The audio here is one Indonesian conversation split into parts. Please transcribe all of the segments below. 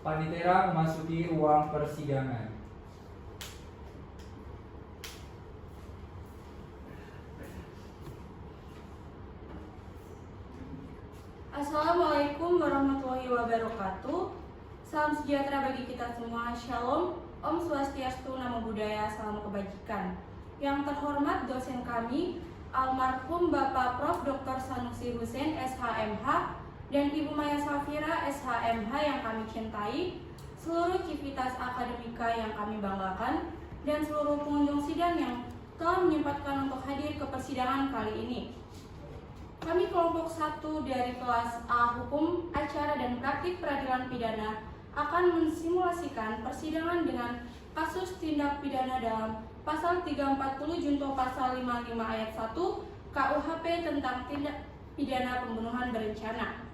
Panitera memasuki ruang persidangan. Assalamualaikum warahmatullahi wabarakatuh. Salam sejahtera bagi kita semua. Shalom, Om Swastiastu, Namo Buddhaya, salam kebajikan. Yang terhormat dosen kami, almarhum Bapak Prof. Dr. Sanusi Husein, SHMH, dan Ibu Maya Safira, SHMH yang kami cintai, seluruh civitas akademika yang kami banggakan, dan seluruh pengunjung sidang yang telah menyempatkan untuk hadir ke persidangan kali ini. Kami kelompok 1 dari kelas A Hukum, Acara dan Praktik Peradilan Pidana akan mensimulasikan persidangan dengan kasus tindak pidana dalam Pasal 340 Junto Pasal 55 Ayat 1 KUHP tentang tindak pidana pembunuhan berencana.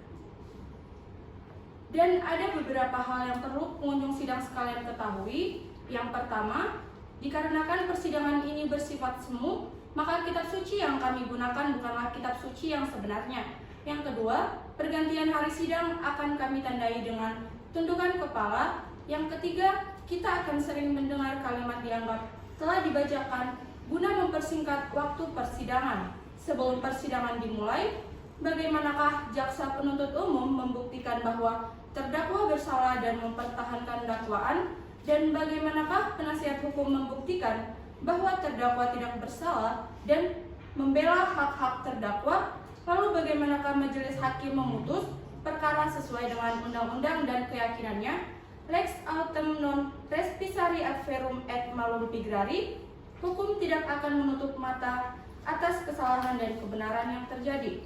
Dan ada beberapa hal yang perlu pengunjung sidang sekalian ketahui. Yang pertama, dikarenakan persidangan ini bersifat semu, maka kitab suci yang kami gunakan bukanlah kitab suci yang sebenarnya. Yang kedua, pergantian hari sidang akan kami tandai dengan tundukan kepala. Yang ketiga, kita akan sering mendengar kalimat dianggap telah dibacakan guna mempersingkat waktu persidangan. Sebelum persidangan dimulai, bagaimanakah jaksa penuntut umum membuktikan bahwa terdakwa bersalah dan mempertahankan dakwaan, dan bagaimanakah penasihat hukum membuktikan bahwa terdakwa tidak bersalah dan membela hak-hak terdakwa. Lalu bagaimanakah majelis hakim memutus perkara sesuai dengan undang-undang dan keyakinannya? Lex autem non respisari ad verum et malum pigrari. Hukum tidak akan menutup mata atas kesalahan dan kebenaran yang terjadi.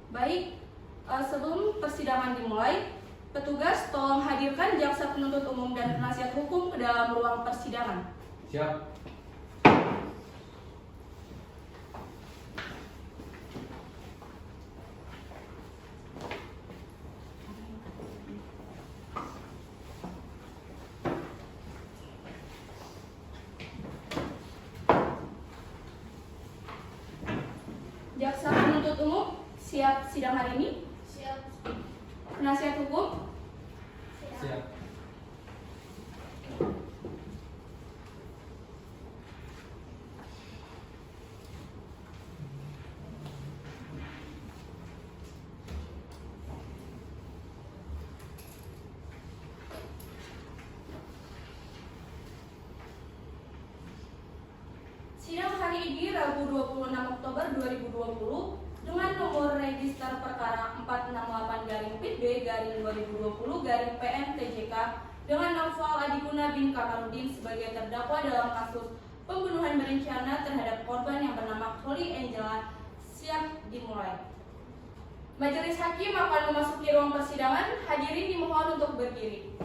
Baik, sebelum persidangan dimulai, petugas tolong hadirkan jaksa penuntut umum dan penasihat hukum ke dalam ruang persidangan. Siap. Jaksa penuntut umum siap sidang hari ini? Siap. Penasihat hukum? Siap. Sidang hari ini Rabu 26 Oktober 2020 dengan nomor register perkara 468-PIT-2020-PN-TJK dengan Naufal Adiguna bin Kamarudin sebagai terdakwa dalam kasus pembunuhan berencana terhadap korban yang bernama Holly Angela siap dimulai. Majelis hakim akan memasuki ruang persidangan. Hadirin dimohon untuk berdiri.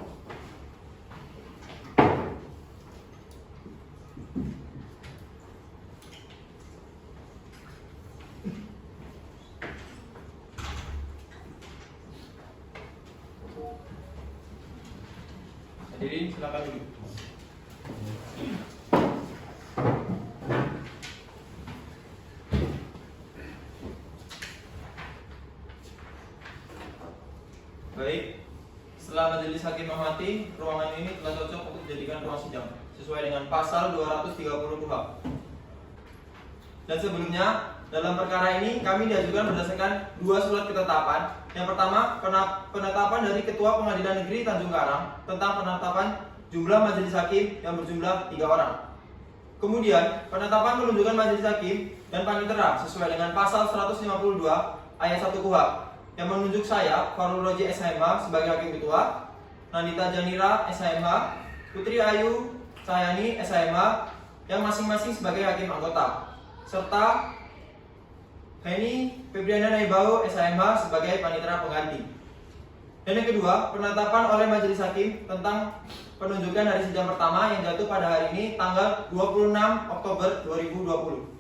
Hadirin silakan duduk. Baik, setelah majelis hakim menghormati, ruangan ini telah cocok untuk dijadikan ruang sidang sesuai dengan pasal 230 KUHP. Dan sebelumnya, dalam perkara ini kami diajukan berdasarkan 2 surat ketetapan. Yang pertama, penetapan dari Ketua Pengadilan Negeri Tanjung Karang tentang penetapan jumlah majelis hakim yang berjumlah 3 orang. Kemudian, penetapan penunjukan majelis hakim dan panitera sesuai dengan pasal 152 ayat 1 KUHP yang menunjuk saya, Farul Roji SHMH sebagai hakim ketua, Nandita Janira SHMH, Putri Ayu Cahyani SHMH yang masing-masing sebagai hakim anggota, serta Heni Febriana Naibau SHMH sebagai panitera pengganti. Dan yang kedua, penetapan oleh majelis hakim tentang penunjukan hari sidang pertama yang jatuh pada hari ini tanggal 26 Oktober 2020.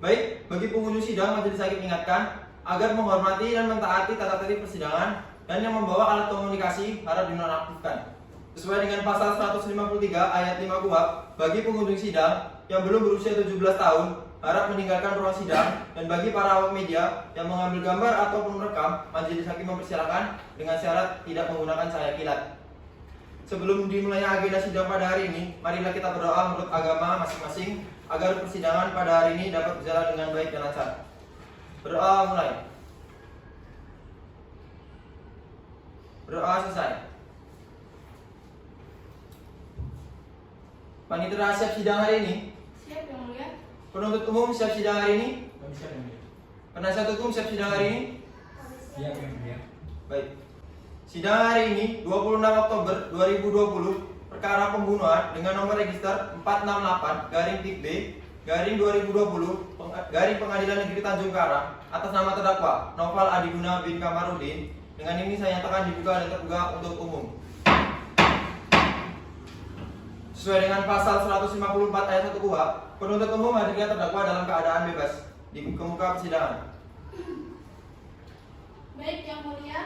Baik, bagi pengunjung sidang, majelis hakim ingatkan agar menghormati dan mentaati tata tertib persidangan, dan yang membawa alat komunikasi harap dinonaktifkan. Sesuai dengan pasal 153 ayat 5 KUHP, bagi pengunjung sidang yang belum berusia 17 tahun harap meninggalkan ruang sidang, dan bagi para awak media yang mengambil gambar ataupun merekam, majelis hakim mempersilahkan dengan syarat tidak menggunakan cahaya kilat. Sebelum dimulainya agenda sidang pada hari ini, marilah kita berdoa menurut agama masing-masing agar persidangan pada hari ini dapat berjalan dengan baik dan lancar. Berdoa mulai. Berdoa selesai. Panitera siap sidang hari ini? Siap Yang Mulia. Penuntut umum siap sidang hari ini? Kami siap yang mulia. Penasihat hukum siap sidang hari ini? Siap yang mulia. Baik. Sidang hari ini 26 Oktober 2020 perkara pembunuhan dengan nomor register 468-PIB-2020 garing Pengadilan Negeri Tanjung Karang atas nama terdakwa Noval Adiguna bin Kamarudin. Dengan ini saya nyatakan dibuka dan terbuka untuk umum. Sesuai dengan pasal 154 ayat 1 KUHP, penuntut umum hadirnya terdakwa dalam keadaan bebas di muka persidangan. Baik Yang Mulia,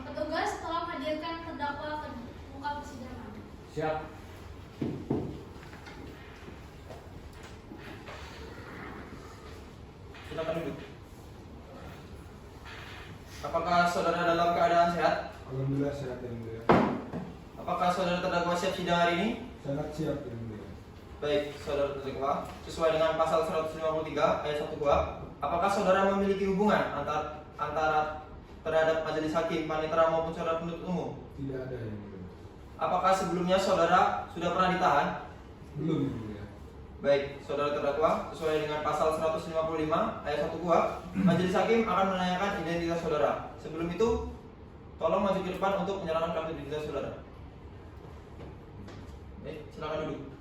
petugas tolong hadirkan terdakwa ke muka persidangan. Siap. Silakan duduk. Apakah saudara dalam keadaan sehat? Alhamdulillah sehat yang mulia. Apakah saudara terdakwa siap sidang hari ini? Sangat siap yang mulia. Baik, saudara terdakwa, sesuai dengan pasal 153 ayat 1 KUHP, apakah saudara memiliki hubungan antara terhadap majelis hakim, panitera maupun saudara penuntut umum? Tidak ada yang mulia. Apakah sebelumnya saudara sudah pernah ditahan? Belum yang mulia. Baik, saudara terdakwa, sesuai dengan pasal 155 ayat 1 KUHP, majelis hakim akan menanyakan identitas saudara. Sebelum itu, tolong maju ke depan untuk menyerahkan kartu identitas saudara. Baik, silakan duduk.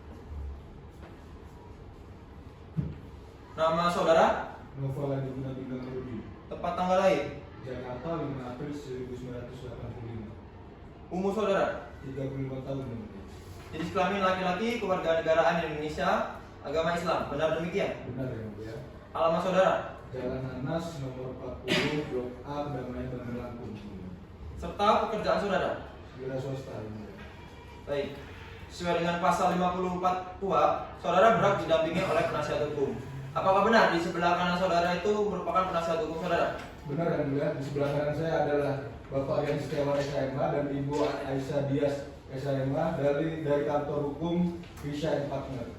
Nama saudara, Noval Adiguna bin Kamarudin, tempat tanggal lahir, Jakarta 5 April 1985. umur saudara, 35 tahun yang mulia. jenis kelamin laki-laki, kewarganegaraan Indonesia, agama Islam. Benar demikian? Benar yang mulia. Alamat saudara, Jalan Nanas nomor 40 Blok A Damai Bangun Lampung. serta pekerjaan saudara. Wira swasta yang mulia. Baik, sesuai dengan pasal 54 KUHP, saudara berhak didampingi oleh penasihat hukum. Apakah benar di sebelah kanan saudara itu merupakan penasihat hukum saudara? Benar yang mulia. Di sebelah kanan saya adalah Bapak Rian Setiawan SHMA dan Ibu Aisyah Dias SHMA dari kantor hukum Fisha Partner.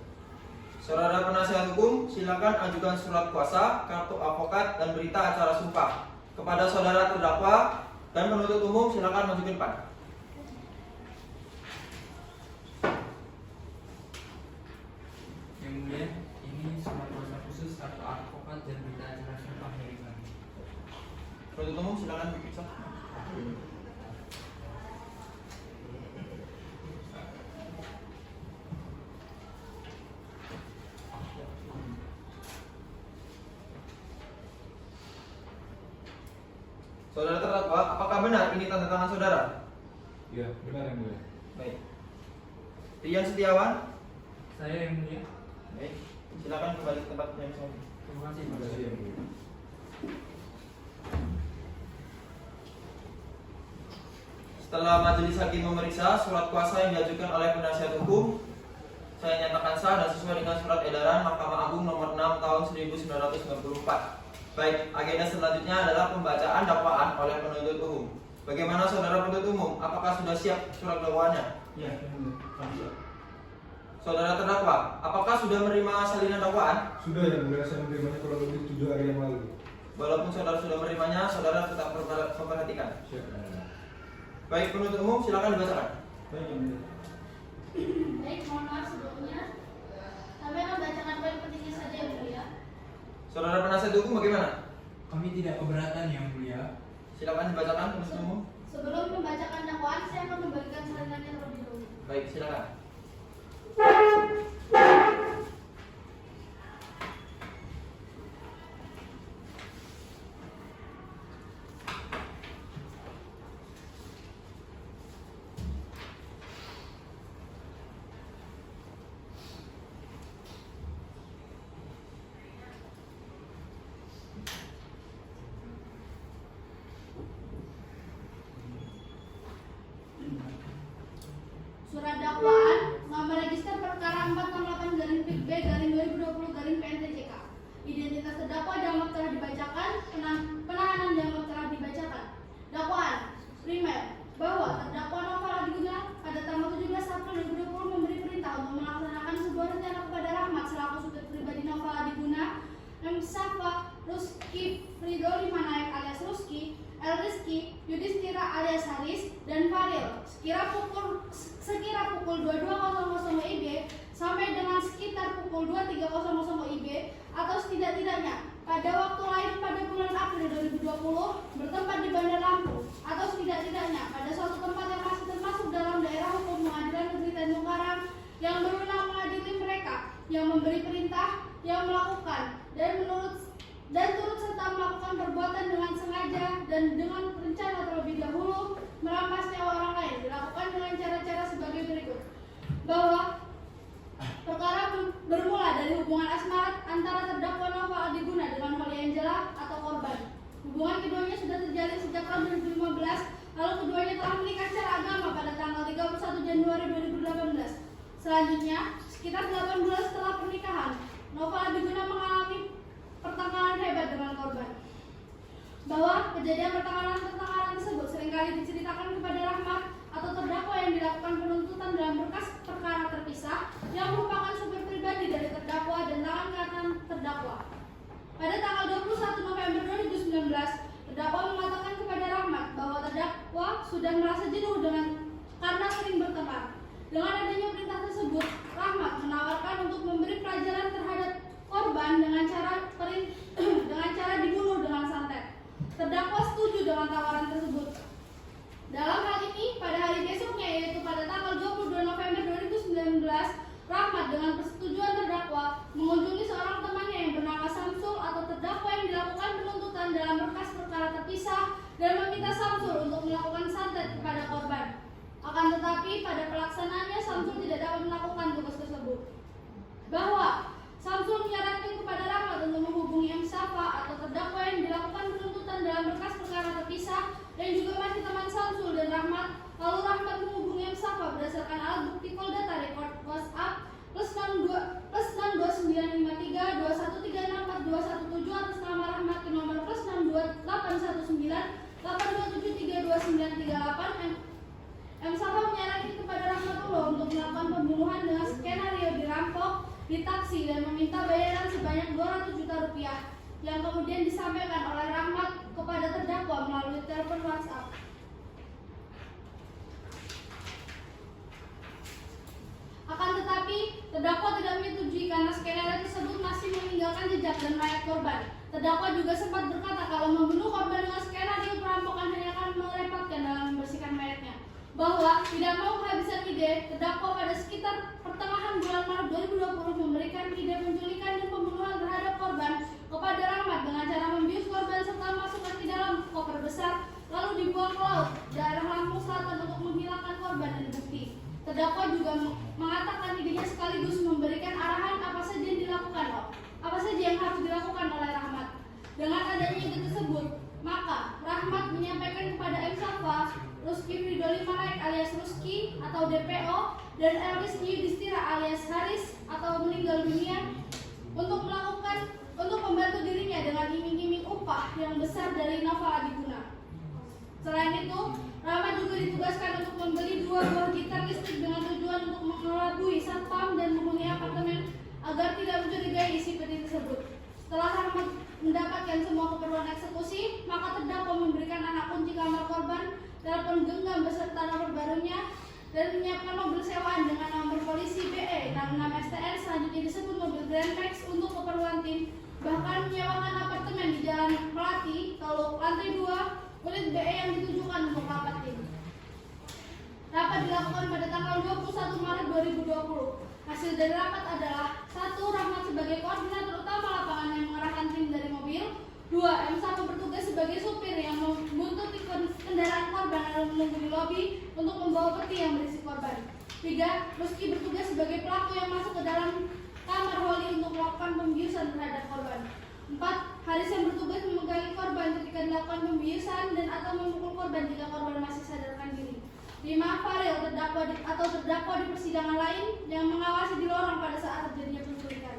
Saudara penasihat hukum, silakan ajukan surat kuasa, kartu advokat, dan berita acara sumpah kepada saudara terdakwa dan penuntut umum. Silakan maju ke depan. Yang mulia, ini surat kuasa khusus kartu advokat dan berita acara sumpah dari kami. Penuntut umum silakan diperiksa. Saudara terdakwa, apakah benar ini tanda tangan saudara? Ya, benar yang mulia. Baik. Rian Setiawan. Saya yang mulia. Baik. Silakan kembali ke tempat yang sama. Terima kasih. Terima kasih yang mulia. Setelah majelis hakim memeriksa surat kuasa yang diajukan oleh penasihat hukum, saya nyatakan sah dan sesuai dengan surat edaran Mahkamah Agung nomor 6 tahun 1994. Baik, agenda selanjutnya adalah pembacaan dakwaan oleh penuntut umum. Bagaimana saudara penuntut umum? Apakah sudah siap surat dakwaannya? Ya, yang mulia. Kami siap. Saudara terdakwa, apakah sudah menerima salinan dakwaan? Sudah yang mulia, saya menerimanya kurang lebih 7 hari yang lalu. Walaupun saudara sudah menerimanya, saudara tetap memperhatikan. Siap yang mulia. Baik, penuntut umum silakan dibacakan. Baik yang mulia. Baik, mohon maaf sebelumnya. Kami akan bacakan poin pentingnya saja Yang Mulia. Saudara penasihat hukum bagaimana? Kami tidak keberatan yang mulia. Silakan dibacakan penuntut umum. Sebelum membacakan dakwaan, saya akan membagikan salinannya terlebih dahulu. Baik, silakan. Surat dakwaan nomor register perkara 468-PIB-2020-PNTJK Identitas terdakwa dianggap telah dibacakan, penahanan dianggap telah dibacakan. Dakwaan primer bahwa terdakwa Novel Adiguna pada tanggal 17 April 2020 memberi perintah untuk melaksanakan sebuah rencana kepada Rahmat selaku supir pribadi Novel Adiguna, M. Safa, Ruski, Fridoli Manaek alias Ruski, El Rizky, Yudhistira alias Haris, dan Faril sekira pukul 22.00 WIB sampai dengan sekitar pukul 23.00 WIB atau setidak-tidaknya pada waktu lain pada bulan April 2020 bertempat di Bandar Lampung atau setidak-tidaknya pada suatu tempat yang masih termasuk dalam daerah hukum Pengadilan Negeri Tanjung Karang yang berwenang mengadili mereka yang memberi perintah, yang melakukan dan turut serta melakukan perbuatan dengan sengaja dan dengan rencana terlebih dahulu merampas nyawa orang lain dilakukan dengan cara-cara sebagai berikut. Bahwa perkara bermula dari hubungan asmara antara terdakwa Novel Adiguna dengan Holly Angela atau korban. Hubungan keduanya sudah terjalin sejak tahun 2015, lalu keduanya telah menikah secara agama pada tanggal 31 Januari 2018. Selanjutnya, sekitar 8 bulan setelah pernikahan, Novel Adiguna mengalami pertengkaran hebat dengan korban. Bahwa kejadian pertengkaran tersebut seringkali diceritakan kepada Rahmat atau terdakwa yang dilakukan penuntutan dalam berkas perkara terpisah yang merupakan supir pribadi dari terdakwa dan tangan kanan terdakwa. Pada tanggal 21 November 2019, terdakwa mengatakan kepada Rahmat bahwa terdakwa sudah merasa jenuh karena sering bertengkar. Dengan adanya perintah tersebut, Rahmat menawarkan untuk memberi pelajaran terhadap korban dengan cara dibunuh dengan santet. Terdakwa setuju dengan tawaran tersebut. Dalam hal ini, pada hari besoknya yaitu pada tanggal 22 November 2019, Rahmat dengan persetujuan terdakwa mengunjungi seorang temannya yang bernama Samsul atau terdakwa yang dilakukan penuntutan dalam berkas perkara terpisah dan meminta Samsul untuk melakukan santet kepada korban. Akan tetapi pada pelaksanaannya Samsul tidak dapat melakukan tugas tersebut. Bahwa Samsul menyarankan kepada Rahmat untuk menghubungi M. Safa atau terdakwa yang dilakukan penuntutan dalam berkas perkara terpisah dan juga masih teman Samsul dan Rahmat. Lalu Rahmat menghubungi M. Safa berdasarkan alat bukti call data record WhatsApp +62953 21364 atas nama Rahmat ke nomor +62819 8273298. M. Safa menyarankan kepada Rahmatullah untuk melakukan pembunuhan dengan skenario dirampok di taksi dan meminta bayaran sebanyak 200 juta rupiah yang kemudian disampaikan oleh Rahmat kepada terdakwa melalui telepon WhatsApp. Akan tetapi, terdakwa tidak menyetujui karena skenario tersebut masih meninggalkan jejak dan mayat korban. Terdakwa juga sempat berkata kalau membunuh korban dengan skenario perampokan hanya akan merepotkan dalam membersihkan mayatnya. Bahwa tidak mau kehabisan ide, terdakwa pada sekitar pertengahan bulan Maret 2020 memberikan ide penculikan dan pembunuhan terhadap korban kepada Rahmat dengan cara membius korban serta masukkan ke dalam koper besar lalu dibuang ke laut daerah Lampung Selatan untuk menghilangkan korban dan bukti. Terdakwa juga mengatakan idenya sekaligus memberikan arahan apa saja yang harus dilakukan oleh Rahmat. Dengan adanya ide tersebut, maka Rahmat menyampaikan kepada M. Safa, Ruski Fridoli Manaek alias Ruski atau DPO dan El Rizky Yudhistira alias Haris atau meninggal dunia untuk membantu dirinya dengan iming-iming upah yang besar dari Novel Adiguna. Selain itu, Rahmat juga ditugaskan untuk membeli 2 buah gitar listrik dengan tujuan untuk mengelabui satpam dan menghuni apartemen agar tidak mencurigai isi peti tersebut. Setelah Rahmat mendapatkan semua keperluan eksekusi, maka terdakwa memberikan anak kunci kamar korban, telepon genggam beserta nomor barunya, dan menyiapkan mobil sewaan dengan nomor polisi BE 66 STR selanjutnya disebut mobil Grand Max untuk keperluan tim, bahkan menyewakan apartemen di Jalan Melati, Teluk, lantai 2, unit BE yang ditujukan untuk rapat tim. Rapat dilakukan pada tanggal 21 Maret 2020. Hasil dari rapat adalah 1. Rahmat sebagai koordinator utama lapangan yang mengarahkan tim dari mobil. 2. M. Safa bertugas sebagai supir yang membuntuti kendaraan korban lalu menunggu di lobi untuk membawa peti yang berisi korban. 3. Ruski bertugas sebagai pelaku yang masuk ke dalam kamar Holly untuk melakukan pembiusan terhadap korban. 4. Haris yang bertugas memegangi korban ketika dilakukan pembiusan dan atau memukul korban jika korban masih sadarkan diri. 5. Faril terdakwa di persidangan lain yang mengawasi di lorong pada saat terjadinya penculikan.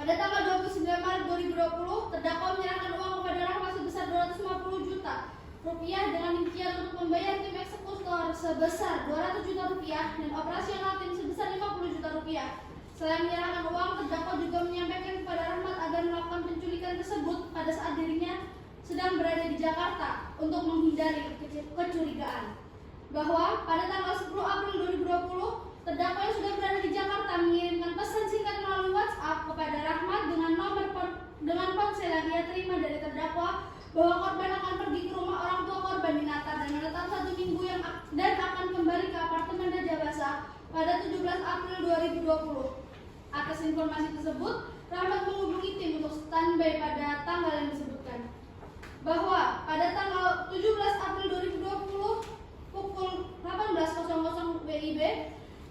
Pada tanggal 29 Maret 2020, terdakwa menyerahkan uang kepada Rahmat sebesar 250 juta rupiah dengan impian untuk membayar tim eksekutor sebesar 200 juta rupiah dan operasional tim sebesar 50 juta rupiah. Selain menyerahkan uang, terdakwa juga menyampaikan kepada Rahmat agar melakukan penculikan tersebut pada saat dirinya sedang berada di Jakarta untuk menghindari kecurigaan. Bahwa pada tanggal 10 April 2020, terdakwa yang sudah berada di Jakarta mengirimkan pesan singkat melalui WhatsApp kepada Rahmat dengan ponsel yang ia terima dari terdakwa bahwa korban akan pergi ke rumah orang tua korban di Natal dan menetap 1 minggu dan akan kembali ke apartemen Raja Basa pada 17 April 2020. Atas informasi tersebut, Rahmat menghubungi tim untuk standby pada tanggal yang disebutkan. Bahwa pada tanggal 17 April 2020 pukul 18.00 WIB,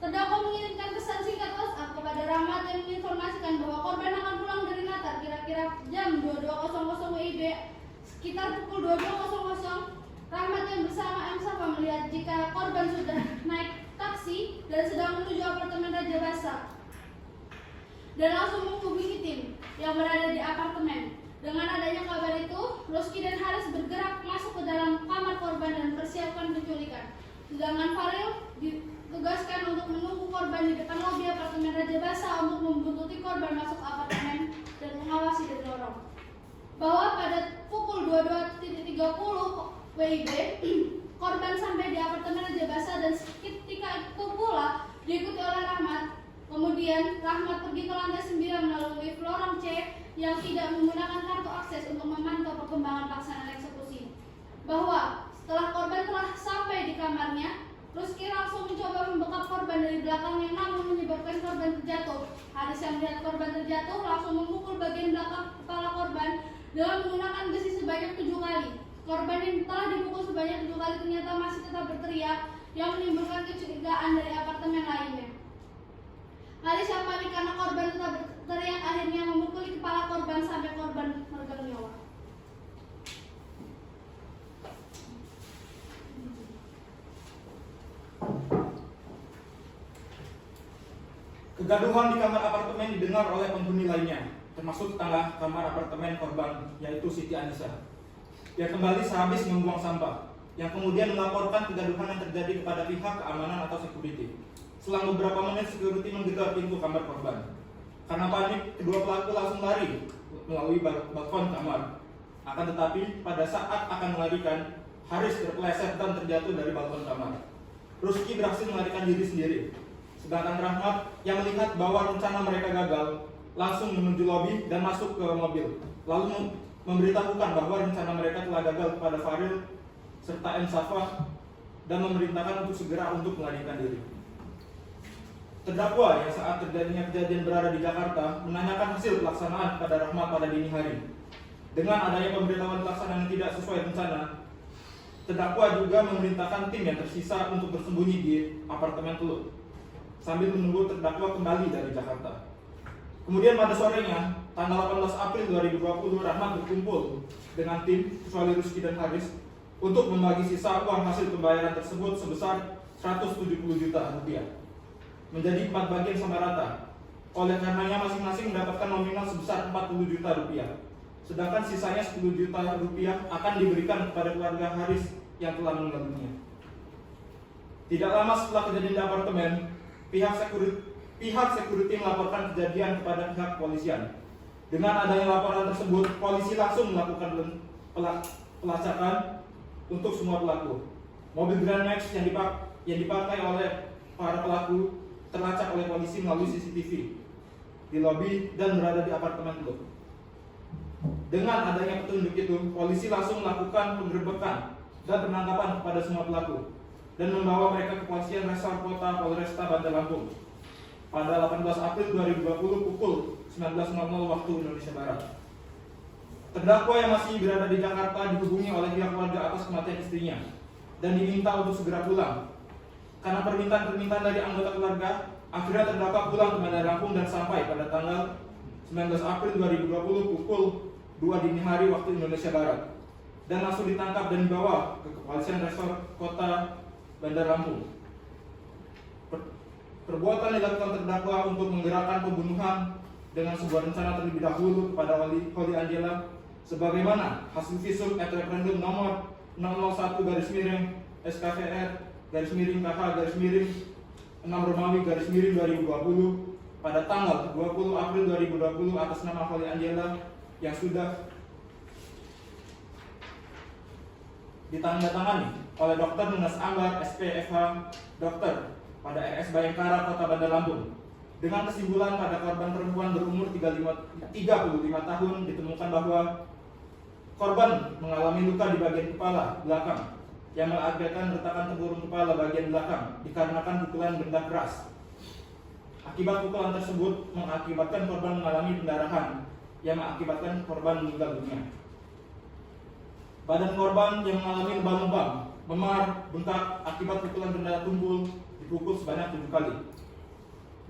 terdakwa mengirimkan pesan singkat WhatsApp kepada Rahmat yang menginformasikan bahwa korban akan pulang dari Natal kira-kira jam 22.00 WIB. Sekitar pukul 22.00, Rahmat yang bersama M. Safa melihat jika korban sudah naik taksi dan sedang menuju apartemen Raja Basa dan langsung menghubungi tim yang berada di apartemen. Dengan adanya kabar itu, Rusky dan Haris bergerak masuk ke dalam kamar korban dan persiapkan penculikan. Sedangkan Faril ditugaskan untuk menunggu korban di depan lobi apartemen Raja Basa untuk membuntuti korban masuk apartemen dan mengawasi dari lorong. Bahwa pada pukul 22.30 WIB, korban sampai di apartemen Raja Basa dan ketika itu pula diikuti oleh Rahmat. Kemudian Rahmat pergi ke lantai 9 melalui lorong C yang tidak menggunakan kartu akses untuk memantau perkembangan pelaksanaan eksekusi. Bahwa setelah korban telah sampai di kamarnya, Rusky langsung mencoba membekap korban dari belakangnya namun menyebabkan korban terjatuh. Haris yang melihat korban terjatuh langsung memukul bagian belakang kepala korban dengan menggunakan besi sebanyak 7 kali. Korban yang telah dipukul sebanyak 7 kali ternyata masih tetap berteriak yang menimbulkan kecurigaan dari apartemen lainnya. Haris yang panik karena korban tetap berteriak akhirnya memukuli kepala korban sampai korban meregang nyawa. Kegaduhan di kamar apartemen didengar oleh penghuni lainnya, termasuk tetangga kamar apartemen korban, yaitu Siti Anissa. Ia kembali sehabis membuang sampah, yang kemudian melaporkan kegaduhan yang terjadi kepada pihak keamanan atau security. Selang beberapa menit, security menggedor pintu kamar korban. Karena panik, kedua pelaku langsung lari melalui balkon kamar. Akan tetapi, pada saat akan melarikan, Haris terpeleset dan terjatuh dari balkon kamar. Rusky berhasil melarikan diri sendiri. Sedangkan Rahmat yang melihat bahwa rencana mereka gagal, langsung menuju lobi dan masuk ke mobil. Lalu memberitahukan bahwa rencana mereka telah gagal kepada Faril serta M. Safa dan memerintahkan untuk segera melarikan diri. Terdakwa yang saat terjadinya kejadian berada di Jakarta menanyakan hasil pelaksanaan kepada Rahmat pada dini hari. Dengan adanya pemberitahuan pelaksanaan yang tidak sesuai rencana, terdakwa juga memerintahkan tim yang tersisa untuk bersembunyi di apartemen Teluk sambil menunggu terdakwa kembali dari Jakarta. Kemudian pada sorenya, tanggal 18 April 2020, Rahmat berkumpul dengan tim kecuali Rusky dan Haris untuk membagi sisa uang hasil pembayaran tersebut sebesar 170 juta rupiah menjadi 4 bagian sama rata. Oleh karenanya masing-masing mendapatkan nominal sebesar 40 juta rupiah. Sedangkan sisanya 10 juta rupiah akan diberikan kepada keluarga Haris yang telah meninggal dunia. Tidak lama setelah kejadian di apartemen, pihak security melaporkan kejadian kepada pihak kepolisian. Dengan adanya laporan tersebut, polisi langsung melakukan pelacakan untuk semua pelaku. Mobil Grand Max yang dipakai oleh para pelaku terlacak oleh polisi melalui CCTV di lobi dan berada di apartemen Teluk. Dengan adanya petunjuk itu, polisi langsung melakukan penggerbekan dan penangkapan kepada semua pelaku dan membawa mereka ke Polisian Resor Kota Polresta Bandar Lampung pada 18 April 2020 pukul 19.00 waktu Indonesia Barat. Terdakwa yang masih berada di Jakarta dihubungi oleh pihak keluarga atas kematian istrinya dan diminta untuk segera pulang. Karena permintaan dari anggota keluarga, akhirnya terdakwa pulang ke Bandar Lampung dan sampai pada tanggal 19 April 2020 pukul 2 dini hari waktu Indonesia Barat dan langsung ditangkap dan dibawa ke Kepolisian Resor Kota Bandar Lampung. Perbuatan dilakukan terdakwa untuk menggerakkan pembunuhan dengan sebuah rencana terlebih dahulu kepada Holly Angela sebagaimana hasil visum et referendum nomor 001 SKVR KH 6 Romawi 2020 pada tanggal 20 April 2020 atas nama Holly Angela yang sudah ditandatangani oleh Dr. Nunas Ambar SPFH Dokter pada RS Bayangkara Kota Bandar Lampung dengan kesimpulan pada korban perempuan berumur 35 tahun ditemukan bahwa korban mengalami luka di bagian kepala belakang yang mengakibatkan retakan tempurung kepala bagian belakang dikarenakan pukulan benda keras. Akibat pukulan tersebut mengakibatkan korban mengalami pendarahan yang mengakibatkan korban meninggal dunia. Badan korban yang mengalami lebam-lebam, memar, bengkak akibat pukulan benda tumpul dipukul sebanyak 7 kali.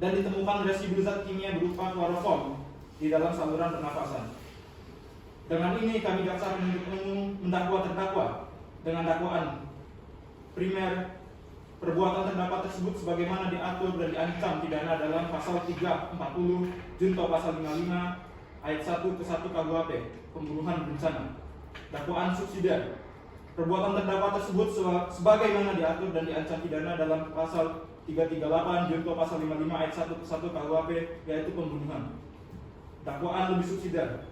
Dan ditemukan residu zat kimia berupa kloroform di dalam saluran pernafasan. Dengan ini kami jaksa penuntut umum mendakwa terdakwa dengan dakwaan primer perbuatan terdakwa tersebut sebagaimana diatur dan diancam pidana dalam pasal 340 junto pasal 55 ayat 1 ke 1 KUHP pembunuhan berencana. Dakwaan subsidiar perbuatan terdakwa tersebut sebagaimana diatur dan diancam pidana dalam pasal 338 junto pasal 55 ayat 1 ke 1 KUHP yaitu pembunuhan. Dakwaan lebih subsidiar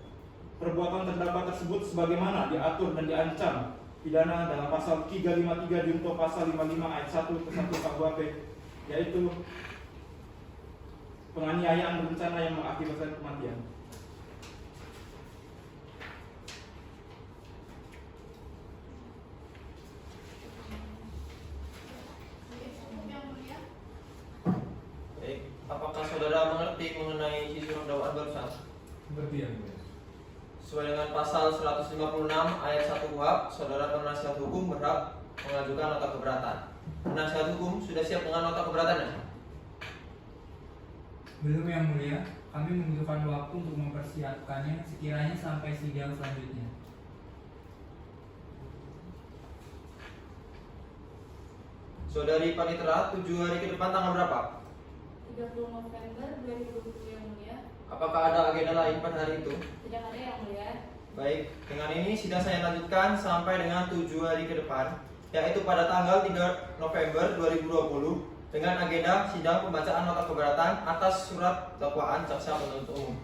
perbuatan terdakwa tersebut sebagaimana diatur dan diancam pidana dalam pasal 353 junto pasal 55 ayat 1 ke 1 KUHP yaitu penganiayaan berencana yang mengakibatkan kematian. Baik, apakah saudara mengerti mengenai isi surat dakwaan barusan? Seperti yang mulia. Sesuai dengan pasal 156 ayat 1 KUHP, saudara penasihat hukum berhak mengajukan nota keberatan. Penasihat hukum sudah siap dengan nota keberatannya? Belum yang mulia, kami membutuhkan waktu untuk mempersiapkannya sekiranya sampai sidang selanjutnya. Saudari Panitera, 7 hari ke depan tanggal berapa? 30 November 2020 yang mulia. Apakah ada agenda lain pada hari itu? Tidak ada yang mulia. Baik, dengan ini sidang saya lanjutkan sampai dengan 7 hari ke depan, yaitu pada tanggal 3 November 2020 dengan agenda sidang pembacaan nota keberatan atas surat dakwaan jaksa penuntut umum.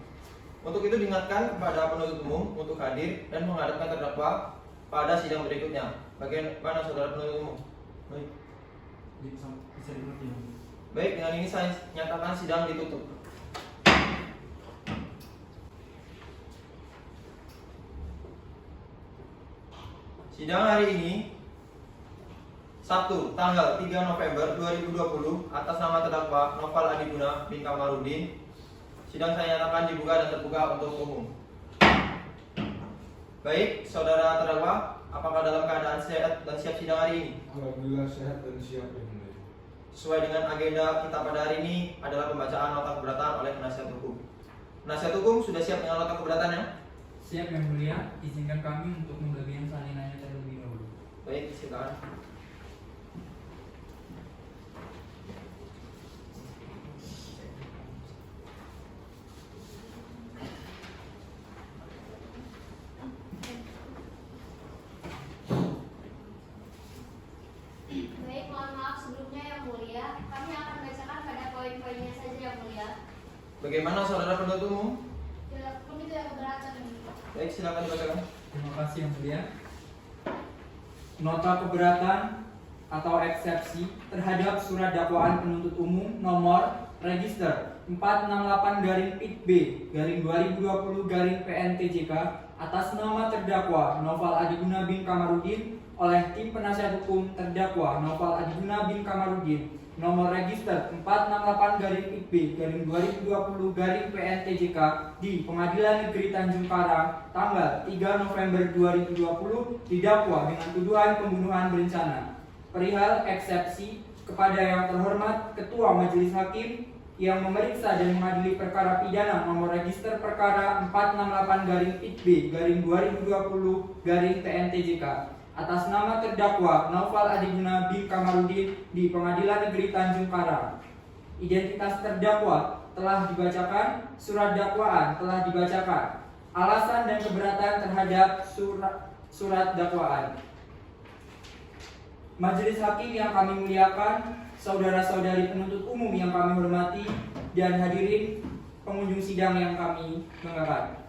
Untuk itu diingatkan kepada penuntut umum untuk hadir dan menghadapkan terdakwa pada sidang berikutnya. Bagaimana saudara penuntut umum? Baik. Bisa dimengerti. Baik, dengan ini saya nyatakan sidang ditutup. Sidang hari ini Sabtu tanggal 3 November 2020 atas nama terdakwa Noval Adiguna bin Kamarudin. Sidang saya nyatakan dibuka dan terbuka untuk umum. Baik, saudara terdakwa, apakah dalam keadaan sehat dan siap sidang hari ini? Alhamdulillah sehat dan siap yang mulia. Sesuai dengan agenda kita pada hari ini adalah pembacaan nota keberatan oleh penasihat hukum. Penasihat hukum sudah siap dengan nota keberatannya? Siap yang mulia, izinkan kami untuk memberikan salinannya terlebih dahulu. Baik, silakan. Baik, mohon maaf sebelumnya yang mulia, kami akan bacakan pada poin-poinnya saja yang mulia. Bagaimana saudara penuntut umum? Kami tidak keberatan yang mulia. Baik, silakan dibacakan. Terima kasih yang mulia. Nota keberatan atau eksepsi terhadap surat dakwaan penuntut umum nomor register 468-B/2020-PNTJK atas nama terdakwa Noval Adiguna bin Kamarudin oleh tim penasihat hukum terdakwa Noval Adiguna bin Kamarudin nomor register 468-B/2020-PNTJK di Pengadilan Negeri Tanjung Karang tanggal 3 November 2020 didakwa dengan tuduhan pembunuhan berencana. Perihal eksepsi kepada yang terhormat Ketua Majelis Hakim yang memeriksa dan mengadili perkara pidana nomor register perkara 468-B/2020-PNTJK atas nama terdakwa Noval Adiguna bin Kamarudin di Pengadilan Negeri Tanjung Karang. Identitas terdakwa telah dibacakan, surat dakwaan telah dibacakan. Alasan dan keberatan terhadap surat dakwaan. Majelis hakim yang kami muliakan, saudara-saudari penuntut umum yang kami hormati, dan hadirin pengunjung sidang yang kami banggakan.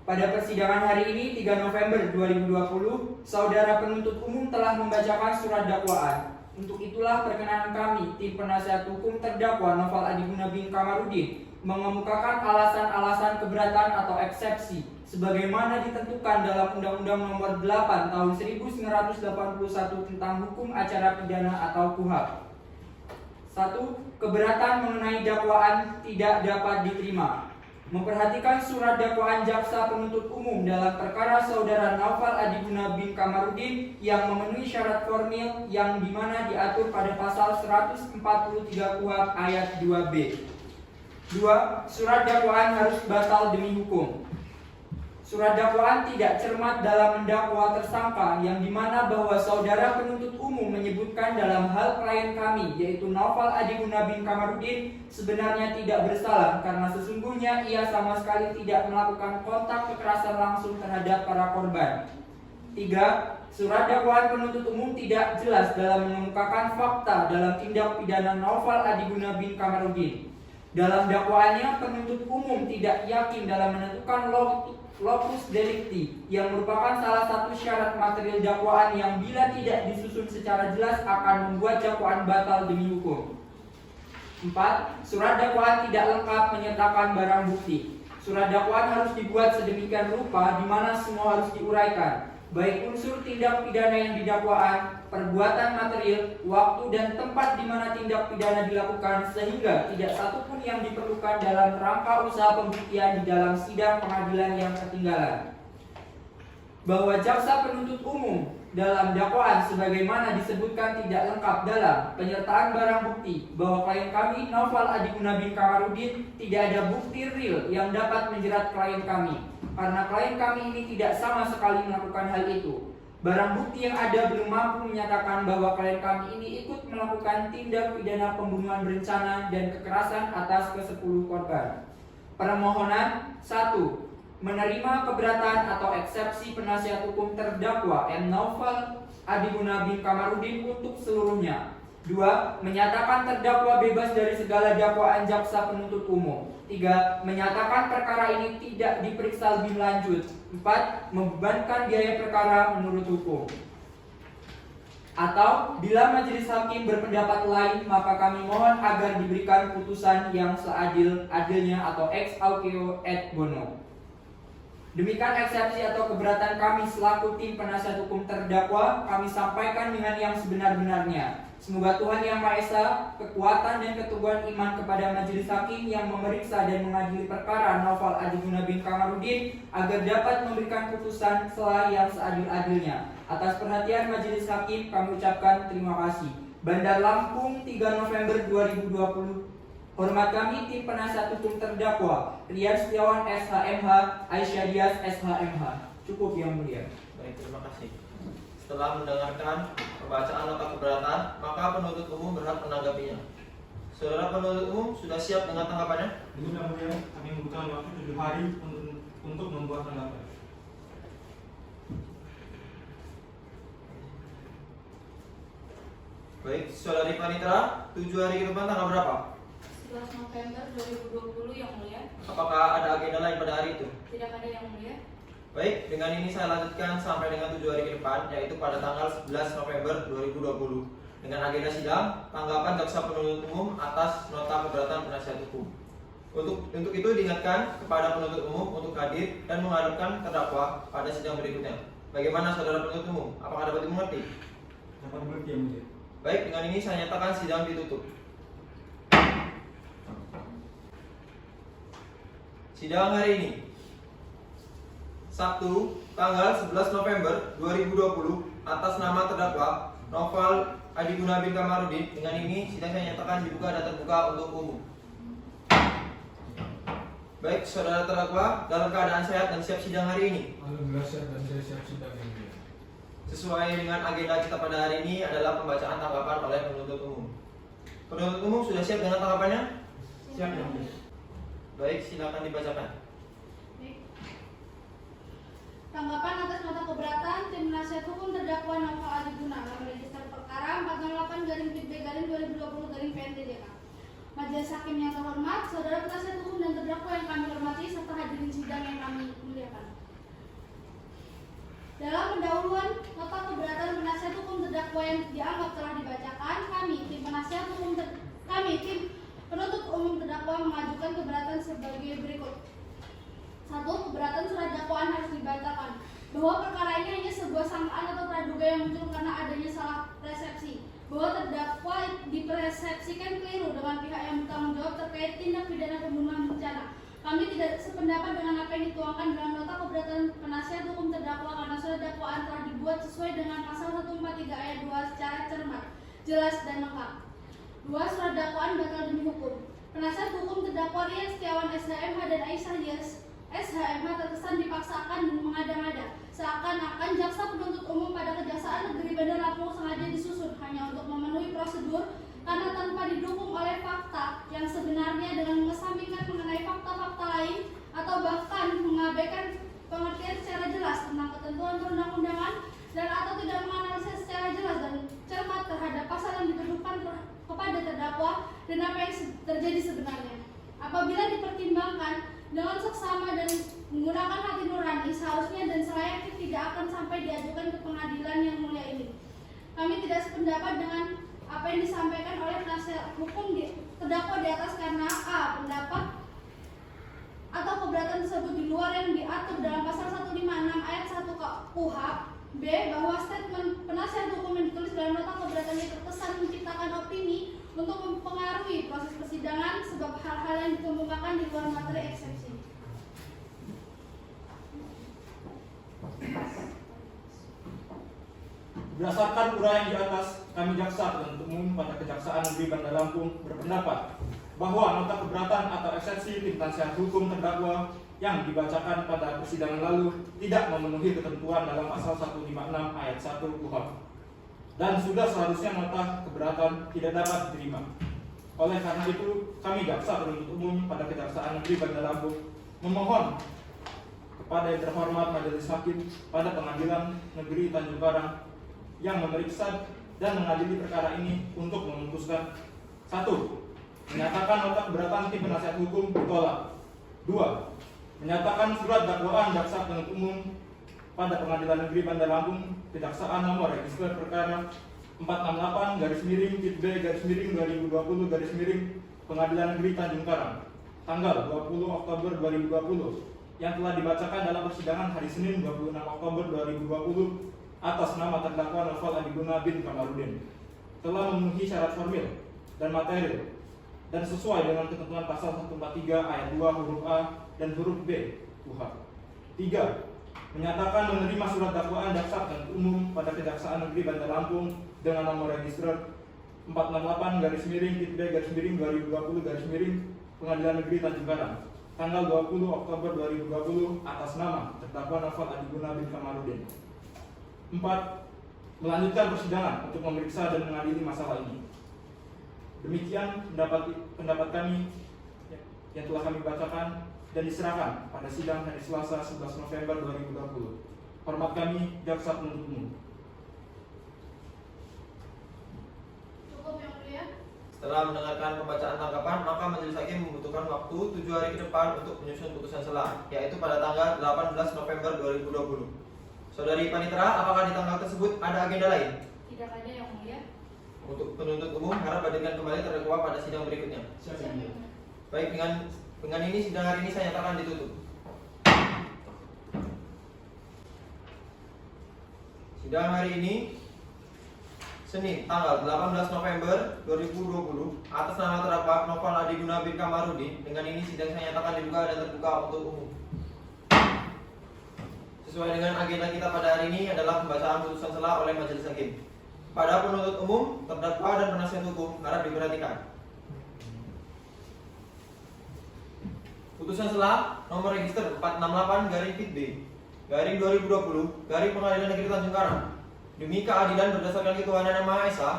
Pada persidangan hari ini 3 November 2020, saudara penuntut umum telah membacakan surat dakwaan. Untuk itulah perkenanan kami, tim penasihat hukum terdakwa Noval Adiguna bin Kamarudin, mengemukakan alasan-alasan keberatan atau eksepsi sebagaimana ditentukan dalam Undang-Undang Nomor 8 Tahun 1981 tentang Hukum Acara Pidana atau KUHP. 1. Keberatan mengenai dakwaan tidak dapat diterima. Memperhatikan surat dakwaan jaksa penuntut umum dalam perkara saudara Noval Adiguna bin Kamarudin yang memenuhi syarat formil yang dimana diatur pada pasal 143 KUHP ayat 2B. 2. Surat dakwaan harus batal demi hukum. Surat dakwaan tidak cermat dalam mendakwa tersangka yang dimana bahwa saudara penuntut umum menyebutkan dalam hal klien kami yaitu Noval Adiguna bin Kamarudin sebenarnya tidak bersalah karena sesungguhnya ia sama sekali tidak melakukan kontak kekerasan langsung terhadap para korban. 3. Surat dakwaan penuntut umum tidak jelas dalam mengemukakan fakta dalam tindak pidana Noval Adiguna bin Kamarudin. Dalam dakwaannya, penuntut umum tidak yakin dalam menentukan locus delicti yang merupakan salah satu syarat material dakwaan yang bila tidak disusun secara jelas akan membuat dakwaan batal demi hukum. 4. Surat dakwaan tidak lengkap menyertakan barang bukti. Surat dakwaan harus dibuat sedemikian rupa di mana semua harus diuraikan, baik unsur tindak pidana yang didakwaan, perbuatan material, waktu dan tempat di mana tindak pidana dilakukan sehingga tidak satupun yang diperlukan dalam rangka usaha pembuktian di dalam sidang pengadilan yang ketinggalan. Bahwa jaksa penuntut umum dalam dakwaan sebagaimana disebutkan tidak lengkap dalam penyertaan barang bukti bahwa klien kami Noval Adiguna bin Kamarudin tidak ada bukti real yang dapat menjerat klien kami karena klien kami ini tidak sama sekali melakukan hal itu. Barang bukti yang ada belum mampu menyatakan bahwa klien kami ini ikut melakukan tindak pidana pembunuhan berencana dan kekerasan atas ke-10 korban. Permohonan 1. Menerima keberatan atau eksepsi penasihat hukum terdakwa M. Noval Adiguna bin Kamarudin untuk seluruhnya. 2. Menyatakan terdakwa bebas dari segala dakwaan jaksa penuntut umum. 3. Menyatakan perkara ini tidak diperiksa lebih lanjut. 4. Membebankan biaya perkara menurut hukum. Atau bila majelis hakim berpendapat lain, maka kami mohon agar diberikan putusan yang seadil-adilnya atau ex aequo et bono. Demikian eksepsi atau keberatan kami selaku tim penasihat hukum terdakwa kami sampaikan dengan yang sebenar-benarnya. Semoga Tuhan Yang Maha Esa, kekuatan dan keteguhan iman kepada majelis hakim yang memeriksa dan mengadili perkara Noval Adiguna bin Kamarudin agar dapat memberikan putusan yang seadil-adilnya. Atas perhatian majelis hakim kami ucapkan terima kasih. Bandar Lampung 3 November 2020. Hormat kami tim penasihat hukum terdakwa Rian Setiawan SHMH, Aisyah Dias SHMH. Cukup yang mulia. Baik, terima kasih. Setelah mendengarkan pembacaan nota keberatan, maka penuntut umum berhak menanggapinya. Saudara penuntut umum sudah siap dengan tanggapannya? Ini yang mulia, kami membutuhkan waktu 7 hari untuk membuat tanggapan. Baik, saudari Panitra, 7 hari ke depan tanggal berapa? 11 November 2020 yang mulia. Apakah ada agenda lain pada hari itu? Tidak ada yang mulia. Baik, dengan ini saya lanjutkan sampai dengan 7 hari ke depan, yaitu pada tanggal 11 November 2020 dengan agenda sidang, tanggapan jaksa penuntut umum atas nota keberatan penasihat hukum. Untuk itu diingatkan kepada penuntut umum untuk hadir dan menghadapkan terdakwa pada sidang berikutnya. Bagaimana saudara penuntut umum? Apakah dapat dimengerti? Dapat mengerti yang mulia. Baik, dengan ini saya nyatakan sidang ditutup. Sidang hari ini Sabtu, tanggal 11 November 2020 atas nama terdakwa Noval Adiguna bin Kamarudin. Dengan ini sidang saya nyatakan dibuka dan terbuka untuk umum. Baik, saudara terdakwa dalam keadaan sehat dan siap sidang hari ini. Alhamdulillah sehat dan saya siap sidang ini. Sesuai dengan agenda kita pada hari ini adalah pembacaan tanggapan oleh penuntut umum. Penuntut umum sudah siap dengan tanggapannya? Siap yang mulia. Baik, silakan dibacakan. Baik. Tanggapan atas nota keberatan tim penasihat hukum terdakwa Novel Adiguna dalam register perkara 468/PB/2020/PNTJK. Majelis Hakim yang terhormat, saudara penasihat hukum dan terdakwa yang kami hormati serta hadirin sidang yang kami muliakan. Dalam pendahuluan nota keberatan penasihat hukum terdakwa yang dianggap telah dibacakan, kami tim penuntut umum terdakwa mengajukan keberatan sebagai berikut. 1. Keberatan surat dakwaan harus dibacakan bahwa perkara ini hanya sebuah sangkaan atau praduga yang muncul karena adanya salah persepsi, bahwa terdakwa dipersepsikan keliru dengan pihak yang bertanggung jawab terkait tindak pidana pembunuhan berencana. Kami tidak sependapat dengan apa yang dituangkan dalam nota keberatan penasihat hukum terdakwa karena surat dakwaan telah dibuat sesuai dengan pasal 143 ayat 2 secara cermat, jelas dan lengkap. 2. Surat dakwaan batal demi hukum. Penasihat hukum terdakwa Rian Setiawan SHMH dan Aisyah Dias SHMH terkesan dipaksakan dan mengada-ngada, seakan-akan jaksa penuntut umum pada Kejaksaan Negeri Bandar Lampung sengaja disusun hanya untuk memenuhi prosedur karena tanpa didukung oleh fakta yang sebenarnya dengan mengesampingkan mengenai fakta-fakta lain atau bahkan mengabaikan pengertian secara jelas tentang ketentuan perundang-undangan dan atau tidak menganalisis secara jelas dan cermat terhadap pasal yang dituduhkan kepada terdakwa dan apa yang terjadi sebenarnya. Apabila dipertimbangkan dengan seksama dan menggunakan hati nurani, seharusnya dan selayaknya tidak akan sampai diajukan ke pengadilan yang mulia ini. Kami tidak sependapat dengan apa yang disampaikan oleh penasihat hukum terdakwa di atas karena a. pendapat atau keberatan tersebut di luar yang diatur dalam pasal 156 ayat 1 KUHP. B. Bahwa statement penasihat hukum yang ditulis dalam nota keberatan itu terkesan menciptakan opini untuk mempengaruhi proses persidangan sebab hal-hal yang dikemukakan di luar materi eksepsi. Berdasarkan uraian di atas, kami jaksa penuntut umum pada Kejaksaan Negeri Bandar Lampung berpendapat bahwa nota keberatan atau eksepsi tim penasihat hukum terdakwa yang dibacakan pada persidangan lalu tidak memenuhi ketentuan dalam pasal 156 ayat 1 KUHP dan sudah seharusnya nota keberatan tidak dapat diterima. Oleh karena itu, kami jaksa penuntut umum pada Kejaksaan Negeri Bandar Lampung memohon kepada yang terhormat Majelis Hakim pada Pengadilan Negeri Tanjung Karang yang memeriksa dan mengadili perkara ini untuk memutuskan: 1. Menyatakan nota keberatan tim penasihat hukum ditolak. 2. Menyatakan surat dakwaan jaksa penuntut umum pada Pengadilan Negeri Bandar Lampung Kejaksaan nomor register perkara 468/B/2020/Pengadilan Negeri Tanjung Karang tanggal 20 Oktober 2020 yang telah dibacakan dalam persidangan hari Senin 26 Oktober 2020 atas nama terdakwa Novel Adiguna bin Kamarudin telah memenuhi syarat formil dan material dan sesuai dengan ketentuan pasal 143 ayat 2 huruf A dan huruf B KUHP. 3. Menyatakan menerima surat dakwaan jaksa penuntut umum pada Kejaksaan Negeri Bandar Lampung dengan nomor register 468/B/2020/ Pengadilan Negeri Tanjung Karang tanggal 20 Oktober 2020 atas nama terdakwa Novel Adiguna bin Kamarudin. 4. Melanjutkan persidangan untuk memeriksa dan mengadili masalah ini. Demikian pendapat kami yang telah kami bacakan dan diserahkan pada sidang hari Selasa 11 November 2020. Hormat kami, Jaksa Penuntut Umum. Cukup yang mulia. Setelah mendengarkan pembacaan tanggapan, maka Majelis Hakim membutuhkan waktu 7 hari ke depan untuk menyusun putusan selah, yaitu pada tanggal 18 November 2020. Saudari Panitera, apakah di tanggal tersebut ada agenda lain? Tidak ada yang mulia. Untuk penuntut umum harap hadirkan kembali terdakwa pada sidang berikutnya. Baik, dengan ini sidang hari ini saya nyatakan ditutup. Sidang hari ini Senin tanggal 18 November 2020 atas nama terdakwa Novel Adiguna bin Kamarudin. Dengan ini sidang saya nyatakan dibuka dan terbuka untuk umum. Sesuai dengan agenda kita pada hari ini adalah pembacaan putusan selah oleh Majelis Hakim. Pada penuntut umum, terdakwa dan penasihat hukum harap diperhatikan. Putusan selah nomor register 468/B/2020 Pengadilan Negeri Tanjung Karang. Demi keadilan berdasarkan ketuhanan Yang Maha Esa,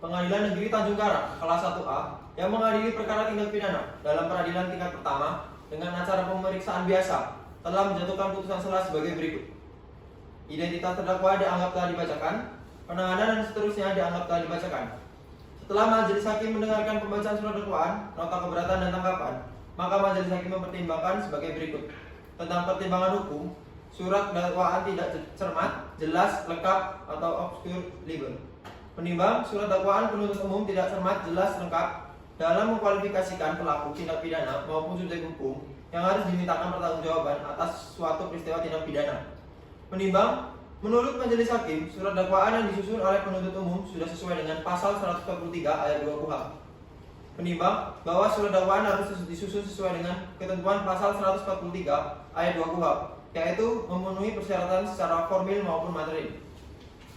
Pengadilan Negeri Tanjung Karang kelas 1A yang mengadili perkara tindak pidana dalam peradilan tingkat pertama dengan acara pemeriksaan biasa telah menjatuhkan putusan sela sebagai berikut. Identitas terdakwa dianggap telah dibacakan, penanganan dan seterusnya dianggap telah dibacakan. Setelah majelis hakim mendengarkan pembacaan surat dakwaan, nota keberatan dan tanggapan, maka majelis hakim mempertimbangkan sebagai berikut. Tentang pertimbangan hukum, surat dakwaan tidak cermat, jelas, lengkap, atau obscure legal. Menimbang surat dakwaan penuntut umum tidak cermat, jelas, lengkap dalam mengkualifikasikan pelaku tindak pidana maupun subjek hukum yang harus dimintakan pertanggungjawaban atas suatu peristiwa tindak pidana. Menimbang, menurut majelis hakim, surat dakwaan yang disusun oleh penuntut umum sudah sesuai dengan pasal 143 ayat 2 KUHP. Menimbang bahwa surat dakwaan harus disusun sesuai dengan ketentuan pasal 143 ayat 2 KUHP, yaitu memenuhi persyaratan secara formil maupun materi.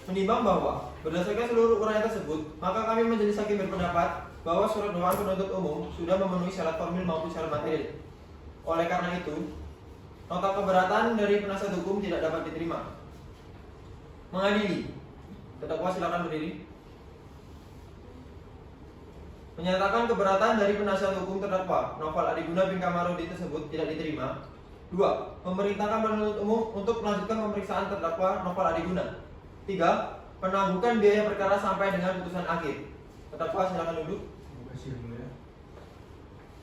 Menimbang bahwa berdasarkan seluruh uraian tersebut, maka kami majelis hakim berpendapat bahwa surat dakwaan penuntut umum sudah memenuhi syarat formil maupun syarat materi. Oleh karena itu, nota keberatan dari penasihat hukum tidak dapat diterima. Mengadili, terdakwa silakan berdiri. Menyatakan keberatan dari penasihat hukum terdakwa Noval Adiguna bin Kamarudin tersebut tidak diterima. 2. Memerintahkan penuntut umum untuk melanjutkan pemeriksaan terdakwa Noval Adiguna. 3. Penangguhan biaya perkara sampai dengan putusan akhir. Terdakwa silakan duduk. Terima kasih yang mulia.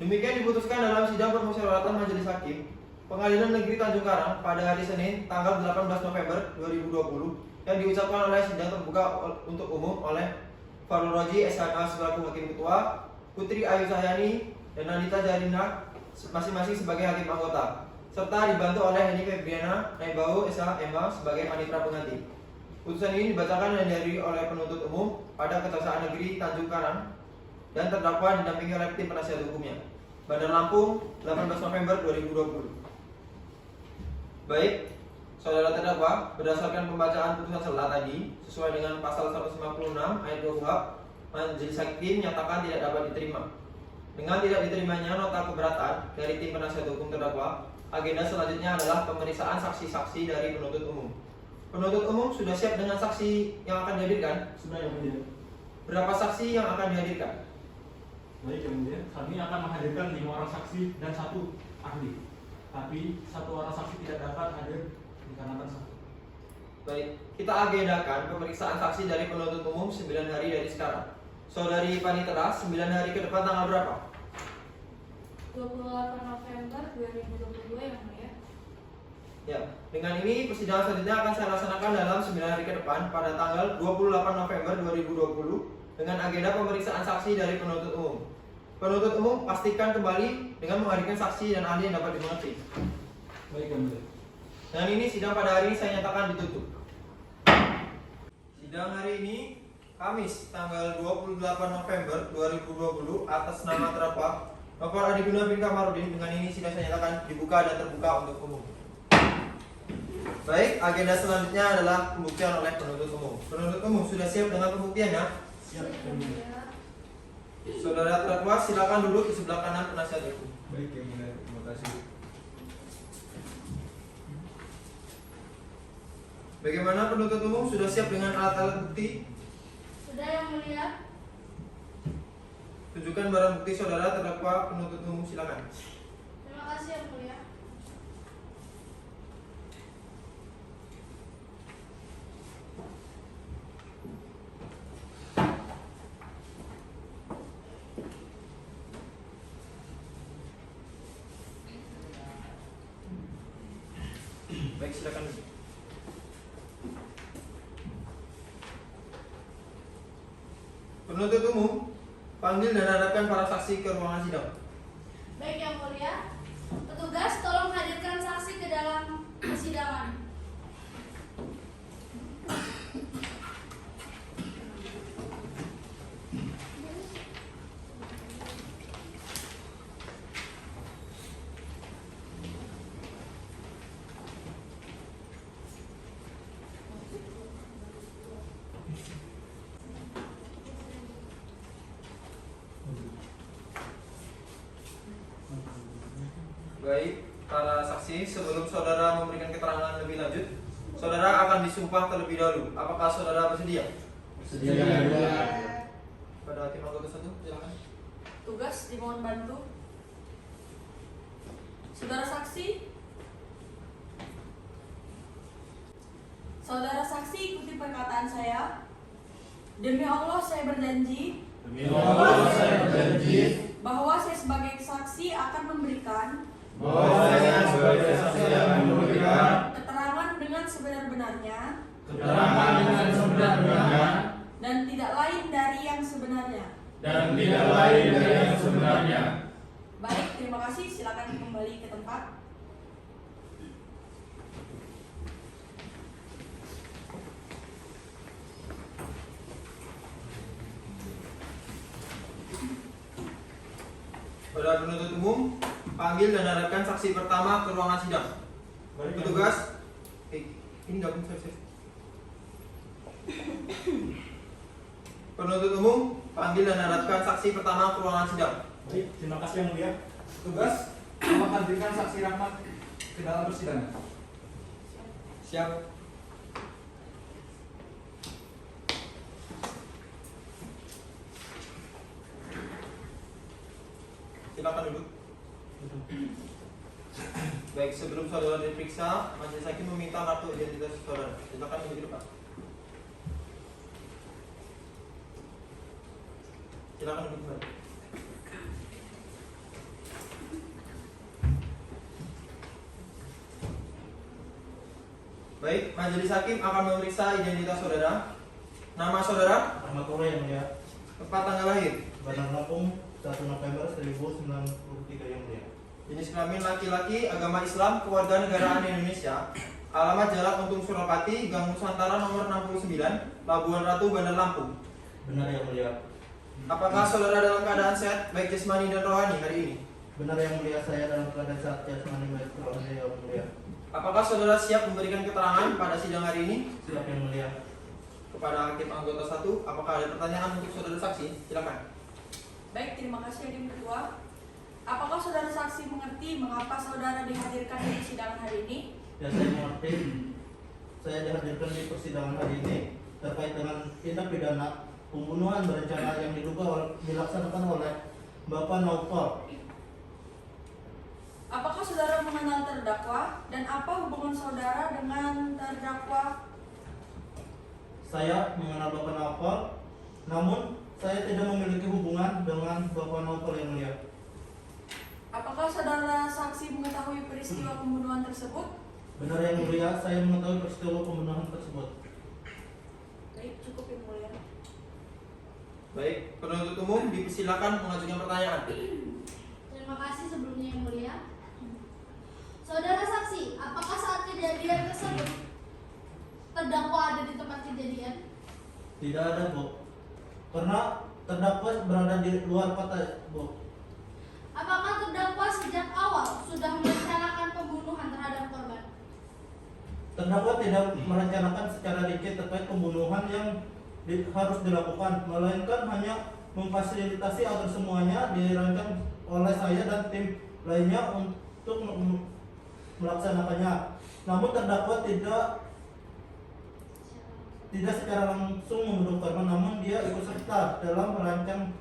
Demikian diputuskan dalam sidang permusyawaratan majelis hakim Pengadilan Negeri Tanjung Karang pada hari Senin tanggal 18 November 2020 yang diucapkan oleh sidang terbuka untuk umum oleh Farul Roji SHK selaku Hakim Ketua, Putri Ayu Sahyani dan Anita Jarina masing-masing sebagai hakim anggota, serta dibantu oleh Heni Febriana Naibau SHMH sebagai panitera pengganti. Putusan ini dibacakan dan dihadiri oleh penuntut umum pada Kejaksaan Negeri Tanjung Karang dan terdakwa didampingi oleh tim penasihat hukumnya. Bandar Lampung, 18 November 2020. Baik, saudara terdakwa, berdasarkan pembacaan putusan sela tadi, sesuai dengan pasal 156 ayat 2 KUHP, majelis hakim menyatakan tidak dapat diterima. Dengan tidak diterimanya nota keberatan dari tim penasihat hukum terdakwa, agenda selanjutnya adalah pemeriksaan saksi-saksi dari penuntut umum. Penuntut umum sudah siap dengan saksi yang akan dihadirkan? Sudah yang mulia. Berapa saksi yang akan dihadirkan? Baik yang mulia, kami akan menghadirkan 5 orang saksi dan 1 ahli. Tapi 1 orang saksi tidak dapat hadir dikarenakan sakit. Baik, kita agendakan pemeriksaan saksi dari penuntut umum 9 hari dari sekarang. Saudari Panitera, 9 hari ke depan tanggal berapa? 28 November 2022 yang mulia. Ya, dengan ini persidangan selanjutnya akan saya laksanakan dalam 9 hari ke depan pada tanggal 28 November 2020 dengan agenda pemeriksaan saksi dari penuntut umum. Penuntut umum pastikan kembali dengan menghadirkan saksi dan ahli yang dapat dimengerti. Baik yang mulia. Dengan ini sidang pada hari ini saya nyatakan ditutup. Sidang hari ini Kamis tanggal 28 November 2020 atas nama terdakwa Noval Adiguna bin Kamarudin. Dengan ini sidang saya nyatakan dibuka dan terbuka untuk umum. Baik, agenda selanjutnya adalah pembuktian oleh penuntut umum. Penuntut umum sudah siap dengan pembuktiannya? Siap yang mulia. Saudara terdakwa silakan duduk di sebelah kanan penasihat hukum. Baik yang mulia, terima kasih. Bagaimana penuntut umum sudah siap dengan alat-alat bukti? Sudah yang mulia. Tunjukkan barang bukti saudara terdakwa penuntut umum, silakan. Terima kasih yang mulia. Baik, silakan. Penuntut umum, panggil dan hadapkan para saksi ke ruangan sidang. Baik yang mulia. Petugas tolong hadirkan saksi ke dalam persidangan. Baik, para saksi, sebelum saudara memberikan keterangan lebih lanjut, saudara akan disumpah terlebih dahulu. Apakah saudara bersedia? Bersedia. Pada hakim anggota 1, silakan. Tugas dimohon bantu. Saudara saksi, saudara saksi ikuti perkataan saya. Demi Allah saya berjanji Demi Allah saya berjanji bahwa saya sebagai saksi akan memberikan bahwa saya sebagai saksi akan memberikan keterangan dengan sebenar-benarnya keterangan dengan sebenar-benarnya dan tidak lain dari yang sebenarnya. dan tidak lain dari yang sebenarnya. Baik, terima kasih. Silakan kembali ke tempat. Saudara penuntut umum, panggil dan hadapkan saksi pertama ke ruangan sidang. Petugas, ini nggak bisa. Penuntut umum, panggil dan hadapkan saksi pertama ke ruangan sidang. Baik, terima kasih yang mulia. Tugas, tolong hadirkan saksi Rahmat ke dalam persidangan. Siap. Silakan duduk. Baik, sebelum saudara diperiksa, majelis hakim meminta kartu identitas saudara. Silakan duduk di depan. Silakan duduk kembali. Baik, majelis hakim akan memeriksa identitas saudara. Nama saudara, Ahmad Ura yang mulia. tempat tanggal lahir, Bandar Lampung 1 November 1993 yang mulia. jenis kelamin laki-laki, agama Islam, kewarganegaraan Indonesia, alamat Jalan Untung Surapati, Gang Nusantara nomor 69, Labuan Ratu, Bandar Lampung. Benar yang mulia. Apakah saudara dalam keadaan sehat, baik jasmani dan rohani hari ini? Benar yang mulia, saya dalam keadaan sehat jasmani baik rohani yang mulia. Apakah saudara siap memberikan keterangan pada sidang hari ini? Siap yang mulia. Kepada hakim anggota 1, apakah ada pertanyaan untuk saudara saksi? Silakan. Baik, terima kasih Hakim Ketua. Apakah saudara saksi mengerti mengapa saudara dihadirkan di persidangan hari ini? Ya, saya mengerti. Saya dihadirkan di persidangan hari ini terkait dengan tindak pidana pembunuhan berencana yang dilaksanakan oleh Bapak Naufal. Apakah saudara mengenal terdakwa dan apa hubungan saudara dengan terdakwa? Saya mengenal Bapak Naufal, namun saya tidak memiliki hubungan dengan Bapak Naufal yang mulia. Apakah saudara saksi mengetahui peristiwa pembunuhan tersebut? Benar yang mulia, saya mengetahui peristiwa pembunuhan tersebut. Baik, cukup yang mulia. Baik, penuntut umum dipersilakan mengajukan pertanyaan. Terima kasih sebelumnya yang mulia. Saudara saksi, apakah saat kejadian tersebut terdakwa ada di tempat kejadian? Tidak ada, Bu. Karena terdakwa berada di luar kota, Bu. Apakah terdakwa sejak awal sudah merencanakan pembunuhan terhadap korban? Terdakwa tidak merencanakan secara rinci terkait pembunuhan yang harus dilakukan, melainkan hanya memfasilitasi agar semuanya dirancang oleh saya dan tim lainnya untuk melaksanakannya. Namun terdakwa tidak secara langsung membunuh korban, namun dia ikut serta dalam merancang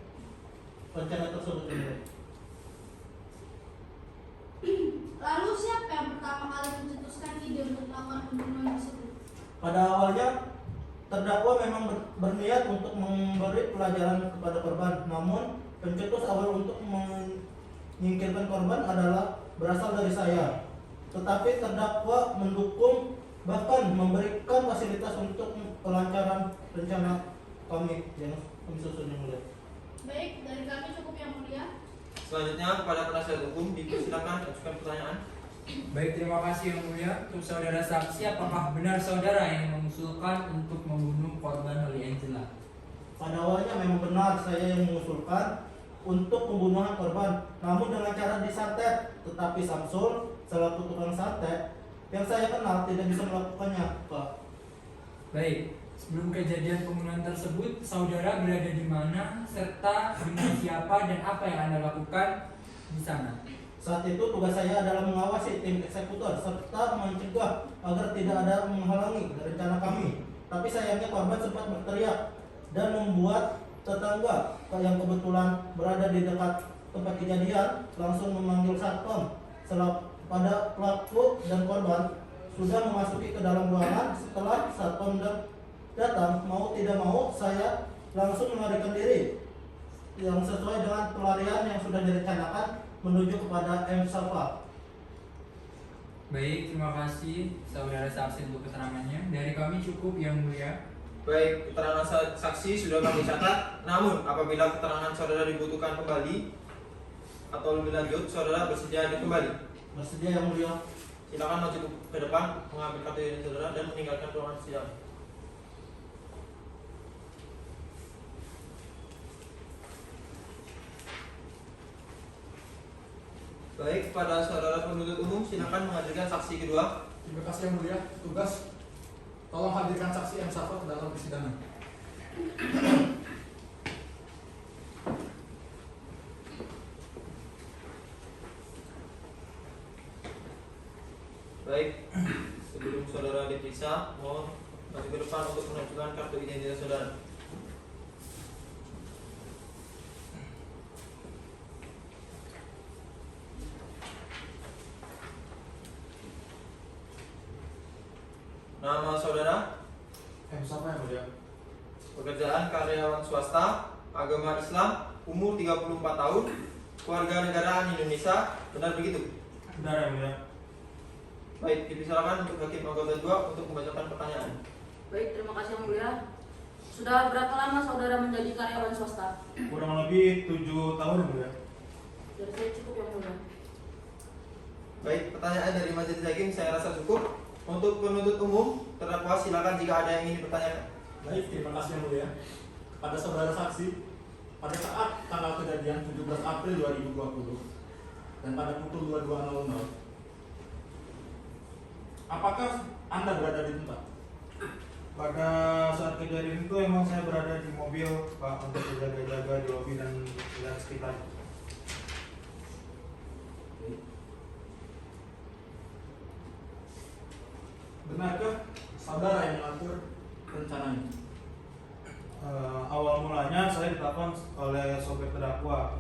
rencana tersebut. Lalu siapa yang pertama kali mencetuskan ide untuk melakukan pembunuhan tersebut? Pada awalnya terdakwa memang berniat untuk memberi pelajaran kepada korban, namun pencetus awal untuk menyingkirkan korban adalah berasal dari saya. Tetapi terdakwa mendukung bahkan memberikan fasilitas untuk kelancaran rencana kami yang kami susun yang mulia. Baik, dari kami cukup yang mulia. Selanjutnya kepada penasihat hukum dipersilakan ajukan pertanyaan. Baik, terima kasih yang mulia. Untuk saudara saksi, apakah benar saudara yang mengusulkan untuk membunuh korban Holly Angela? Pada awalnya memang benar saya yang mengusulkan untuk pembunuhan korban, namun dengan cara disantet. Tetapi Samsul selaku tukang santet yang saya kenal tidak bisa melakukannya, Pak. Baik, sebelum kejadian pembunuhan tersebut, saudara berada di mana, serta dengan siapa dan apa yang Anda lakukan di sana? Saat itu tugas saya adalah mengawasi tim eksekutor serta mencegah agar tidak ada menghalangi rencana kami. Tapi sayangnya korban sempat berteriak dan membuat tetangga yang kebetulan berada di dekat tempat kejadian langsung memanggil satpam. setelah pada pelaku dan korban sudah memasuki ke dalam ruangan. Setelah satpam datang, mau tidak mau saya langsung melarikan diri yang sesuai dengan pelarian yang sudah direncanakan menuju kepada M. Safa. Baik, terima kasih saudara saksi untuk keterangannya. Dari kami cukup yang mulia. Baik, keterangan saksi sudah kami catat. Namun, apabila keterangan saudara dibutuhkan kembali atau lebih lanjut, saudara bersedia kembali. Bersedia yang mulia. Silakan maju ke depan, mengambil kartu identitas saudara dan meninggalkan ruangan sidang. Baik, pada saudara penuntut umum, silakan menghadirkan saksi kedua. Terima kasih yang mulia. Tugas, tolong hadirkan saksi M. Safa ke dalam persidangan. Baik, sebelum saudara diperiksa, mohon maju ke depan untuk menunjukkan kartu identitas saudara. Nama saudara, M. Safa yang mulia. pekerjaan karyawan swasta, agama Islam, umur 34 tahun, keluarga negaraan Indonesia, benar begitu? Benar yang mulia. Baik, dipersilakan untuk hakim anggota 2 untuk membacakan pertanyaan. Baik, terima kasih yang mulia. Sudah berapa lama saudara menjadi karyawan swasta? Kurang lebih 7 tahun yang mulia. Dari saya cukup yang mulia. Baik, pertanyaan dari majelis hakim saya rasa cukup. Untuk penuntut umum, terdakwa silakan jika ada yang ingin dipertanyakan. Baik, terima kasih yang mulia. Pada saudara saksi, pada saat tanggal kejadian 17 April 2020 dan pada pukul 22.00, apakah Anda berada di tempat? Pada saat kejadian itu emang saya berada di mobil, Pak, untuk berjaga-jaga di lobi dan lihat sekitar. Benarkah saudara yang mengatur rencana ini? Awal mulanya saya ditelepon oleh sopir terdakwa.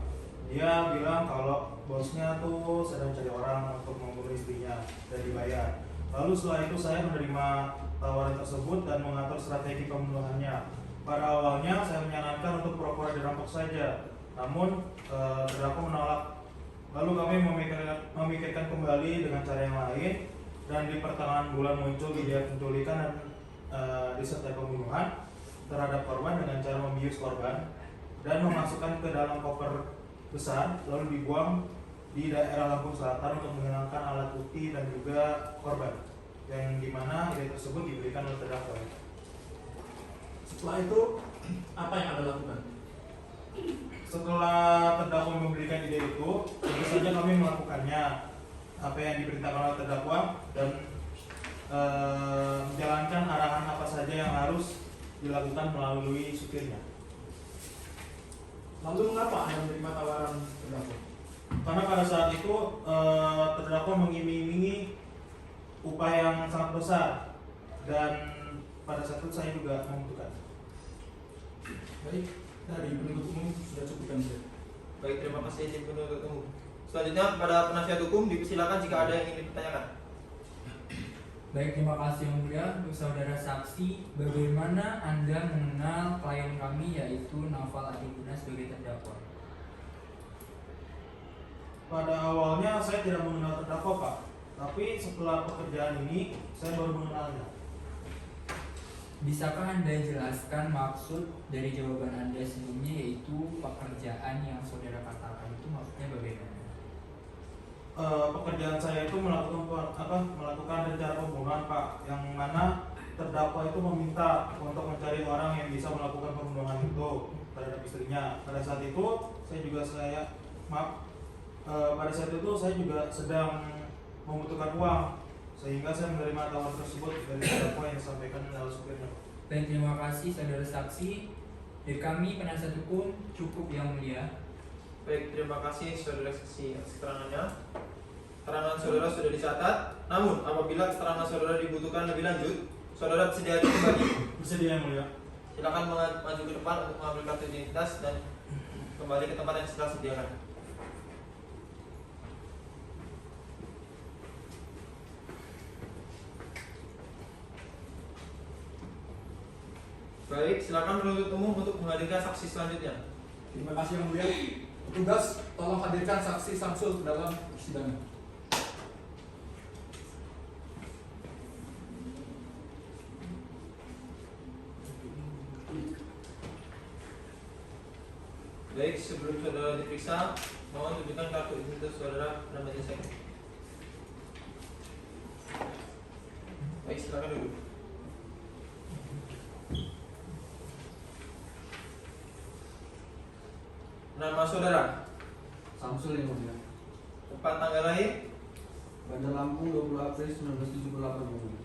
Dia bilang kalau bosnya tuh sedang cari orang untuk membunuh istrinya dan dibayar. Lalu setelah itu saya menerima tawaran tersebut dan mengatur strategi pembunuhannya. Pada awalnya saya menyarankan untuk pura-pura dirampok saja, namun terdakwa menolak. Lalu kami memikirkan kembali dengan cara yang lain, dan di pertengahan bulan muncul ide penculikan dan disertai pembunuhan terhadap korban dengan cara membius korban dan memasukkan ke dalam koper besar lalu dibuang di daerah Lampung Selatan untuk menghilangkan alat bukti dan juga korban, yang dimana ide tersebut diberikan oleh terdakwa. Setelah itu, apa yang Anda lakukan? Setelah terdakwa memberikan ide itu, tentu saja kami melakukannya apa yang diperintahkan oleh terdakwa dan menjalankan arahan apa saja yang harus dilakukan melalui supirnya. Lalu mengapa Anda menerima tawaran terdakwa? Karena pada saat itu terdakwa mengiming-imingi upah yang sangat besar dan pada saat itu saya juga membutuhkan. Baik, dari penuntut umum sudah cukup kan, Sir? Baik, terima kasih tim penuntut umum. Selanjutnya kepada penasihat hukum dipersilakan jika ada yang ingin dipertanyakan. Baik, terima kasih yang mulia. Untuk saudara saksi, bagaimana Anda mengenal klien kami yaitu Naufal Adiguna sebagai terdakwa? Pada awalnya saya tidak mengenal terdakwa, Pak. Tapi setelah pekerjaan ini saya baru mengenalnya. Bisakah Anda jelaskan maksud dari jawaban Anda sebelumnya yaitu pekerjaan yang saudara katakan itu maksudnya bagaimana? Pekerjaan saya itu melakukan rencana pembunuhan, Pak, yang mana terdakwa itu meminta untuk mencari orang yang bisa melakukan pembunuhan itu terhadap istrinya. Pada saat itu pada saat itu saya juga sedang membutuhkan uang, sehingga saya menerima tawaran tersebut dari terdakwa yang disampaikan oleh supirnya. Baik, terima kasih saudara saksi. Dari kami penasihat hukum cukup yang mulia. Baik, terima kasih saudara saksi atas keterangannya. Keterangan saudara sudah dicatat. Namun, apabila keterangan saudara dibutuhkan lebih lanjut, saudara bersedia kembali. Bersedia yang mulia. Silakan maju ke depan untuk mengambil kartu identitas dan kembali ke tempat yang sudah sediakan. Baik, silakan penuntut umum untuk menghadirkan saksi selanjutnya. Terima kasih yang mulia. Petugas, tolong hadirkan saksi Samsul ke dalam persidangan. Baik, sebelum saudara diperiksa, mohon tunjukkan kartu identitas saudara dan majelis hakim. Baik, silakan duduk. Nama saudara, Samsul yang mulia. tempat tanggal lahir, Bandar Lampung 20 April 1978 yang mulia.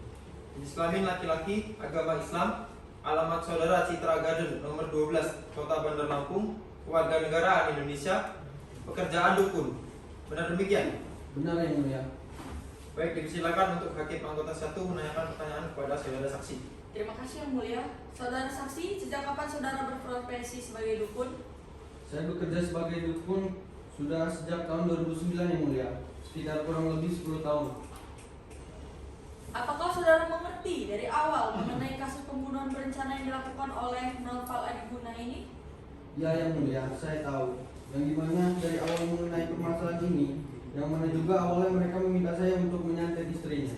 jenis kelamin laki-laki, agama Islam, alamat saudara Citra Garden nomor 12, Kota Bandar Lampung, kewarganegaraan Indonesia, pekerjaan dukun. Benar demikian? Benar yang mulia. Baik, dipersilakan untuk hakim anggota 1 menanyakan pertanyaan kepada saudara saksi. Terima kasih yang mulia. Saudara saksi, sejak kapan saudara berprofesi sebagai dukun? Saya bekerja sebagai dukun sudah sejak tahun 2009 yang mulia. Sekitar kurang lebih 10 tahun. Apakah saudara mengerti dari awal mengenai kasus pembunuhan berencana yang dilakukan oleh Noval Adiguna ini? Ya yang mulia, saya tahu. Yang dimana dari awal mengenai permasalahan ini, yang mana juga awalnya mereka meminta saya untuk menyantet istrinya.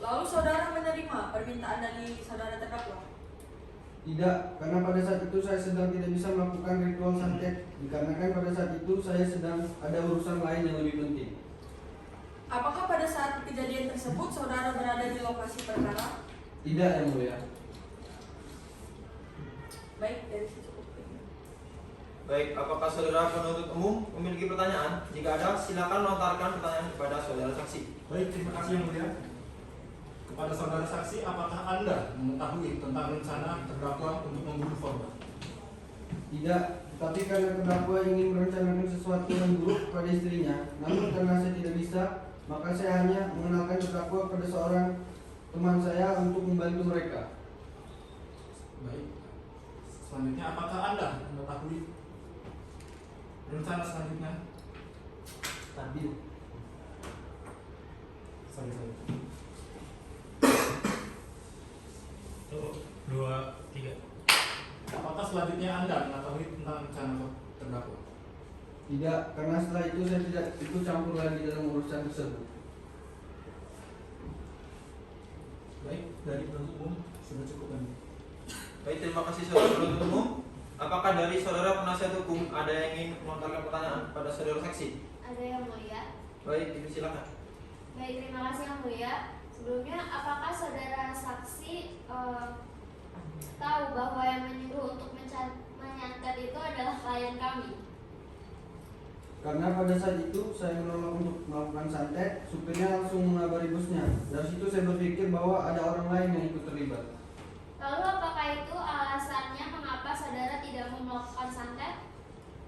Lalu saudara menerima permintaan dari saudara terdakwa? Tidak, karena pada saat itu saya sedang tidak bisa melakukan ritual santet, dikarenakan pada saat itu saya sedang ada urusan lain yang lebih penting. Apakah pada saat kejadian tersebut saudara berada di lokasi perkara? Tidak yang mulia. Baik, dari situ. Baik, apakah saudara penuntut umum memiliki pertanyaan? Jika ada, silakan lontarkan pertanyaan kepada saudara saksi. Baik, terima kasih yang mulia. Kepada saudara saksi, apakah Anda mengetahui tentang rencana terdakwa untuk membunuh korban? Tidak, tapi karena terdakwa ingin merencanakan sesuatu yang buruk pada istrinya, namun karena saya tidak bisa, maka saya hanya mengenalkan terdakwa pada seorang teman saya untuk membantu mereka. Baik. Selanjutnya, apakah Anda mengetahui rencana selanjutnya? Stabil. Sorry. 2, 3. Apakah selanjutnya Anda mengetahui tentang rencana terdakwa? Tidak, karena setelah itu saya tidak ikut campur lagi dalam urusan tersebut. Baik, dari penuntut umum sudah cukup kan? Baik, terima kasih saudara penuntut umum. Apakah dari saudara penasihat hukum ada yang ingin melontarkan pertanyaan pada saudara saksi? Ada yang mulia. Baik, dipersilakan. Baik, terima kasih yang mulia. Sebelumnya, apakah saudara saksi tahu bahwa yang menyuruh untuk menyantet itu adalah klien kami? Karena pada saat itu saya menolak untuk melakukan santet, supirnya langsung mengabari bosnya. Dari situ saya berpikir bahwa ada orang lain yang ikut terlibat. Lalu apakah itu alasannya mengapa saudara tidak mau melakukan santet?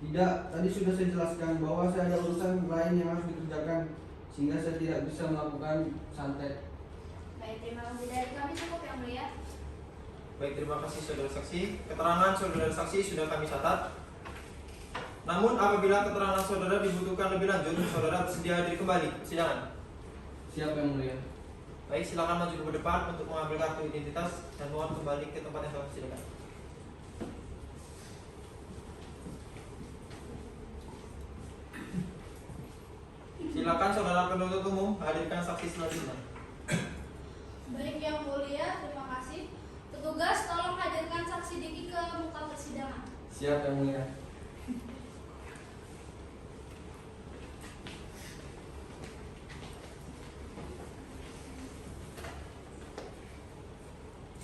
Tidak, tadi sudah saya jelaskan bahwa saya ada urusan lain yang harus dikerjakan, sehingga saya tidak bisa melakukan santet. Baik, terima kasih dari kami cukup yang mulia. Baik, terima kasih saudara saksi. Keterangan saudara saksi sudah kami catat. Namun apabila keterangan saudara dibutuhkan lebih lanjut, saudara bersedia hadir kembali ke persidangan. Siapa yang mulia? Baik, silakan maju ke depan untuk mengambil kartu identitas dan mohon kembali ke tempat yang telah disediakan. Silakan saudara penuntut umum hadirkan saksi selanjutnya. Baik yang mulia, terima kasih. Petugas, tolong hadirkan saksi Diki ke muka persidangan. Siapa yang mulia?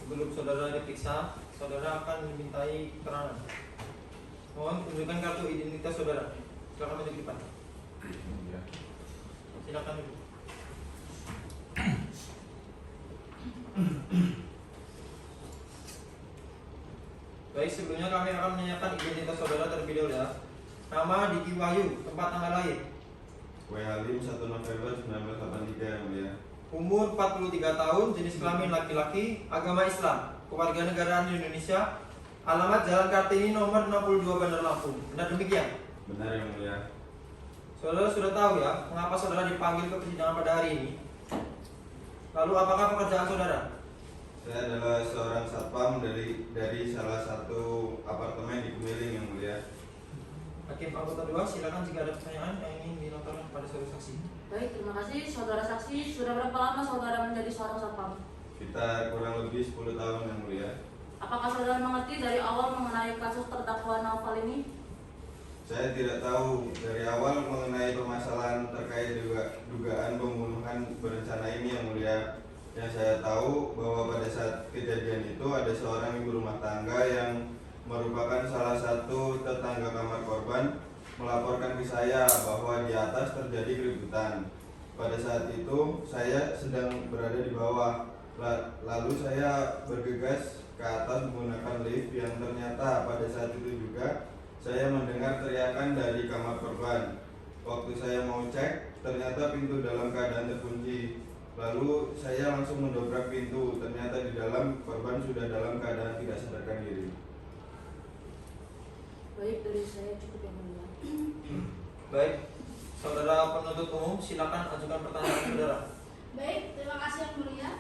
Sebelum saudara diperiksa, saudara akan dimintai keterangan. Mohon tunjukkan kartu identitas saudara. Silakan maju ke depan. Silakan duduk. Baik, sebelumnya kami akan menanyakan identitas saudara terlebih dahulu ya. Nama Diki Wahyu, tempat tanggal lahir. W. Halim 1 November 1983 yang mulia. Umur 43 tahun, jenis kelamin laki-laki, agama Islam, kewarganegaraan Indonesia, alamat Jalan Kartini nomor 62 Bandar Lampung. Benar demikian? Benar yang mulia. Saudara sudah tahu ya, mengapa saudara dipanggil ke persidangan pada hari ini? Lalu apakah pekerjaan saudara? Saya adalah seorang satpam dari salah satu apartemen di Kumiling yang mulia. Hakim anggota 2, silakan jika ada pertanyaan yang ingin dilontarkan kepada saudara saksi. Baik, terima kasih saudara saksi. Sudah berapa lama saudara menjadi seorang satpam? Kita kurang lebih 10 tahun yang mulia. Apakah saudara mengerti dari awal mengenai kasus terdakwa Naufal ini? Saya tidak tahu dari awal mengenai permasalahan terkait dugaan pembunuhan berencana ini yang mulia. Yang saya tahu bahwa pada saat kejadian itu ada seorang ibu rumah tangga yang merupakan salah satu tetangga kamar korban melaporkan ke saya bahwa di atas terjadi keributan. Pada saat itu saya sedang berada di bawah. Lalu saya bergegas ke atas menggunakan lift yang ternyata pada saat itu juga saya mendengar teriakan dari kamar korban. Waktu saya mau cek, ternyata pintu dalam keadaan terkunci. Lalu saya langsung mendobrak pintu. Ternyata di dalam korban sudah dalam keadaan tidak sadarkan diri. Baik, dari saya cukup yang mulia. Baik, saudara penuntut umum, silakan ajukan pertanyaan saudara. Baik, terima kasih yang mulia.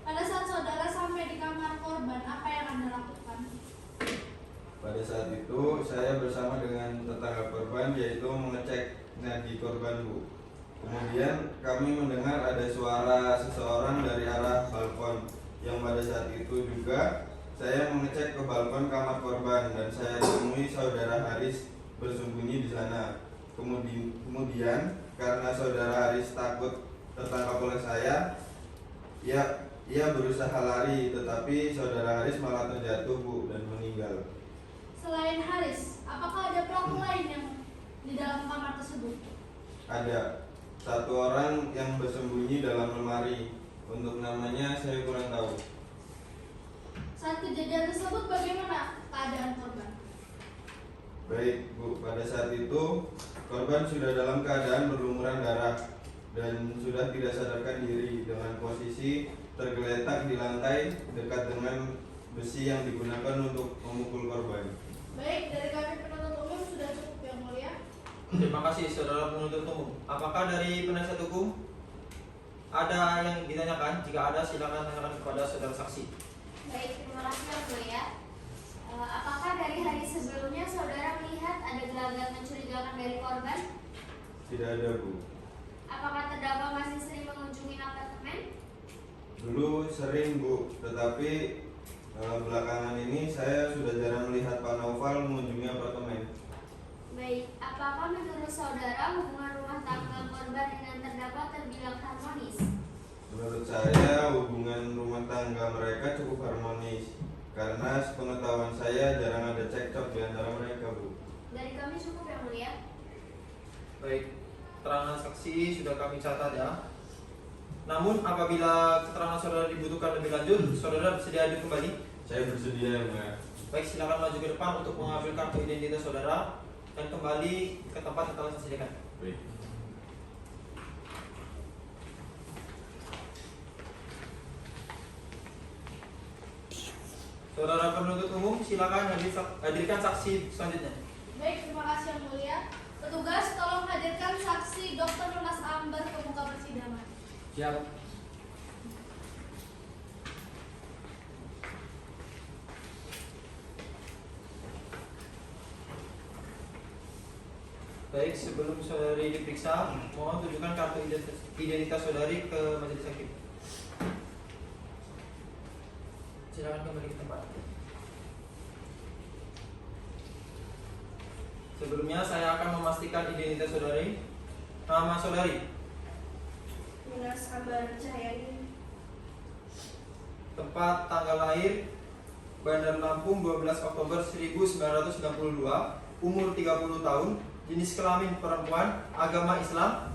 Pada saat saudara sampai di kamar korban, apa yang Anda lakukan? Pada saat itu saya bersama dengan tetangga korban yaitu mengecek nadi korban, Bu. Kemudian kami mendengar ada suara seseorang dari arah balkon yang pada saat itu juga saya mengecek ke balkon kamar korban dan saya temui saudara Haris bersembunyi di sana. Kemudian karena saudara Haris takut tertangkap oleh saya, ia berusaha lari, tetapi saudara Haris malah terjatuh, Bu, dan meninggal. Selain Haris, apakah ada pelaku lain yang di dalam kamar tersebut? Ada satu orang yang bersembunyi dalam lemari. Untuk namanya saya kurang tahu. Saat kejadian tersebut, bagaimana keadaan korban? Baik, Bu, pada saat itu korban sudah dalam keadaan berlumuran darah dan sudah tidak sadarkan diri dengan posisi tergeletak di lantai dekat dengan besi yang digunakan untuk memukul korban. Baik, dari kami penuntut umum sudah cukup yang mulia. Terima kasih saudara penuntut umum. Apakah dari penasihat hukum ada yang ditanyakan? Jika ada, silakan tanyakan kepada saudara saksi. Baik, terima kasih yang mulia. Apakah dari hari sebelumnya saudara melihat ada gelagat mencurigakan dari korban? Tidak ada, Bu. Apakah terdakwa masih sering mengunjungi apartemen? Dulu sering, Bu, tetapi belakangan ini saya sudah jarang melihat Pak Naufal mengunjungi apartemen. Baik, apakah menurut saudara hubungan rumah tangga korban dengan terdakwa terbilang harmonis? Menurut saya hubungan rumah tangga mereka cukup harmonis karena sepengetahuan saya jarang ada cekcok di antara mereka, Bu. Dari kami cukup yang mulia. Baik, keterangan saksi sudah kami catat ya. Namun apabila keterangan saudara dibutuhkan lebih lanjut, saudara bersedia hadir kembali? Saya bersedia, yang mulia. Baik, silakan maju ke depan untuk mengambil kartu identitas saudara dan kembali ke tempat yang telah saya sediakan. Baik. Saudara penuntut umum, silakan hadirkan saksi selanjutnya. Baik, terima kasih yang mulia. Petugas, tolong hadirkan saksi Dr. Mas Ambar ke muka persidangan. Siap. Baik, sebelum saudari diperiksa, mohon tunjukkan kartu identitas saudari ke majelis hakim. Silakan kembali ke tempat. Sebelumnya saya akan memastikan identitas saudari. Nama saudari? Minas Ambar Cahyani. Tempat tanggal lahir Bandar Lampung 12 Oktober 1992, umur 30 tahun, jenis kelamin perempuan, agama Islam,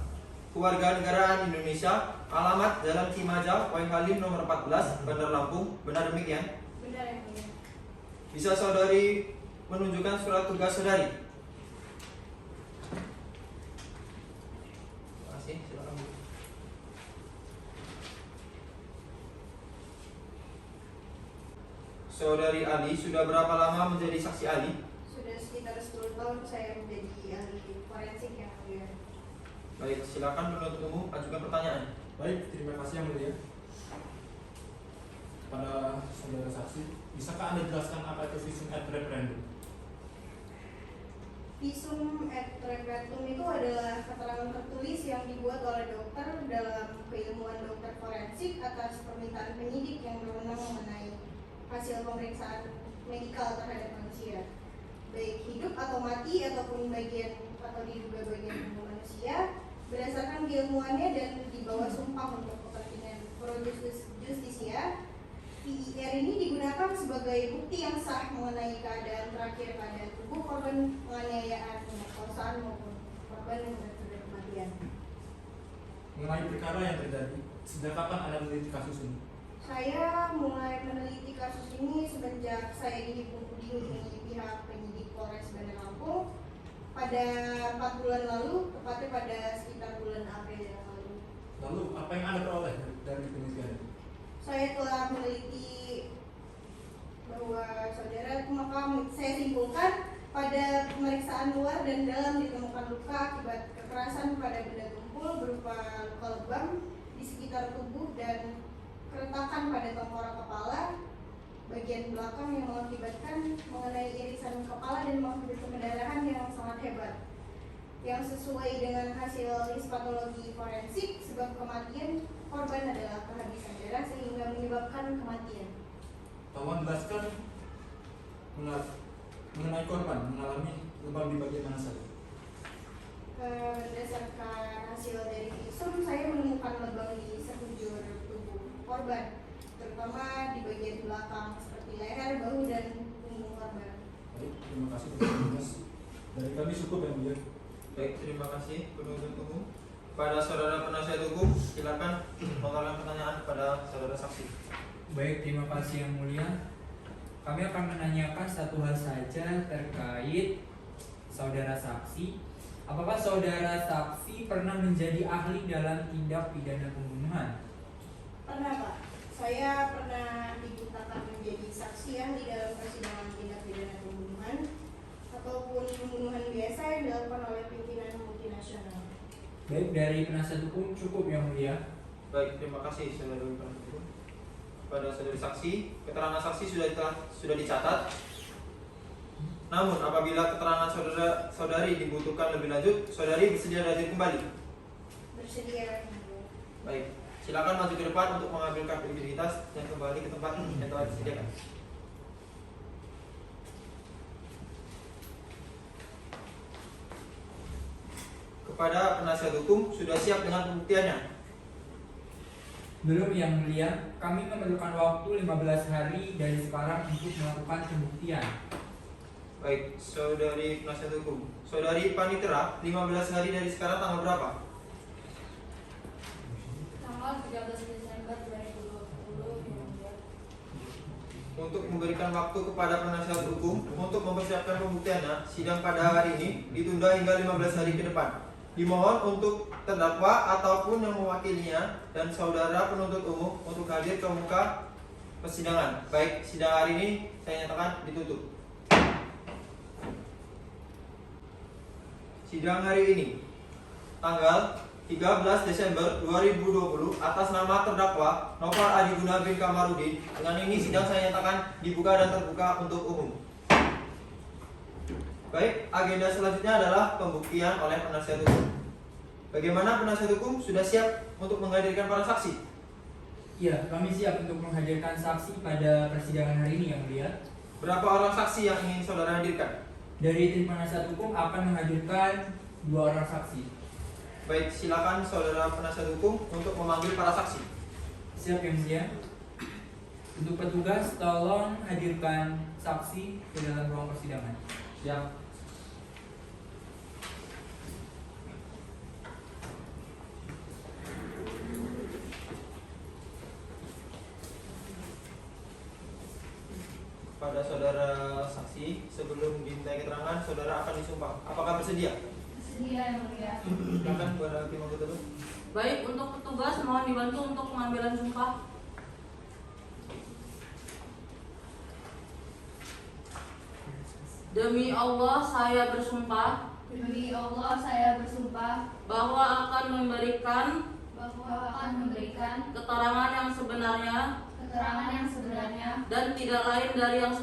kewarganegaraan Indonesia, alamat Jalan Cimaja, Wai Halim nomor 14, Bandar Lampung. Benar demikian? Benar yang mulia. Bisa saudari menunjukkan surat tugas saudari? Terima kasih, silakan Bu. Saudari Ali, sudah berapa lama menjadi saksi ahli? Sudah sekitar 10 tahun saya menjadi ahli forensik yang mulia. Baik, silakan penuntut umum ajukan pertanyaan. Baik, terima kasih yang mulia. Pada saudara saksi, bisakah Anda jelaskan apa itu visum et referendum? Visum et repertum itu adalah keterangan tertulis yang dibuat oleh dokter dalam keilmuan dokter forensik atas permintaan penyidik yang berwenang mengenai hasil pemeriksaan medikal terhadap manusia, baik hidup atau mati ataupun bagian atau diduga bagian tubuh manusia, berdasarkan keilmuannya dan di bawah sumpah untuk kepentingan pro justisia. VIR ini digunakan sebagai bukti yang sah mengenai keadaan terakhir pada tubuh korban penganiayaan, pemerkosaan maupun korban yang sudah kematian. Mengenai perkara yang terjadi, sejak kapan Anda meneliti kasus ini? Saya mulai meneliti kasus ini semenjak saya dihubungi pihak penyidik Polres Bandar Lampung pada 4 bulan lalu, tepatnya pada sekitar bulan April yang lalu. Lalu, apa yang Anda peroleh dari penelitian itu? Saya telah meneliti bahwa saudara, maka saya simpulkan pada pemeriksaan luar dan dalam ditemukan luka akibat kekerasan pada benda tumpul berupa luka lebam di sekitar tubuh dan keretakan pada tengkorak kepala bagian belakang yang mengakibatkan mengenai irisan kepala dan mengakibatkan pendarahan yang sangat hebat, yang sesuai dengan hasil histopatologi forensik. Sebab kematian korban adalah kehabisan darah sehingga menyebabkan kematian. Tolong jelaskan mengenai korban mengalami lebam di bagian mana saja? Berdasarkan hasil dari visum, saya menemukan lebam di sekujur tubuh korban, terutama di bagian belakang seperti leher, bahu, dan punggung korban. Baik, terima kasih teman-teman. Dari kami cukup yang mulia. Baik, terima kasih penuntut umum. Pada saudara penasihat hukum, silakan mengajukan pertanyaan kepada saudara saksi. Baik, terima kasih yang mulia. Kami akan menanyakan satu hal saja terkait saudara saksi. Apakah saudara saksi pernah menjadi ahli dalam tindak pidana pembunuhan? Pernah, Pak. Saya pernah dimintakan menjadi saksi ahli dalam persidangan tindak pidana pembunuhan ataupun pembunuhan biasa yang dilakukan oleh pimpinan multinasional. Baik, dari penasihat hukum cukup yang mulia. Baik, terima kasih saudara penasihat hukum. Pada saudari saksi, keterangan saksi sudah dicatat. Namun apabila keterangan saudari dibutuhkan lebih lanjut, saudari bersedia hadir kembali. Bersedia. Baik, silakan maju ke depan untuk mengambil kartu identitas dan kembali ke tempat yang telah disediakan. Kepada penasihat hukum, sudah siap dengan pembuktiannya? Belum yang mulia, kami memerlukan waktu 15 hari dari sekarang untuk melakukan pembuktian. Baik, saudari penasihat hukum. Saudari Panitera, 15 hari dari sekarang tanggal berapa? Tanggal 13 Desember 2020. Untuk memberikan waktu kepada penasihat hukum untuk mempersiapkan pembuktiannya, sidang pada hari ini ditunda hingga 15 hari ke depan. Dimohon untuk terdakwa ataupun yang mewakilinya dan saudara penuntut umum untuk hadir ke muka persidangan. Baik, sidang hari ini saya nyatakan ditutup. Sidang hari ini tanggal 13 Desember 2020 atas nama terdakwa Nofar Adiguna bin Kamarudin. Dengan ini sidang saya nyatakan dibuka dan terbuka untuk umum. Baik, agenda selanjutnya adalah pembuktian oleh penasihat hukum. Bagaimana penasihat hukum sudah siap untuk menghadirkan para saksi? Iya, kami siap untuk menghadirkan saksi pada persidangan hari ini yang mulia. Berapa orang saksi yang ingin saudara hadirkan? Dari tim penasihat hukum akan menghadirkan 2 orang saksi. Baik, silakan saudara penasihat hukum untuk memanggil para saksi. Siap yang mulia. Untuk petugas, tolong hadirkan saksi ke dalam ruang persidangan. Siap. Pada saudara saksi, sebelum dimintai keterangan, saudara akan disumpah. Apakah bersedia? Bersedia yang mulia. Silakan kepada hakim anggota dulu. Baik, untuk petugas mohon dibantu untuk pengambilan sumpah. Demi Allah saya bersumpah Demi Allah saya bersumpah bahwa akan memberikan bahwa akan memberikan keterangan yang sebenarnya keterangan yang sebenarnya dan tidak lain dari yang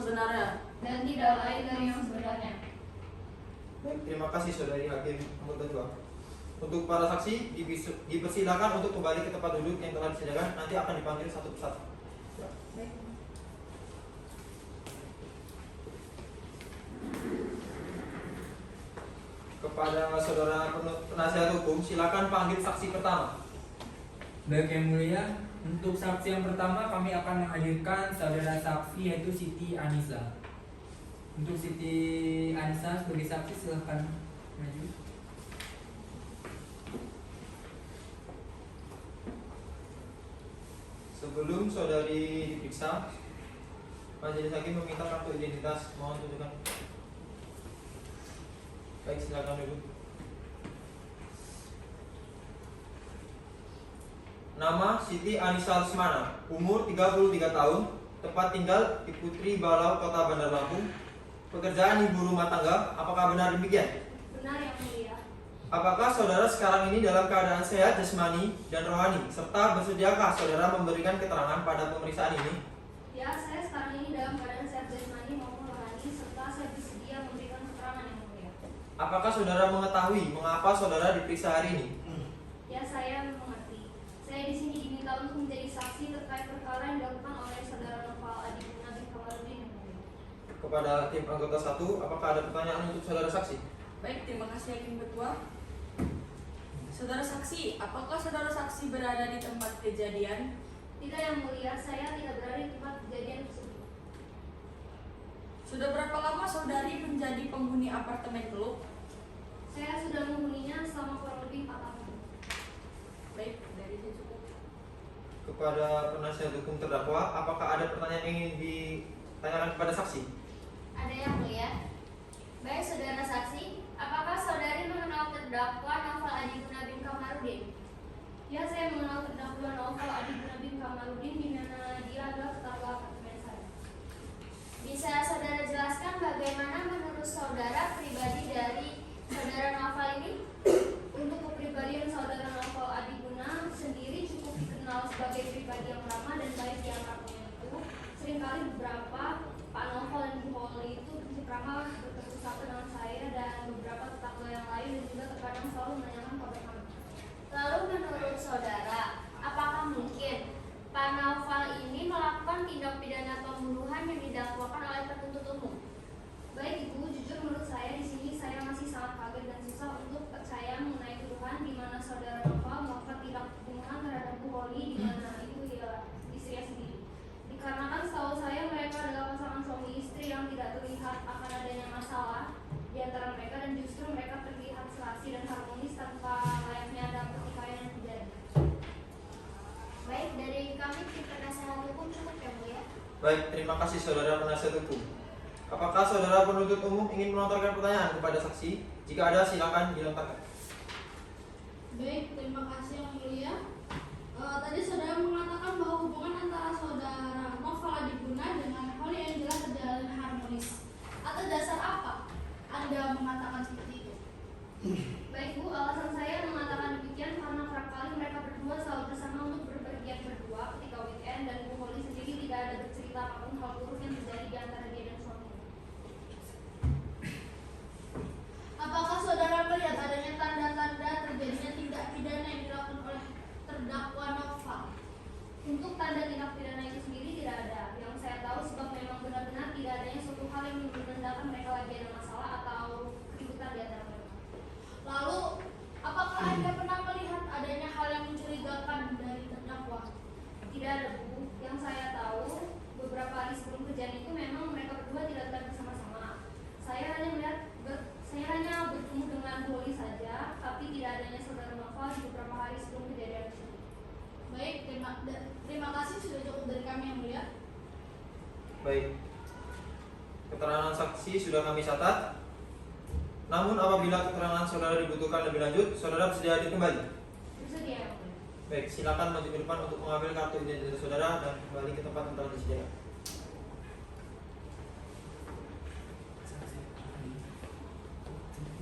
sebenarnya. Baik, terima kasih saudari hakim anggota 2. Untuk para saksi dipersilakan untuk kembali ke tempat duduk yang telah disediakan. Nanti akan dipanggil satu persatu. Ya. Kepada saudara penasihat hukum, silakan panggil saksi pertama. Baik yang mulia, untuk saksi yang pertama kami akan menghadirkan saudara saksi yaitu Siti Anissa. Untuk Siti Anissa sebagai saksi silahkan maju. Sebelum saudari diperiksa, majelis hakim meminta kartu identitas. Mohon tunjukkan. Baik, silakan dulu. Nama Siti Anissa Lesmana, umur 33 tahun, tempat tinggal di Putri Balau, Kota Bandar Lampung. Pekerjaan ibu rumah tangga, apakah benar demikian? benar yang mulia. Apakah saudara sekarang ini dalam keadaan sehat jasmani dan rohani, serta bersediakah saudara memberikan keterangan pada pemeriksaan ini? Ya, saya sekarang ini dalam keadaan sehat jasmani maupun rohani, serta saya bersedia memberikan keterangan yang mulia. Apakah saudara mengetahui mengapa saudara diperiksa hari ini? Ya, saya mengerti. Saya di sini diminta untuk menjadi saksi terkait perkara yang dilakukan oleh saudara Noval Adipurna bin Kamarudin yang mulia. Kepada tim anggota 1, apakah ada pertanyaan untuk saudara saksi? Baik, terima kasih Hakim Ketua. Saudara saksi, apakah saudara saksi berada di tempat kejadian? Tidak yang mulia, saya tidak berada di tempat kejadian tersebut. Sudah berapa lama saudari menjadi penghuni apartemen Teluk? Saya sudah menghuninya selama kurang lebih 4 tahun. Baik, dari saya cukup. Kepada penasihat hukum terdakwa, apakah ada pertanyaan yang ingin ditanyakan kepada saksi? Ada yang mulia. Baik saudara saksi, apakah saudari mengenal terdakwa Noval Adipurna bin Kamarudin? Ya, saya mengenal terdakwa Noval Adipurna bin Kamarudin di mana dia adalah tetangga apartemen saya. Bisa saudara jelaskan bagaimana menurut saudara pribadi dari saudara Noval ini? Untuk kepribadian saudara Noval Adipurna sendiri cukup dikenal sebagai pribadi yang ramah dan baik di apartemen itu. Seringkali beberapa Pak Noval dan Bu Holly itu prinsip ramah bertegur sapa dengan saya dan beberapa tetangga yang lain, dan juga terkadang selalu menanyakan kabar kami. Lalu menurut saudara, apakah mungkin Pak Noval ini melakukan tindak pidana pembunuhan yang didakwakan oleh penuntut umum? Baik Ibu, jujur menurut saya di sini saya masih sangat kaget dan susah untuk percaya mengenai tuduhan di mana saudara Noval melakukan tindak pembunuhan terhadap Bu Holly, di mana itu ya istrinya sendiri. Dikarenakan setahu saya mereka adalah pasangan suami istri yang tidak terlihat akan adanya masalah di antara mereka, dan justru mereka terlihat serasi dan harmonis tanpa layaknya ada pertikaian yang terjadi. Baik, dari kami tim penasehat hukum cukup ya Bu ya. Baik, terima kasih saudara penasihat hukum. Apakah saudara penuntut umum ingin melontarkan pertanyaan kepada saksi? Jika ada, silakan dilontarkan. Baik, terima kasih yang mulia. Tadi saudara mengatakan bahwa hubungan antara saudara Noval Adipurna dengan Holly Angela terjalin harmonis. Atas dasar apa Anda mengatakan seperti itu? Baik Bu, alasan saya mengatakan demikian karena kerap kali mereka berdua selalu bersama untuk berpergian berdua ketika weekend, dan Bu Holly sendiri tidak ada bercerita apapun hal buruk yang terjadi di antara dia dan suaminya. Apakah saudara melihat adanya tanda-tanda terjadinya tindak pidana yang dilakukan oleh terdakwa Noval? Untuk tanda tindak pidana itu sendiri tidak ada. Yang saya tahu sebab memang benar-benar tidak adanya suatu hal yang menandakan mereka lagi ada masalah atau keributan di antara mereka. Lalu, apakah Anda pernah melihat adanya hal yang mencurigakan dari terdakwa? Tidak ada Bu. Yang saya tahu beberapa hari sebelum kejadian itu memang mereka berdua tidak datang bersama-sama. Saya hanya bertemu dengan Bu Holly saja, tapi tidak adanya saudara Noval di beberapa hari sebelum kejadian itu. Baik, terima kasih sudah cukup dari kami yang mulia. Baik. Keterangan saksi sudah kami catat. Namun apabila keterangan saudara dibutuhkan lebih lanjut, saudara bersedia hadir kembali. Bersedia ya Bu. Baik, silakan maju ke depan untuk mengambil kartu identitas saudara dan kembali ke tempat yang telah disediakan.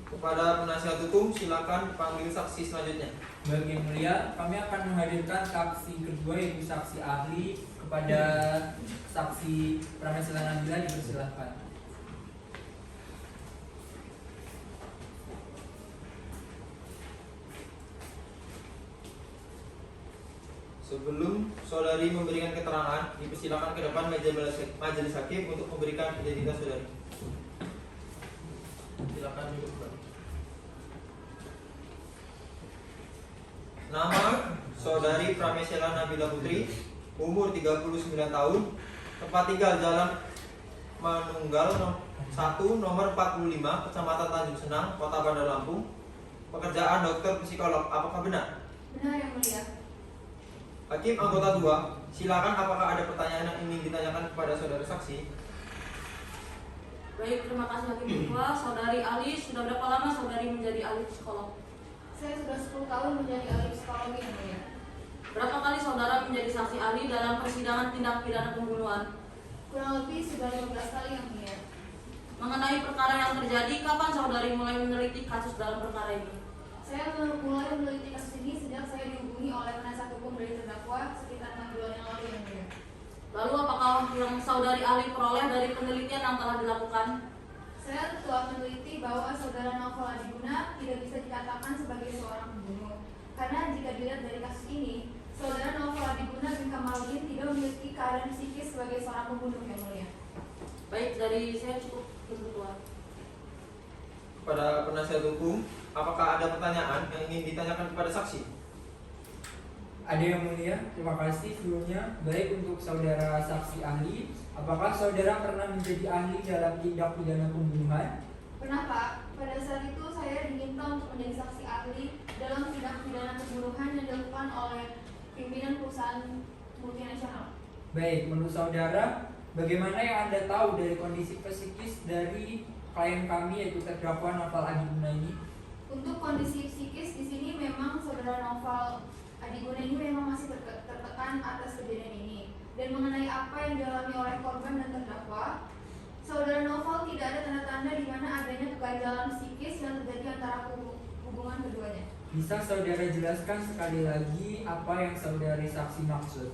Kepada penasihat hukum, silakan panggil saksi selanjutnya. Baik yang mulia, kami akan menghadirkan saksi kedua yaitu saksi ahli Kepada saksi Pramesela Nabila dipersilahkan. Sebelum saudari memberikan keterangan, dipersilakan ke depan majelis hakim untuk memberikan identitas saudari. Silakan duduk kembali. Nama saudari Pramesela Nabila Putri, umur 39 tahun, tempat tinggal Jalan Manunggal 1 nomor 45, Kecamatan Tanjung Senang, Kota Bandar Lampung. Pekerjaan dokter psikolog, apakah benar? Benar yang mulia. Hakim anggota 2, silakan apakah ada pertanyaan yang ingin ditanyakan kepada saudara saksi? Baik, terima kasih Hakim Ketua. Saudari Ali, sudah berapa lama saudari menjadi ahli psikolog? Saya sudah 10 tahun menjadi ahli psikologi yang mulia. Berapa kali saudara menjadi saksi ahli dalam persidangan tindak pidana pembunuhan? Kurang lebih sudah 15 kali yang mulia. Mengenai perkara yang terjadi, kapan saudari mulai meneliti kasus dalam perkara ini? Saya mulai meneliti kasus ini sejak saya dihubungi oleh penasihat hukum dari terdakwa sekitar 6 bulan yang lalu yang mulia. Lalu apakah yang saudari ahli peroleh dari penelitian yang telah dilakukan? Saya telah meneliti bahwa saudara Novel Adiguna tidak bisa dikatakan sebagai seorang pembunuh. Karena jika dilihat dari kasus ini, saudara Novel Adiguna bin Kamaludin tidak memiliki keadaan psikis sebagai seorang pembunuh yang mulia. Baik, dari saya cukup Ketua. Kepada penasihat hukum, apakah ada pertanyaan yang ingin ditanyakan kepada saksi? Ada yang mulia, terima kasih sebelumnya. Baik untuk saudara saksi ahli, apakah saudara pernah menjadi ahli dalam tindak pidana pembunuhan? Pernah Pak, pada saat itu saya diminta untuk menjadi saksi ahli dalam tindak pidana pembunuhan yang dilakukan oleh pimpinan perusahaan multinasional. Baik, menurut saudara, bagaimana yang Anda tahu dari kondisi psikis dari klien kami yaitu terdakwa Novel Adiguna ini? Untuk kondisi psikis di sini memang saudara Novel Adiguna ini memang masih tertekan atas kejadian ini. Dan mengenai apa yang dialami oleh korban dan terdakwa, saudara Novel tidak ada tanda-tanda di mana adanya keganjalan psikis yang terjadi antara hubungan keduanya. Bisa saudara jelaskan sekali lagi apa yang saudari saksi maksud?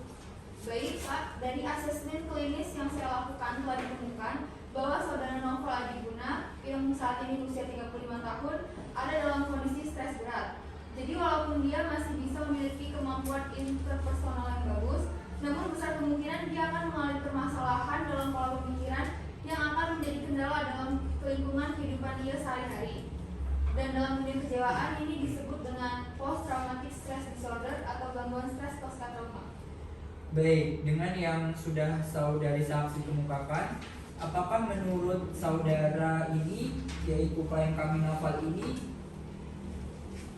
Baik Pak, dari asesmen klinis yang saya lakukan telah ditemukan bahwa saudara Novel Adiguna yang saat ini usia 35 tahun ada dalam kondisi stres berat. Jadi walaupun dia masih bisa memiliki kemampuan interpersonal yang bagus, namun besar kemungkinan dia akan mengalami permasalahan dalam pola pemikiran yang akan menjadi kendala dalam lingkungan kehidupan dia sehari-hari. Dan dalam dunia kejewaan ini disebut dengan post traumatic stress disorder atau gangguan stres pasca trauma. Baik, dengan yang sudah saudari saksi kemukakan, apakah menurut saudara ini, yaitu klien kami Novel ini,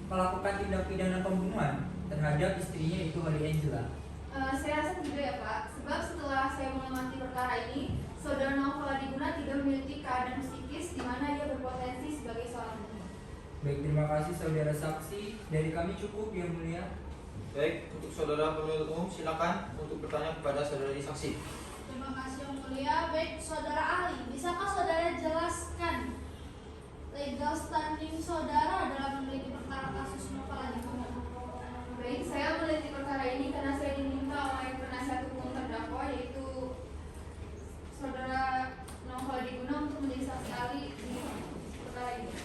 melakukan tindak pidana pembunuhan terhadap istrinya yaitu Holly Angela? Saya rasa tidak ya Pak, sebab setelah saya mengamati perkara ini, saudara Novel Adiguna tidak memiliki keadaan psikis di mana ia berpotensi sebagai seorang pembunuh. Baik, terima kasih saudara saksi. Dari kami cukup yang mulia. Baik, untuk saudara penuntut umum silakan untuk bertanya kepada saudari saksi. Terima kasih yang mulia. Baik, saudara ahli, bisakah saudara jelaskan legal standing saudara dalam meneliti perkara kasus Novel Adiguna? Baik, saya meneliti perkara ini karena saya diminta oleh penasihat hukum terdakwa yaitu saudara Novel Adiguna untuk menjadi saksi ahli di perkara ini.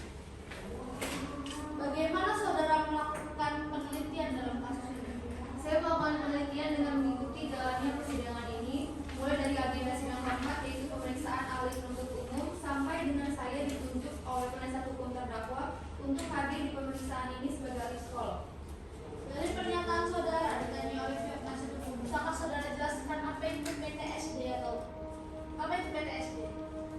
Bagaimana saudara melakukan penelitian dalam kasus ini? Saya melakukan penelitian dengan mengikuti jalannya persidangan ini, mulai dari agenda sidang keempat yaitu pemeriksaan ahli penuntut umum sampai dengan saya ditunjuk oleh penasihat hukum terdakwa untuk hadir di pemeriksaan ini sebagai ahli psikolog. Dari pernyataan saudara ditanya oleh pihak penasihat hukum, bisakah saudara jelaskan apa itu PTSD atau apa itu PTSD?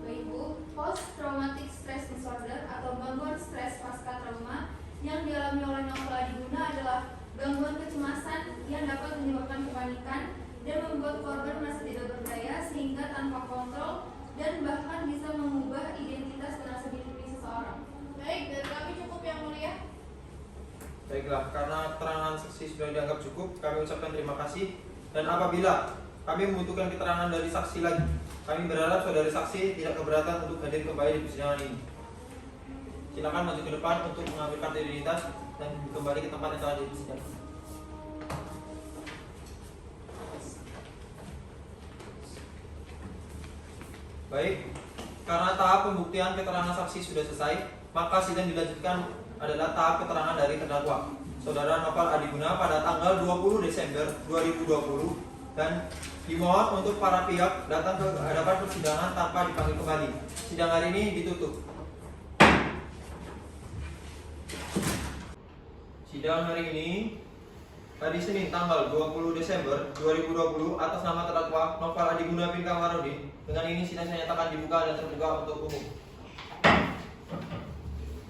Baik Bu, post traumatic stress disorder atau gangguan stres pasca trauma yang dialami oleh Novel Adiguna adalah gangguan kecemasan yang dapat menyebabkan kepanikan dan membuat korban merasa tidak berdaya sehingga tanpa kontrol dan bahkan bisa mengubah identitas dan rasa diri seseorang. Baik, dari kami cukup yang mulia. Baiklah, karena keterangan saksi sudah dianggap cukup, kami ucapkan terima kasih. Dan apabila kami membutuhkan keterangan dari saksi lagi, kami berharap saudari saksi tidak keberatan untuk hadir kembali di persidangan ini. Silakan maju ke depan untuk mengambil kartu identitas dan kembali ke tempat yang telah disediakan. Baik, karena tahap pembuktian keterangan saksi sudah selesai, maka sidang dilanjutkan adalah tahap keterangan dari terdakwa Saudara Novel Adiguna pada tanggal 20 Desember 2020 dan dimohon untuk para pihak datang ke hadapan persidangan tanpa dipanggil kembali. Sidang hari ini ditutup. Sidang hari ini hari Senin tanggal 20 Desember 2020 atas nama terdakwa Novel Adiguna bin Kamarudin. Dengan ini sidang saya nyatakan dibuka dan terbuka untuk umum.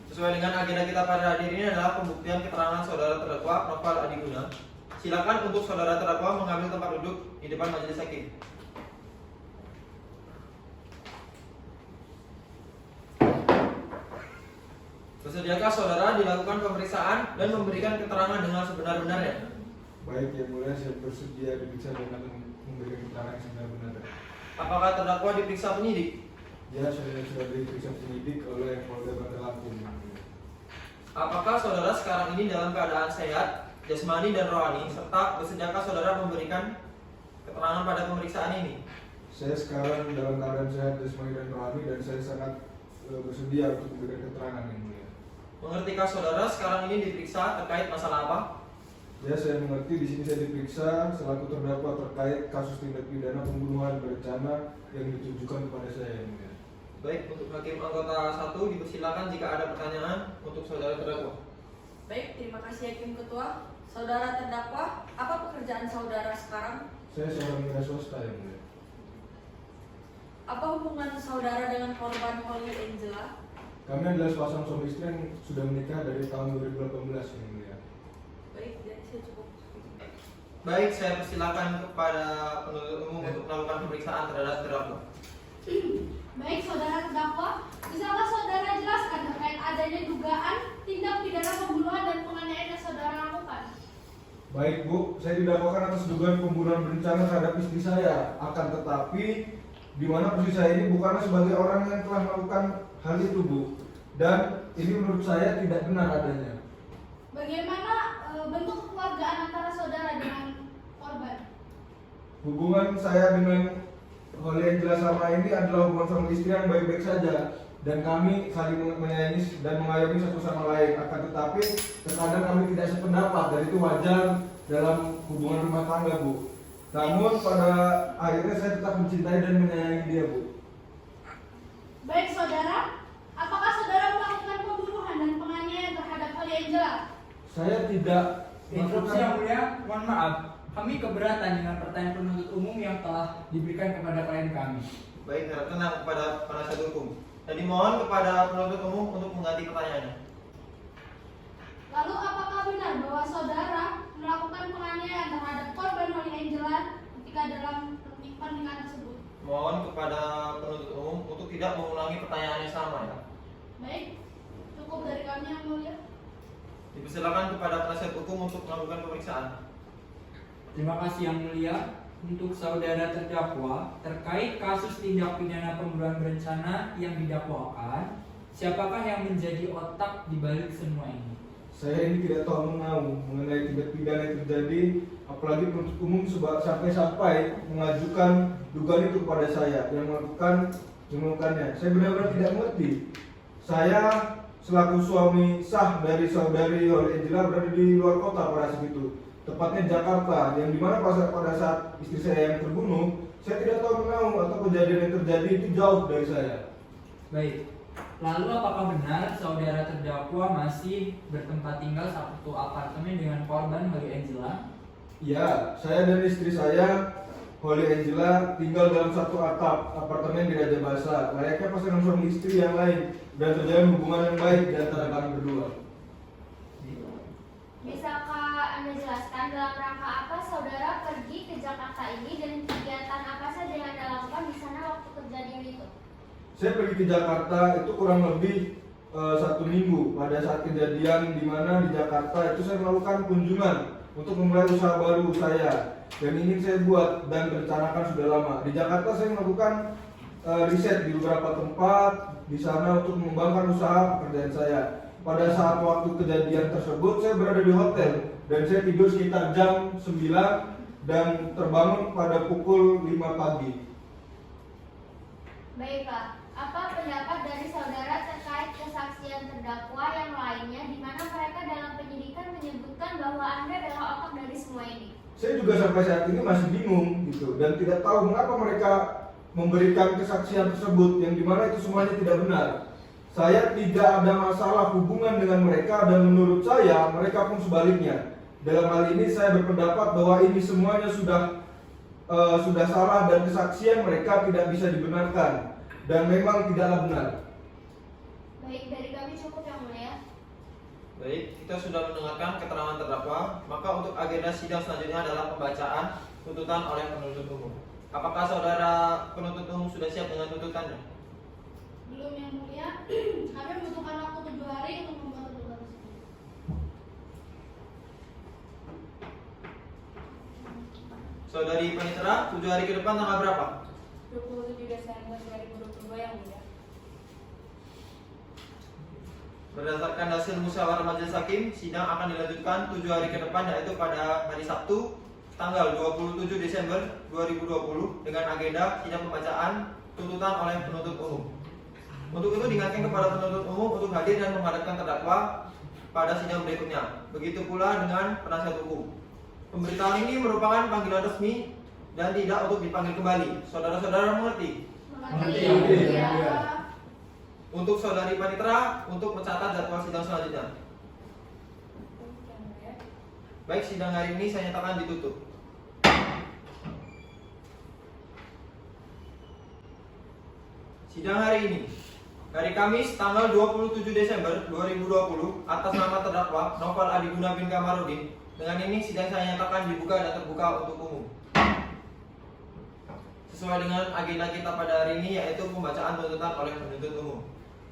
Sesuai dengan agenda kita pada hari ini adalah pembuktian keterangan saudara terdakwa Novel Adiguna. Silakan untuk saudara terdakwa mengambil tempat duduk di depan majelis hakim. Bersediakah saudara dilakukan pemeriksaan dan memberikan keterangan dengan sebenar-benarnya? Baik, yang mulia, saya bersedia diperiksa dengan memberikan keterangan yang sebenar-benarnya. Apakah terdakwa diperiksa penyidik? Ya, saya sudah diperiksa penyidik oleh Polda Bandar Lampung. Apakah saudara sekarang ini dalam keadaan sehat, jasmani dan rohani, serta bersediakah saudara memberikan keterangan pada pemeriksaan ini? Saya sekarang dalam keadaan sehat, jasmani dan rohani, dan saya sangat bersedia untuk memberikan keterangan yang mulia. Mengertikah saudara sekarang ini diperiksa terkait masalah apa? Ya, saya mengerti. Di sini saya diperiksa selaku terdakwa terkait kasus tindak pidana pembunuhan berencana yang ditujukan kepada saya yang mulia. Baik, untuk hakim anggota 1 dipersilakan jika ada pertanyaan untuk saudara terdakwa. Baik, terima kasih Hakim Ketua. Saudara terdakwa, apa pekerjaan saudara sekarang? Saya seorang wira swasta yang mulia. Apa hubungan saudara dengan korban Holly Angela? Kami adalah sepasang suami istri yang sudah menikah dari tahun 2018 yang mulia. Baik, jadi saya cukup. Baik, saya persilakan kepada penuntut umum untuk melakukan pemeriksaan terhadap terdakwa. Baik, saudara terdakwa, bisakah saudara jelaskan terkait adanya dugaan tindak pidana pembunuhan dan penganiayaan yang saudara lakukan? Baik, Bu, saya didakwakan atas dugaan pembunuhan berencana terhadap istri saya. Akan tetapi, di mana posisi saya ini bukanlah sebagai orang yang telah melakukan hal itu, Bu. Dan ini menurut saya tidak benar adanya. Bagaimana bentuk kekeluargaan antara saudara dengan korban? Hubungan saya dengan Holly Angela sama ini adalah hubungan suami istri yang baik-baik saja, dan kami saling menyayangi dan mengayomi satu sama lain. Akan tetapi terkadang kami tidak sependapat, dan itu wajar dalam hubungan rumah tangga, Bu. Namun pada akhirnya saya tetap mencintai dan menyayangi dia, Bu. Baik, saudara, apakah saudara melakukan pembunuhan dan penganiayaan terhadap Holly Angela? Saya tidak Interupsi yang mulia, mohon maaf. Kami keberatan dengan pertanyaan penuntut umum yang telah diberikan kepada klien kami. Baik, harap tenang kepada penasihat hukum. Dan dimohon kepada penuntut umum untuk mengganti pertanyaannya. Lalu apakah benar bahwa saudara melakukan penganiayaan terhadap korban Holly Angela ketika dalam pernikahan tersebut? Mohon kepada penuntut umum untuk tidak mengulangi pertanyaan yang sama ya. Baik, cukup dari kami yang mulia. Dipersilakan kepada penasihat hukum untuk melakukan pemeriksaan. Terima kasih yang mulia. Untuk saudara terdakwa terkait kasus tindak pidana pembunuhan berencana yang didakwakan, siapakah yang menjadi otak di balik semua ini? Saya ini tidak tahu mengenai tindak pidana yang terjadi, apalagi penuntut umum sampai mengajukan dugaan itu kepada saya yang melakukannya. Saya benar-benar tidak mengerti. Saya selaku suami sah dari saudari Holly Angela berada di luar kota pada saat itu, tepatnya Jakarta, yang dimana pada saat istri saya yang terbunuh, saya tidak tahu atau kejadian yang terjadi itu jauh dari saya. Baik, lalu apakah benar saudara terdakwa masih bertempat tinggal satu apartemen dengan korban Holly Angela? Ya, saya dan istri saya Holly Angela tinggal dalam satu atap apartemen di Raja Basa, layaknya pasangan suami istri yang lain, dan terjalin hubungan yang baik di antara kami berdua. Bisakah Anda jelaskan dalam rangka apa saudara pergi ke Jakarta ini dan kegiatan apa saja yang Anda lakukan di sana waktu kejadian itu? Saya pergi ke Jakarta itu kurang lebih 1 minggu. Pada saat kejadian di mana di Jakarta itu saya melakukan kunjungan untuk memulai usaha baru saya yang ingin saya buat dan rencanakan sudah lama. Di Jakarta saya melakukan riset di beberapa tempat di sana untuk mengembangkan usaha pekerjaan saya. Pada saat waktu kejadian tersebut saya berada di hotel dan saya tidur sekitar jam 9 dan terbangun pada pukul 5 pagi. Baiklah, apa pendapat dari saudara terkait kesaksian terdakwa yang lainnya di mana mereka dalam penyidikan menyebutkan bahwa Anda adalah otak dari semua ini? Saya juga sampai saat ini masih bingung gitu dan tidak tahu mengapa mereka memberikan kesaksian tersebut yang dimana itu semuanya tidak benar. Saya tidak ada masalah hubungan dengan mereka dan menurut saya mereka pun sebaliknya. Dalam hal ini saya berpendapat bahwa ini semuanya sudah salah dan kesaksian mereka tidak bisa dibenarkan dan memang tidaklah benar. Baik, dari kami cukup yang mulia. Baik, kita sudah mendengarkan keterangan terdakwa, maka untuk agenda sidang selanjutnya adalah pembacaan tuntutan oleh penuntut umum. Apakah saudara penuntut umum sudah siap dengan tuntutannya? Belum yang mulia, kami membutuhkan waktu 7 hari untuk membuat tuntutan tersebut. Saudari Panitera, 7 hari ke depan tanggal berapa? 27 Desember 2022 yang mulia. Berdasarkan hasil musyawarah majelis hakim, sidang akan dilanjutkan 7 hari ke depan, yaitu pada hari Sabtu tanggal 27 Desember 2020 dengan agenda sidang pembacaan tuntutan oleh penuntut umum. Untuk itu diingatkan kepada penuntut umum untuk hadir dan menghadapkan terdakwa pada sidang berikutnya. Begitu pula dengan penasihat hukum. Pemberitahuan ini merupakan panggilan resmi dan tidak untuk dipanggil kembali. Saudara-saudara mengerti? Mengerti. Untuk saudari Panitera untuk mencatat jadwal sidang selanjutnya. Baik, sidang hari ini saya nyatakan ditutup. Sidang hari ini, hari Kamis tanggal 27 Desember 2020 atas nama terdakwa Novel Adiguna bin Kamarudin. Dengan ini sidang saya nyatakan dibuka dan terbuka untuk umum. Sesuai dengan agenda kita pada hari ini yaitu pembacaan tuntutan oleh penuntut umum.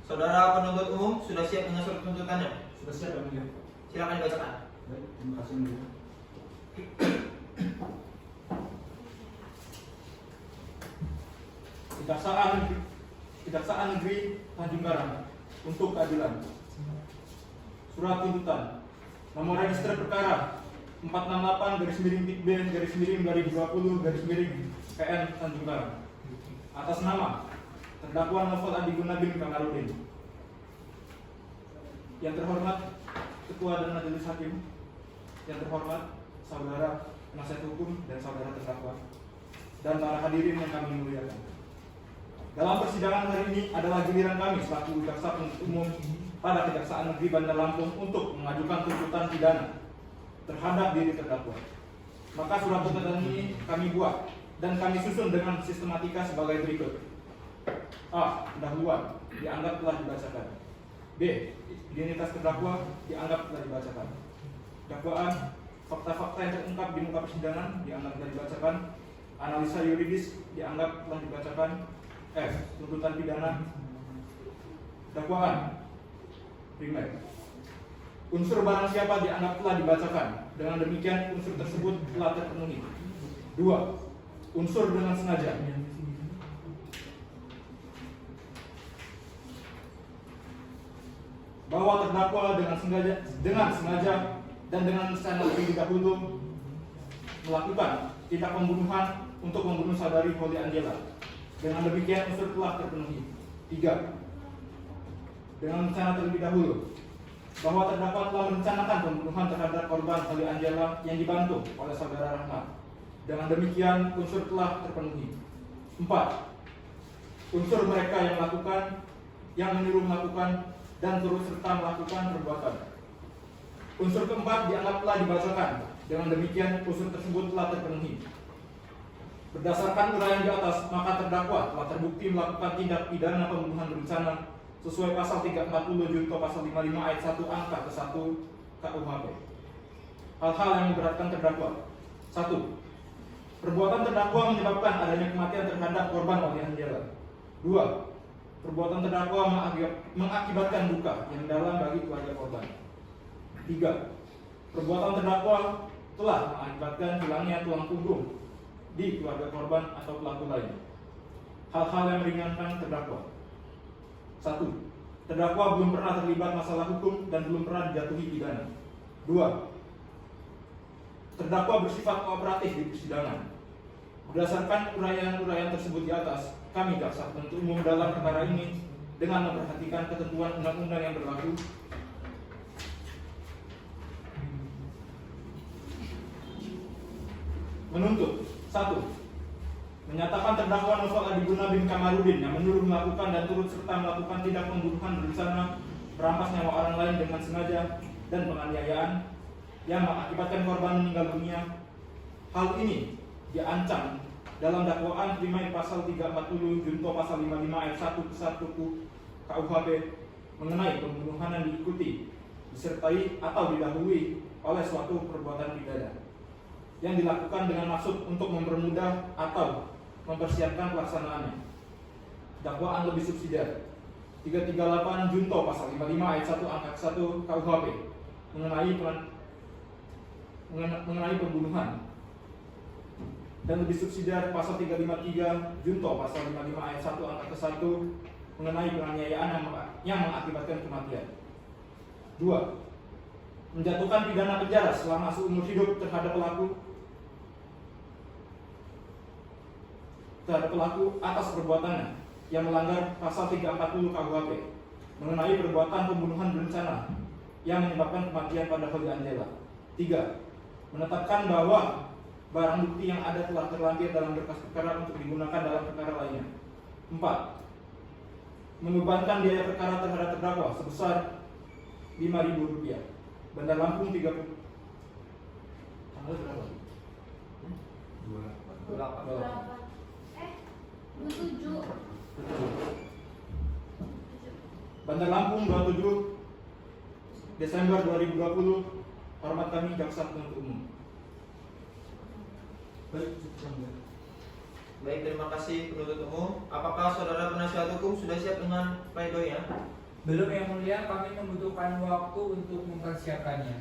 Saudara penuntut umum sudah siap dengan surat tuntutannya? Sudah siap yang mulia. Silakan dibacakan. Baik, terima kasih yang mulia. Kejaksaan Negeri Tanjung Karang untuk keadilan. Surat tuntutan nomor register perkara 468/B/2020/PN Tanjung Karang atas nama terdakwa Novel Adiguna bin Kamarudin. Yang terhormat Ketua dan Majelis Hakim, yang terhormat saudara penasihat hukum dan saudara terdakwa, dan para hadirin yang kami muliakan. Dalam persidangan hari ini adalah giliran kami selaku jaksa penuntut umum pada Kejaksaan Negeri Bandar Lampung untuk mengajukan tuntutan pidana terhadap diri terdakwa. Maka surat tuntutan ini kami buat dan kami susun dengan sistematika sebagai berikut. A. Pendahuluan dianggap telah dibacakan. B. Identitas terdakwa dianggap telah dibacakan. Dakwaan, fakta-fakta yang terungkap di muka persidangan dianggap telah dibacakan. Analisa yuridis dianggap telah dibacakan. F. Tuntutan pidana. Dakwaan primer. Unsur barang siapa dianggap telah dibacakan. Dengan demikian unsur tersebut telah terpenuhi. 2. Unsur dengan sengaja. Bahwa terdakwa dengan sengaja dan dengan secara lebih dahulu melakukan tindak pembunuhan untuk membunuh saudari Holly Angela. Dengan demikian unsur telah terpenuhi. 3. Dengan rencana terlebih dahulu bahwa terdakwa telah merencanakan pembunuhan terhadap korban Holly Angela yang dibantu oleh saudara Rahmat. Dengan demikian unsur telah terpenuhi. 4. Unsur mereka yang melakukan, yang menyuruh melakukan dan turut serta melakukan perbuatan. Unsur keempat dianggap telah dibacakan. Dengan demikian unsur tersebut telah terpenuhi. Berdasarkan uraian di atas, maka terdakwa telah terbukti melakukan tindak pidana pembunuhan berencana sesuai pasal 340 junto pasal 55 ayat 1 angka ke-1 KUHP. Hal-hal yang memberatkan terdakwa. 1. Perbuatan terdakwa menyebabkan adanya kematian terhadap korban Holly Angela. 2. Perbuatan terdakwa mengakibatkan duka yang dalam bagi keluarga korban. 3. Perbuatan terdakwa telah mengakibatkan hilangnya tulang punggung di keluarga korban atau pelaku lain. Hal-hal yang meringankan terdakwa. 1. Terdakwa belum pernah terlibat masalah hukum dan belum pernah dijatuhi pidana. 2. Terdakwa bersifat kooperatif di persidangan. Berdasarkan uraian-uraian tersebut di atas, kami jaksa penuntut umum dalam perkara ini dengan memperhatikan ketentuan undang-undang yang berlaku menuntut 1. Menyatakan terdakwa Novel Adiguna bin Kamarudin yang menyuruh melakukan dan turut serta melakukan tindak pembunuhan berencana merampas nyawa orang lain dengan sengaja dan penganiayaan yang mengakibatkan korban meninggal dunia. Hal ini diancam dalam dakwaan Primain pasal 340 junto pasal 55 ayat 1 ke 1 KUHP mengenai pembunuhan yang diikuti, disertai atau didahului oleh suatu perbuatan pidana yang dilakukan dengan maksud untuk mempermudah atau mempersiapkan pelaksanaannya. Dakwaan lebih subsidiar 338 junto pasal 55 ayat 1 angka 1 KUHP mengenai pembunuhan, dan lebih subsidiar pasal 353 junto pasal 55 ayat 1 angka 1 mengenai penganiayaan yang mengakibatkan kematian. 2. Menjatuhkan pidana penjara selama seumur hidup terhadap pelaku atas perbuatannya yang melanggar pasal 340 KUHP mengenai perbuatan pembunuhan berencana yang menyebabkan kematian pada Holly Angela. 3. Menetapkan bahwa barang bukti yang ada telah terlampir dalam berkas perkara untuk digunakan dalam perkara lainnya. 4. Membebankan biaya perkara terhadap terdakwa sebesar Rp5.000. Bandar Lampung 30. Tanggal berapa? 27. Bandar Lampung 27 Desember 2020. Hormat kami jaksa penuntut umum. Baik, terima kasih penuntut umum. Apakah saudara penasihat hukum sudah siap dengan pleidoinya? Belum yang mulia, kami membutuhkan waktu untuk mempersiapkannya.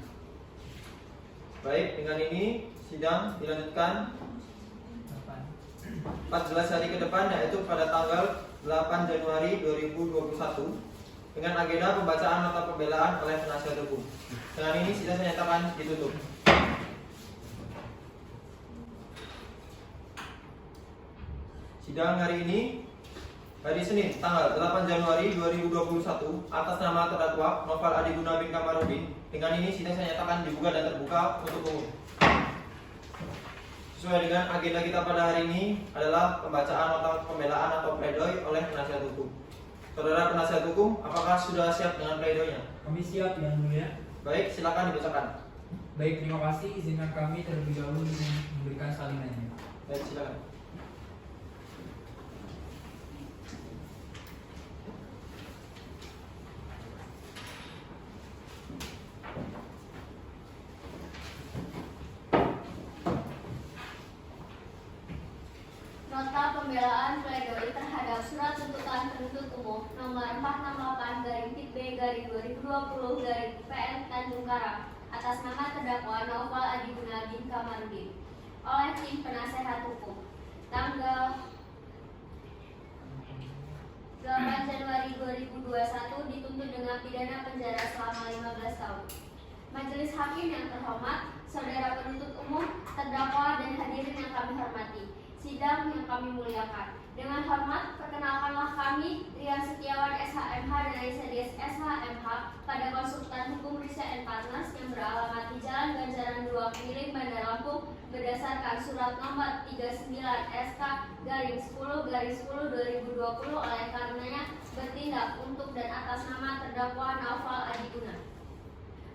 Baik, dengan ini sidang dilanjutkan 14 hari ke depan, yaitu pada tanggal 8 Januari 2021 dengan agenda pembacaan nota pembelaan oleh penasihat hukum. Dengan ini sidang saya nyatakan ditutup. Sidang hari ini, hari Senin, tanggal 8 Januari 2021 atas nama terdakwa Novel Adiguna bin Kamarudin. Dengan ini sidang saya nyatakan dibuka dan terbuka untuk umum. Sesuai dengan agenda kita pada hari ini adalah pembacaan nota pembelaan atau pledoi oleh penasihat hukum. Saudara penasihat hukum, apakah sudah siap dengan pledoinya? Kami siap yang mulia. Baik, silakan dibacakan. Baik, terima kasih. Izinkan kami terlebih dahulu memberikan salinannya. Baik, silakan. Nota pembelaan pledoi terhadap surat tuntutan penuntut umum nomor 468/B/2020/PN Tanjung Karang atas nama terdakwa Novel Adiguna bin Kamarudin oleh tim penasehat hukum tanggal 8 Januari 2021 dituntut dengan pidana penjara selama 15 tahun. Majelis Hakim yang terhormat, saudara penuntut umum, terdakwa dan hadirin yang kami hormati. Sidang yang kami muliakan. Dengan hormat, perkenalkanlah kami Rian Setiawan SHMH dan Aisyah Dias SHMH pada konsultan hukum Risa & Partners yang beralamat di Jalan Ganjaran 2 Kemiling, Bandar Lampung berdasarkan surat nomor 39 SK/10/10/2020 oleh karenanya bertindak untuk dan atas nama terdakwa Novel Adiguna.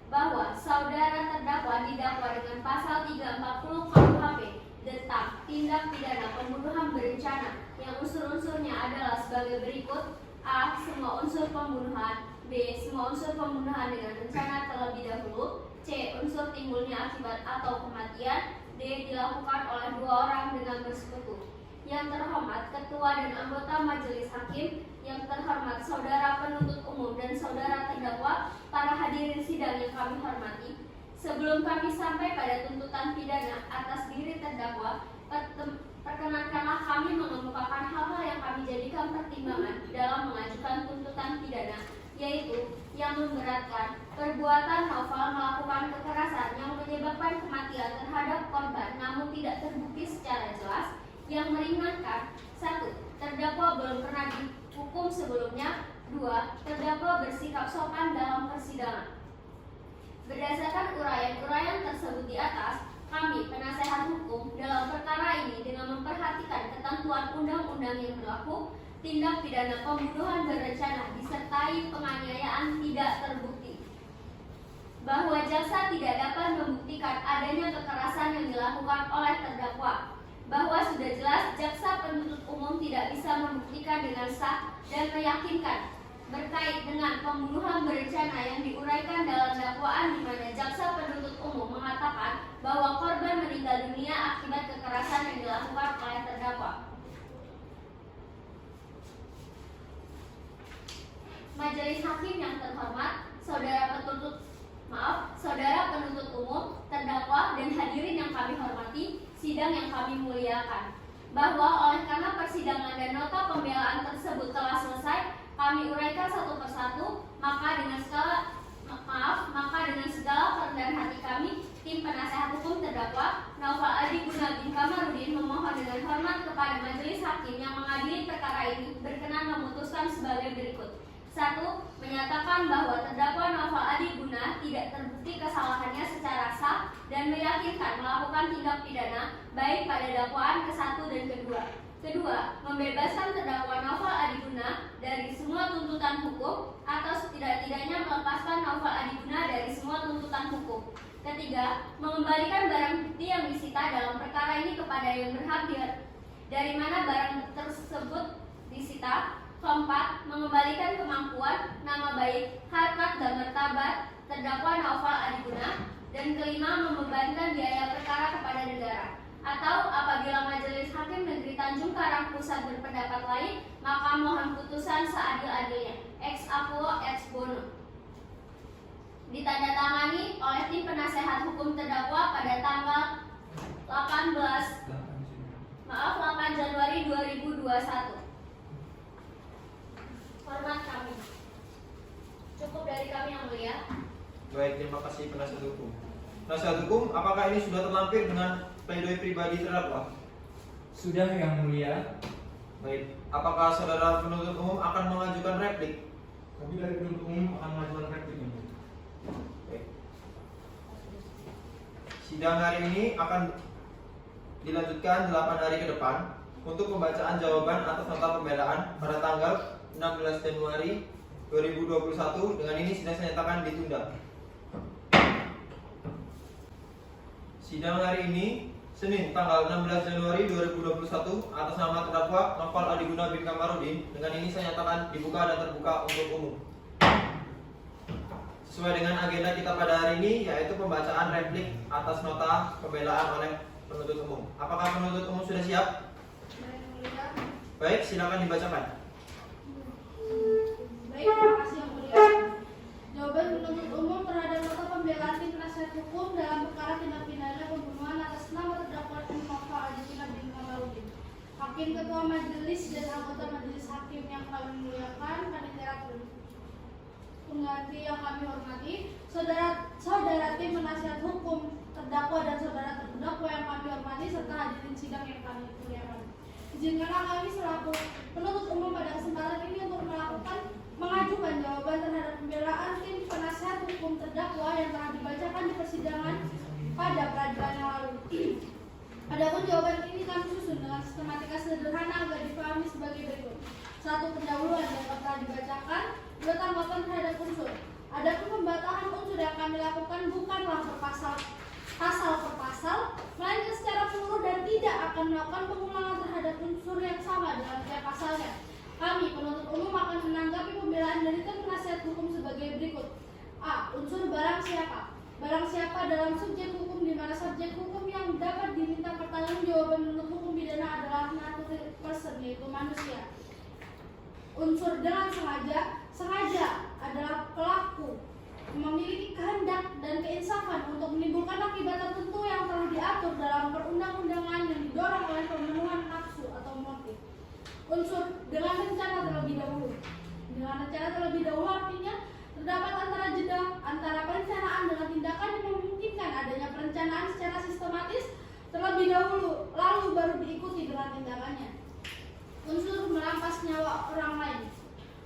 Bahwa saudara terdakwa didakwa dengan pasal 340 KUHP tentang tindak pidana pembunuhan berencana yang unsur-unsurnya adalah sebagai berikut: A. Semua unsur pembunuhan. B. Semua unsur pembunuhan dengan rencana terlebih dahulu. C. Unsur timbulnya akibat atau kematian. D. Dilakukan oleh dua orang dengan bersekutu. Yang terhormat Ketua dan anggota Majelis Hakim, yang terhormat saudara penuntut umum dan saudara terdakwa, para hadirin sidang yang kami hormati. Sebelum kami sampai pada tuntutan pidana atas diri terdakwa, perkenankanlah kami mengemukakan hal-hal yang kami jadikan pertimbangan dalam mengajukan tuntutan pidana, yaitu yang memberatkan perbuatan Novel melakukan kekerasan yang menyebabkan kematian terhadap korban namun tidak terbukti secara jelas, yang meringankan. 1. Terdakwa belum pernah dihukum sebelumnya. 2. Terdakwa bersikap sopan dalam persidangan. Berdasarkan uraian-uraian tersebut di atas, kami, penasehat hukum, dalam perkara ini dengan memperhatikan ketentuan undang-undang yang berlaku, tindak pidana pembunuhan berencana disertai penganiayaan tidak terbukti, bahwa jaksa tidak dapat membuktikan adanya kekerasan yang dilakukan oleh terdakwa, bahwa sudah jelas jaksa penuntut umum tidak bisa membuktikan dengan sah dan meyakinkan berkait dengan pembunuhan berencana yang diuraikan dalam dakwaan di mana jaksa penuntut umum mengatakan bahwa korban meninggal dunia akibat kekerasan yang dilakukan oleh terdakwa. Majelis hakim yang terhormat, saudara penuntut umum, terdakwa dan hadirin yang kami hormati, sidang yang kami muliakan. Bahwa oleh karena persidangan dan nota pembelaan tersebut telah selesai, kami uraikan satu persatu, maka dengan segala kerendahan hati kami, tim penasehat hukum terdakwa Naufal Adi Guna bin Kamarudin memohon dengan hormat kepada majelis hakim yang mengadili perkara ini berkenan memutuskan sebagai berikut. 1. Menyatakan bahwa terdakwa Naufal Adi Guna tidak terbukti kesalahannya secara sah dan meyakinkan melakukan tindak pidana baik pada dakwaan ke-1 dan ke-2. Kedua, membebaskan terdakwa Naufal Adi Guna dari semua tuntutan hukum atau setidak-tidaknya melepaskan Naufal Adi Guna dari semua tuntutan hukum. Ketiga, mengembalikan barang bukti yang disita dalam perkara ini kepada yang berhak dari mana barang tersebut disita. Keempat, mengembalikan kemampuan, nama baik, harkat dan martabat terdakwa Naufal Adi Guna. Dan kelima, membebankan biaya perkara kepada negara. Atau apabila Majelis Hakim Negeri Tanjung Karang Pusat berpendapat lain, maka mohon putusan seadil-adilnya. Ex aequo ex bono. Ditandatangani oleh tim penasehat hukum terdakwa pada tanggal 8 Januari 2021. Hormat kami. Cukup dari kami yang mulia. Baik, terima kasih penasihat hukum. Penasihat hukum, apakah ini sudah terlampir dengan pledoi pribadi terdakwa? Sudah yang mulia. Baik, apakah saudara penuntut umum akan mengajukan replik? Kami dari penuntut umum akan mengajukan replik ini. Baik. Sidang hari ini akan dilanjutkan 8 hari ke depan untuk pembacaan jawaban atas nota pembelaan pada tanggal 16 Januari 2021. Dengan ini sidang saya nyatakan ditunda. Sidang hari ini Senin tanggal 16 Januari 2021 atas nama terdakwa Naufal Adi Guna bin Kamarudin. Dengan ini saya nyatakan dibuka dan terbuka untuk umum. Sesuai dengan agenda kita pada hari ini, yaitu pembacaan replik atas nota pembelaan oleh penuntut umum. Apakah penuntut umum sudah siap? Baik, silakan dibacakan. Baik, terima kasih yang mulia. Jawaban penuntut umum terhadap nota pembelaan tim penasihat hukum dalam perkara tindak pidana pembunuhan atas nama terdakwa Naufal Adi Guna bin Kamarudin. Hakim Ketua Majelis dan anggota Majelis Hakim yang kami muliakan, panitia pengganti yang kami hormati, saudara tim penasihat hukum terdakwa dan saudara terdakwa yang kami hormati serta hadirin sidang yang kami muliakan. Izinkanlah kami selaku penuntut umum pada kesempatan ini untuk mengajukan jawaban terhadap pembelaan tim penasihat hukum terdakwa yang telah dibacakan di persidangan pada peradilan yang lalu. Adapun jawaban ini kami susun dengan sistematika sederhana agar dipahami sebagai berikut. 1. Pendahuluan yang telah dibacakan. 2. Tanggapan terhadap unsur. Adapun pembatahan unsur yang kami lakukan bukanlah pasal per pasal, melainkan secara menyeluruh dan tidak akan melakukan pengulangan terhadap unsur yang sama dalam tiap pasalnya. Kami, penuntut umum, akan menanggapi pembelaan dari tim penasihat hukum sebagai berikut. A. Unsur barang siapa. Barang siapa dalam subjek hukum di mana subjek hukum yang dapat diminta pertanggungjawaban menurut hukum pidana adalah natural person, yaitu manusia. Unsur dengan sengaja. Sengaja adalah pelaku memiliki kehendak dan keinsafan untuk menimbulkan akibat tertentu yang telah diatur dalam perundang-undangan yang didorong oleh pemenuhan nafsu atau motif. Unsur dengan rencana terlebih dahulu. Dengan rencana terlebih dahulu artinya terdapat antara jeda antara perencanaan dengan tindakan yang memungkinkan adanya perencanaan secara sistematis terlebih dahulu, lalu baru diikuti dengan tindakan orang lain.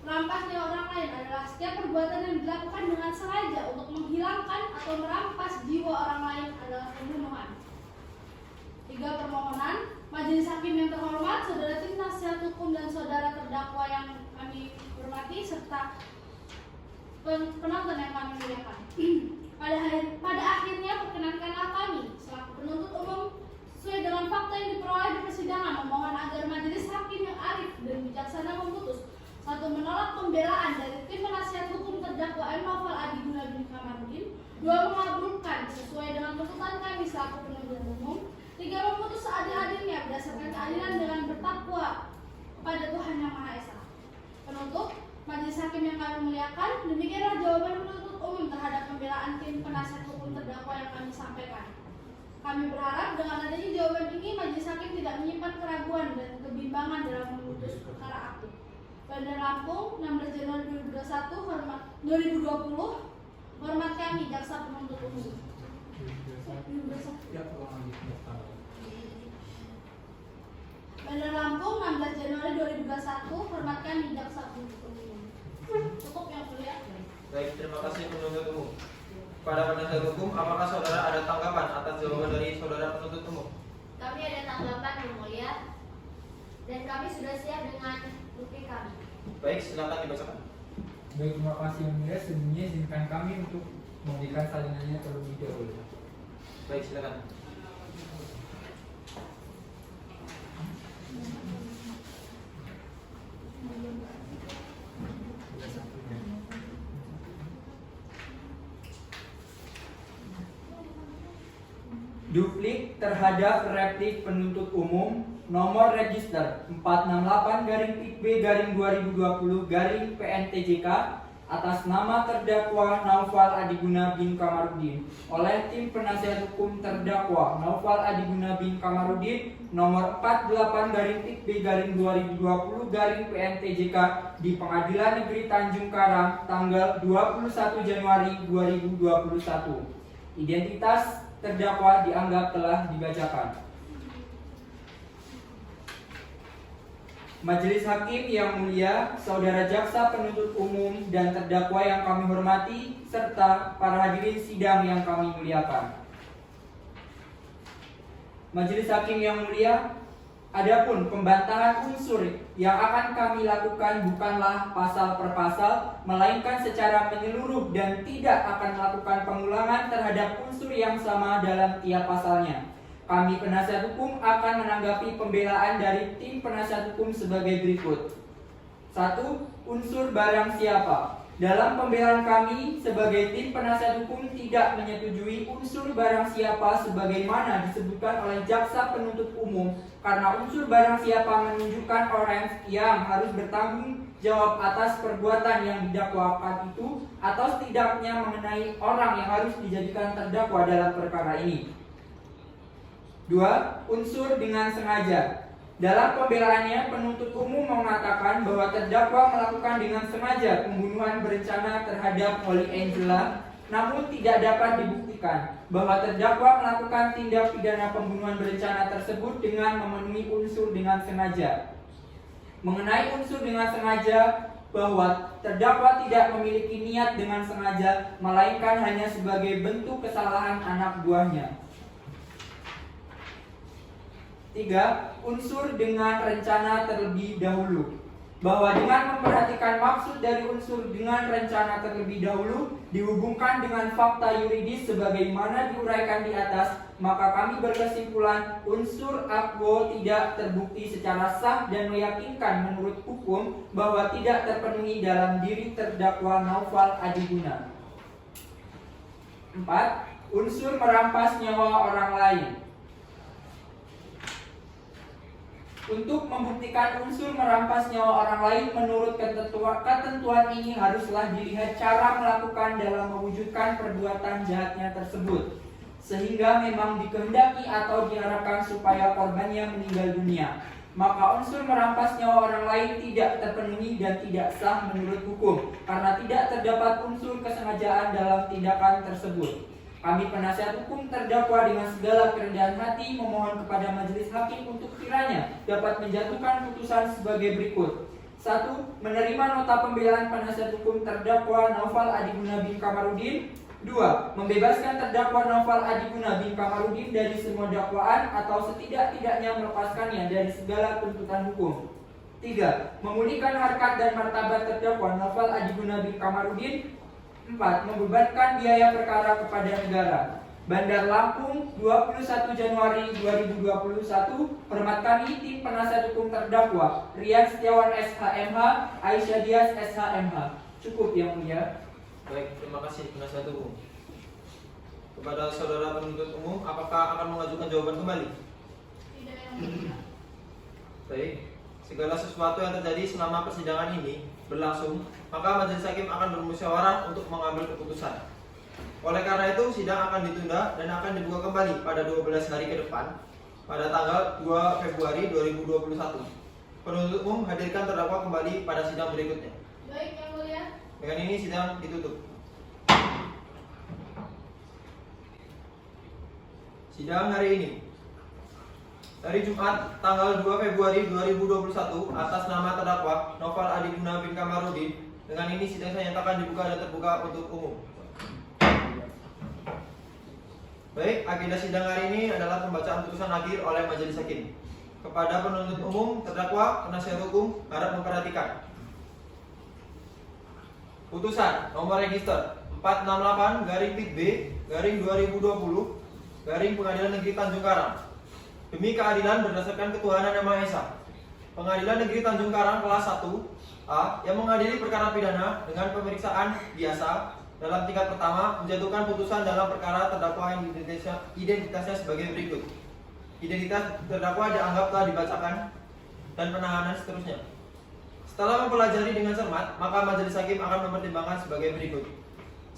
Merampas nyawa orang lain adalah setiap perbuatan yang dilakukan dengan sengaja untuk menghilangkan atau merampas jiwa orang lain adalah pembunuhan. 3. Permohonan. Majelis Hakim yang terhormat, saudara tim nasihat hukum dan saudara terdakwa yang kami hormati serta penonton yang kami muliakan. Pada akhirnya perkenankanlah kami selaku penuntut umum sesuai dengan fakta yang diperoleh di persidangan memohon agar majelis hakim yang arif dan bijaksana memutus: 1. Menolak pembelaan dari tim penasihat hukum terdakwa M. Novel Adiguna bin Kamarudin. 2. Mengabulkan sesuai dengan tuntutan kami selaku penuntut umum. 3. Memutus seadil-adilnya berdasarkan keadilan dengan bertakwa kepada Tuhan Yang Maha Esa. Penutup, majelis hakim yang kami muliakan, demikianlah jawaban penuntut umum terhadap pembelaan tim penasihat hukum terdakwa yang kami sampaikan. Kami berharap dengan adanya jawaban ini majelis hakim tidak menyimpan keraguan dan kebimbangan dalam memutus perkara aktif. Bandar Lampung, 16 Januari 2020, hormat kami jaksa penuntut umum. Bandar Lampung, 16 Januari 2021, hormat kami jaksa penuntut umum. Cukup yang mulia. Baik, terima kasih penuntut umum. Pada penasihat hukum, apakah saudara ada tanggapan atas jawaban dari saudara penuntut umum? Kami ada tanggapan yang mulia dan kami sudah siap dengan bukti kami. Baik, silakan dibacakan. Baik, terima kasih yang mulia. Sebelumnya izinkan kami untuk memberikan salinannya terlebih dahulu. Baik, silakan. Duplik terhadap replik penuntut umum nomor register 468-B-2020-PNTJK atas nama terdakwa Naufal Adiguna bin Kamarudin oleh tim penasihat hukum terdakwa Naufal Adiguna bin Kamarudin nomor 48-B-2020-PNTJK di Pengadilan Negeri Tanjung Karang tanggal 21 Januari 2021. Identitas terdakwa dianggap telah dibacakan. Majelis Hakim yang mulia, saudara jaksa penuntut umum dan terdakwa yang kami hormati, serta para hadirin sidang yang kami muliakan. Majelis Hakim yang mulia, adapun pembantahan unsur yang akan kami lakukan bukanlah pasal per pasal, melainkan secara menyeluruh dan tidak akan melakukan pengulangan terhadap unsur yang sama dalam tiap pasalnya. Kami penasihat hukum akan menanggapi pembelaan dari tim penasihat hukum sebagai berikut. 1. Unsur barang siapa. Dalam pembelaan kami sebagai tim penasihat hukum tidak menyetujui unsur barang siapa sebagaimana disebutkan oleh jaksa penuntut umum, karena unsur barang siapa menunjukkan orang yang harus bertanggung jawab atas perbuatan yang didakwakan itu, atau setidaknya mengenai orang yang harus dijadikan terdakwa dalam perkara ini. 2. Unsur dengan sengaja. Dalam pembelaannya, penuntut umum mengatakan bahwa terdakwa melakukan dengan sengaja pembunuhan berencana terhadap Molly Angela, namun tidak dapat dibuktikan bahwa terdakwa melakukan tindak pidana pembunuhan berencana tersebut dengan memenuhi unsur dengan sengaja. Mengenai unsur dengan sengaja, bahwa terdakwa tidak memiliki niat dengan sengaja, melainkan hanya sebagai bentuk kesalahan anak buahnya. 3. Unsur dengan rencana terlebih dahulu. Bahwa dengan memperhatikan maksud dari unsur dengan rencana terlebih dahulu dihubungkan dengan fakta yuridis sebagaimana diuraikan di atas, maka kami berkesimpulan unsur akwo tidak terbukti secara sah dan meyakinkan menurut hukum bahwa tidak terpenuhi dalam diri terdakwa Naufal Adiguna. 4. Unsur merampas nyawa orang lain. Untuk membuktikan unsur merampas nyawa orang lain menurut ketentuan ini haruslah dilihat cara melakukan dalam mewujudkan perbuatan jahatnya tersebut, sehingga memang dikehendaki atau diharapkan supaya korbannya meninggal dunia. Maka unsur merampas nyawa orang lain tidak terpenuhi dan tidak sah menurut hukum, karena tidak terdapat unsur kesengajaan dalam tindakan tersebut. Kami penasihat hukum terdakwa dengan segala kerendahan hati memohon kepada majelis hakim untuk kiranya dapat menjatuhkan putusan sebagai berikut. 1. Menerima nota pembelaan penasihat hukum terdakwa Naufal Adiguna bin Kamarudin. 2. Membebaskan terdakwa Naufal Adiguna bin Kamarudin dari semua dakwaan atau setidak-tidaknya melepaskannya dari segala tuntutan hukum. 3. Memulihkan harkat dan martabat terdakwa Naufal Adiguna bin Kamarudin. 4. Membebankan biaya perkara kepada negara. Bandar Lampung, 21 Januari 2021. Hormat kami, tim penasihat hukum terdakwa Rian Setiawan SHMH, Aisyah Dias SHMH. Cukup yang mulia. Baik, terima kasih penasihat hukum. Kepada saudara penuntut umum, apakah akan mengajukan jawaban kembali? Tidak yang mulia. Baik, segala sesuatu yang terjadi selama persidangan ini berlangsung, maka majelis hakim akan bermusyawarah untuk mengambil keputusan. Oleh karena itu, sidang akan ditunda dan akan dibuka kembali pada 12 hari ke depan, pada tanggal 2 Februari 2021. Penuntut umum hadirkan terdakwa kembali pada sidang berikutnya. Baik yang mulia. Dengan ini sidang ditutup. Sidang hari ini, hari Jumat tanggal 2 Februari 2021, atas nama terdakwa Naufal Adiguna bin Kamarudin. Dengan ini sidang saya nyatakan dibuka dan terbuka untuk umum. Baik, agenda sidang hari ini adalah pembacaan putusan akhir oleh majelis hakim. Kepada penuntut umum, terdakwa, penasihat hukum harap memperhatikan. Putusan nomor register 468/B/2020 Pengadilan Negeri Tanjung Karang. Demi keadilan berdasarkan ketuhanan Yang Maha Esa, Pengadilan Negeri Tanjung Karang kelas 1A yang mengadili perkara pidana dengan pemeriksaan biasa dalam tingkat pertama menjatuhkan putusan dalam perkara terdakwa yang identitasnya sebagai berikut. Identitas terdakwa dianggap telah dibacakan dan penahanan seterusnya. Setelah mempelajari dengan cermat, maka majelis hakim akan mempertimbangkan sebagai berikut.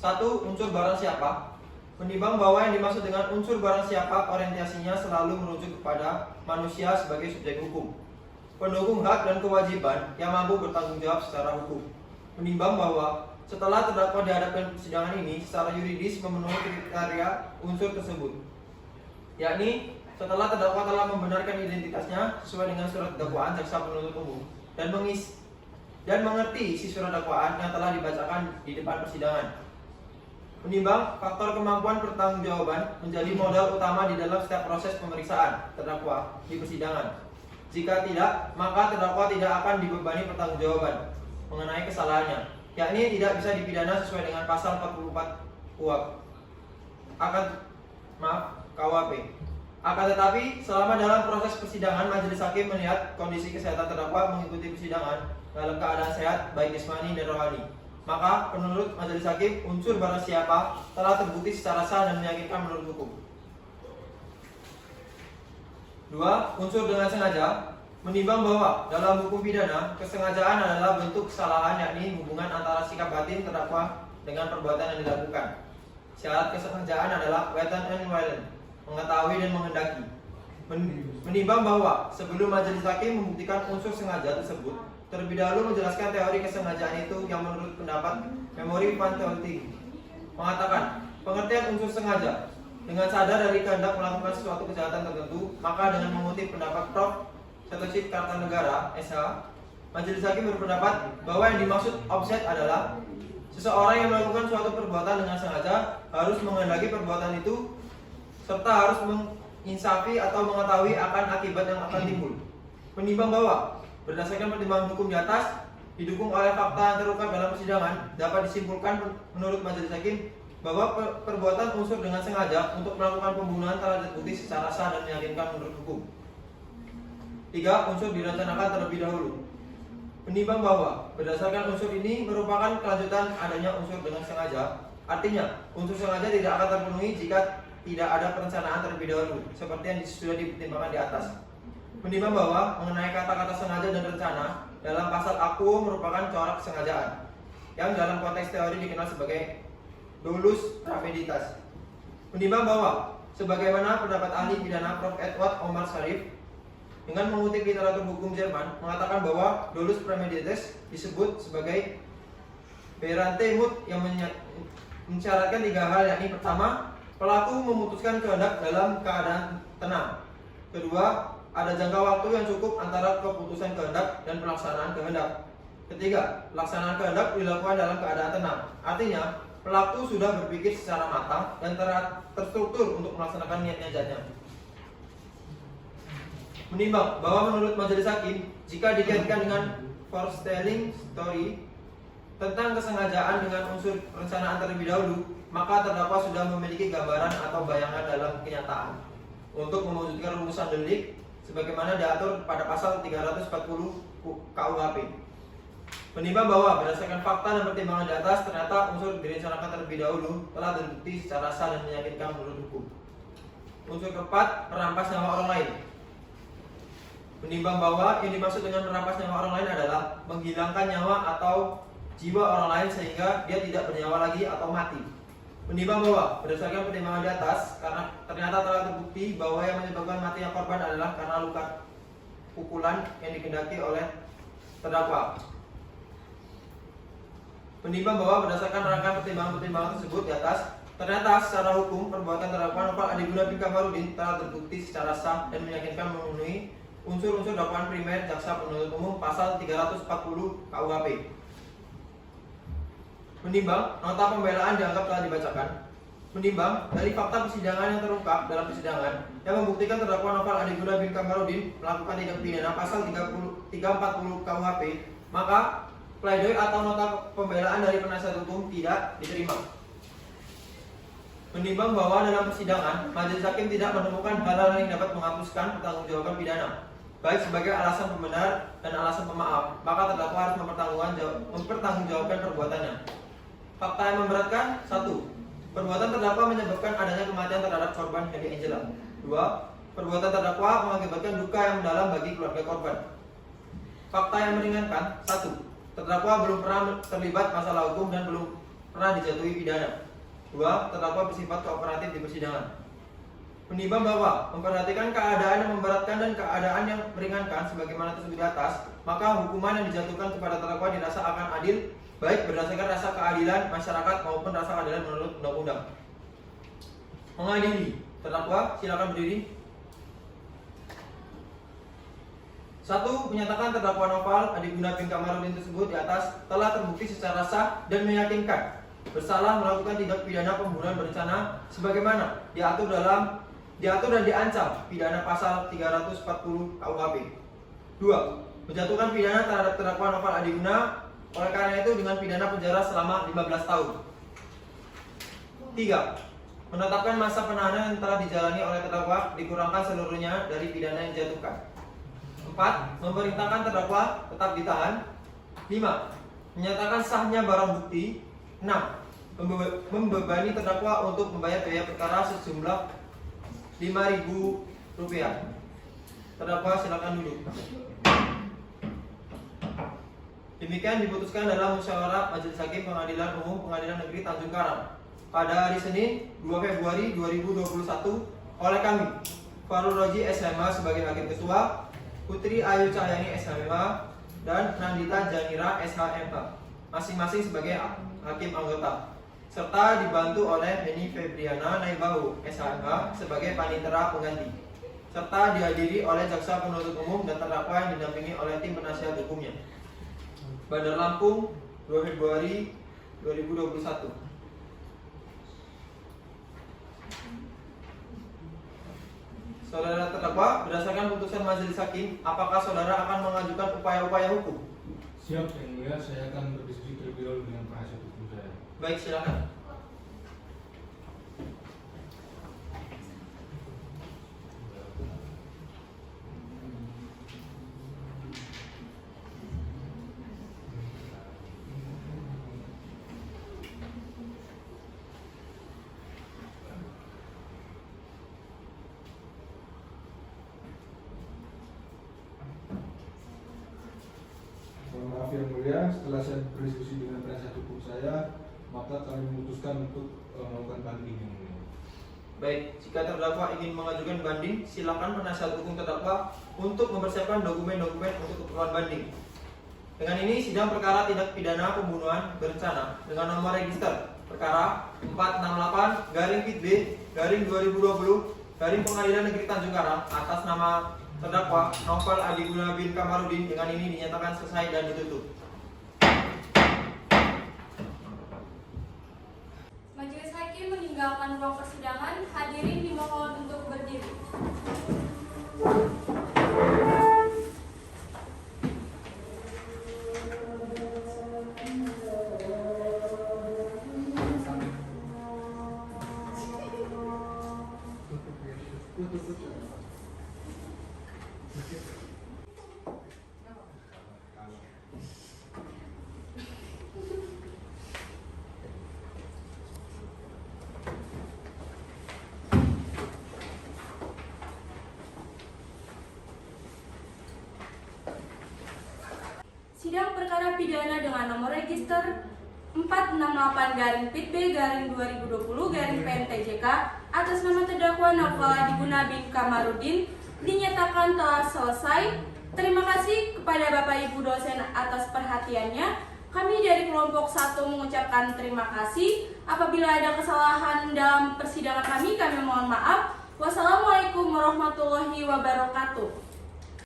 1. Unsur barang siapa. Menimbang bahwa yang dimaksud dengan unsur barang siapa orientasinya selalu merujuk kepada manusia sebagai subjek hukum, pendukung hak dan kewajiban yang mampu bertanggung jawab secara hukum. Menimbang bahwa setelah terdakwa dihadapkan persidangan ini secara yuridis memenuhi kriteria unsur tersebut, yakni setelah terdakwa telah membenarkan identitasnya sesuai dengan surat dakwaan jaksa penuntut umum dan mengerti isi surat dakwaan yang telah dibacakan di depan persidangan. Menimbang faktor kemampuan pertanggungjawaban menjadi modal utama di dalam setiap proses pemeriksaan terdakwa di persidangan. Jika tidak, maka terdakwa tidak akan dibebani pertanggungjawaban mengenai kesalahannya, yakni tidak bisa dipidana sesuai dengan pasal 44 KUHP. Akan tetapi, selama dalam proses persidangan, majelis hakim melihat kondisi kesehatan terdakwa mengikuti persidangan dalam keadaan sehat baik jasmani dan rohani. Maka menurut majelis hakim, unsur barang siapa telah terbukti secara sah dan meyakinkan menurut hukum. 2. Unsur dengan sengaja. Menimbang bahwa dalam hukum pidana, kesengajaan adalah bentuk kesalahan, yakni hubungan antara sikap batin terdakwa dengan perbuatan yang dilakukan. Syarat kesengajaan adalah weten and willen, mengetahui dan menghendaki. Menimbang bahwa sebelum majelis hakim membuktikan unsur sengaja tersebut, terlebih dahulu menjelaskan teori kesengajaan itu yang menurut pendapat Memory van Teolting mengatakan pengertian unsur sengaja dengan sadar dari kehendak melakukan suatu kejahatan tertentu, maka dengan mengutip pendapat Prof. Setoshit Kartanegara SH, majelis hakim berpendapat bahwa yang dimaksud offset adalah seseorang yang melakukan suatu perbuatan dengan sengaja harus menghendaki perbuatan itu serta harus menginsafi atau mengetahui akan akibat yang akan timbul. Menimbang bahwa berdasarkan pertimbangan hukum di atas, didukung oleh fakta yang terungkap dalam persidangan, dapat disimpulkan menurut majelis hakim bahwa perbuatan unsur dengan sengaja untuk melakukan pembunuhan telah terbukti secara sah dan meyakinkan menurut hukum. 3. Unsur direncanakan terlebih dahulu. Menimbang bahwa berdasarkan unsur ini merupakan kelanjutan adanya unsur dengan sengaja, artinya unsur sengaja tidak akan terpenuhi jika tidak ada perencanaan terlebih dahulu, seperti yang sudah dipertimbangkan di atas. Menimbang bahwa mengenai kata-kata sengaja dan rencana dalam pasal akuo merupakan corak kesengajaan yang dalam konteks teori dikenal sebagai dolus praveditas. Menimbang bahwa sebagaimana pendapat ahli pidana Prof. Edward Omar Sharif dengan mengutip literatur hukum Jerman mengatakan bahwa dolus praveditas disebut sebagai berante mut yang mensyaratkan 3 hal, yakni pertama, pelaku memutuskan kehendak dalam keadaan tenang. Kedua, ada jangka waktu yang cukup antara keputusan kehendak dan pelaksanaan kehendak. Ketiga, pelaksanaan kehendak dilakukan dalam keadaan tenang. Artinya, pelaku sudah berpikir secara matang dan terstruktur untuk melaksanakan niatnya jatnya. Menimbang bahwa menurut majelis hakim, jika dikaitkan dengan foretelling story tentang kesengajaan dengan unsur perencanaan terlebih dahulu, maka terdakwa sudah memiliki gambaran atau bayangan dalam kenyataan untuk mewujudkan rumusan delik sebagaimana diatur pada pasal 340 KUHP. Menimbang bahwa berdasarkan fakta dan pertimbangan di atas, ternyata unsur direncanakan terlebih dahulu telah terbukti secara sah dan meyakinkan menurut hukum. Unsur keempat, merampas nyawa orang lain. Menimbang bahwa yang dimaksud dengan merampas nyawa orang lain adalah menghilangkan nyawa atau jiwa orang lain sehingga dia tidak bernyawa lagi atau mati. Menimbang bahwa berdasarkan pertimbangan di atas, karena ternyata telah terbukti bahwa yang menyebabkan matinya korban adalah karena luka pukulan yang dikehendaki oleh terdakwa. Menimbang bahwa berdasarkan rangkaian pertimbangan-pertimbangan tersebut di atas, ternyata secara hukum perbuatan terdakwa Novel Adiguna bin Kamarudin telah terbukti secara sah dan meyakinkan memenuhi unsur-unsur dakwaan primer jaksa penuntut umum pasal 340 KUHP. Menimbang nota pembelaan dianggap telah dibacakan. Menimbang dari fakta persidangan yang terungkap dalam persidangan yang membuktikan terdakwa Novel Adiguna bin Kamarudin melakukan tindak pidana pasal 340 KUHP, maka pledoi atau nota pembelaan dari penasihat hukum tidak diterima. Menimbang bahwa dalam persidangan majelis hakim tidak menemukan hal-hal yang dapat menghapuskan pertanggungjawaban pidana, baik sebagai alasan pembenar dan alasan pemaaf, maka terdakwa harus mempertanggungjawabkan perbuatannya. Fakta yang memberatkan: 1. Perbuatan terdakwa menyebabkan adanya kematian terhadap korban Heli Angela. 2. Perbuatan terdakwa mengakibatkan duka yang mendalam bagi keluarga korban. Fakta yang meringankan: 1. Terdakwa belum pernah terlibat masalah hukum dan belum pernah dijatuhi pidana. 2. Terdakwa bersifat kooperatif di persidangan. Menimbang bahwa memperhatikan keadaan yang memberatkan dan keadaan yang meringankan sebagaimana tersebut di atas, maka hukuman yang dijatuhkan kepada terdakwa dirasa akan adil, baik berdasarkan rasa keadilan masyarakat maupun rasa keadilan menurut undang-undang. Mengadili, terdakwa silakan berdiri. 1. Menyatakan terdakwa Novel Adiguna bin Kamarudin tersebut di atas telah terbukti secara sah dan meyakinkan bersalah melakukan tindak pidana pembunuhan berencana sebagaimana diatur dan diancam pidana pasal 340 KUHP. 2. Menjatuhkan pidana terhadap terdakwa Novel Adiguna oleh karena itu dengan pidana penjara selama 15 tahun. 3. Menetapkan masa penahanan yang telah dijalani oleh terdakwa dikurangkan seluruhnya dari pidana yang dijatuhkan. 4. Memerintahkan terdakwa tetap ditahan. 5. Menyatakan sahnya barang bukti. 6. Membebani terdakwa untuk membayar biaya perkara sejumlah Rp5.000. Terdakwa silakan duduk. Demikian diputuskan dalam musyawarah Majelis Hakim Pengadilan Umum Pengadilan Negeri Tanjung Karang pada hari Senin 2 Februari 2021 oleh kami, Farul Roji SMA sebagai Hakim Ketua, Putri Ayu Cahyani SHMH, dan Nandita Janira SHMH, masing-masing sebagai Hakim Anggota, serta dibantu oleh Heni Febriana Naibahu SHMH sebagai Panitera Pengganti, serta dihadiri oleh Jaksa Penuntut Umum dan terdakwa yang didampingi oleh tim penasihat hukumnya. Bandar Lampung, 2 Februari 2021. Saudara terdakwa, berdasarkan putusan majelis hakim, apakah saudara akan mengajukan upaya-upaya hukum? Siap, Yang Mulia. Saya akan berdiskusi terlebih dahulu dengan penasihat hukum saya. Baik, silakan. Maaf Yang Mulia, setelah saya berdiskusi dengan penasihat hukum saya, maka kami memutuskan untuk melakukan banding Yang Mulia. Baik, jika terdakwa ingin mengajukan banding, silakan penasihat hukum terdakwa untuk mempersiapkan dokumen-dokumen untuk keperluan banding. Dengan ini, sidang perkara tindak pidana pembunuhan berencana dengan nomor register perkara 468-B-2020 Pengadilan Negeri Tanjung Karang atas nama terdakwa Novel Adiguna bin Kamarudin dengan ini dinyatakan selesai dan ditutup. saksi meninggalkan ruang persidangan, hadirin dimohon untuk berdiri. Sidang perkara pidana dengan nomor register 468-PIT-B-2020-PNTJK atas nama terdakwa Naufal Adi Guna bin Kamarudin dinyatakan telah selesai. Terima kasih kepada Bapak Ibu dosen atas perhatiannya. Kami dari kelompok 1 mengucapkan terima kasih. Apabila ada kesalahan dalam persidangan kami mohon maaf. Wassalamualaikum warahmatullahi wabarakatuh.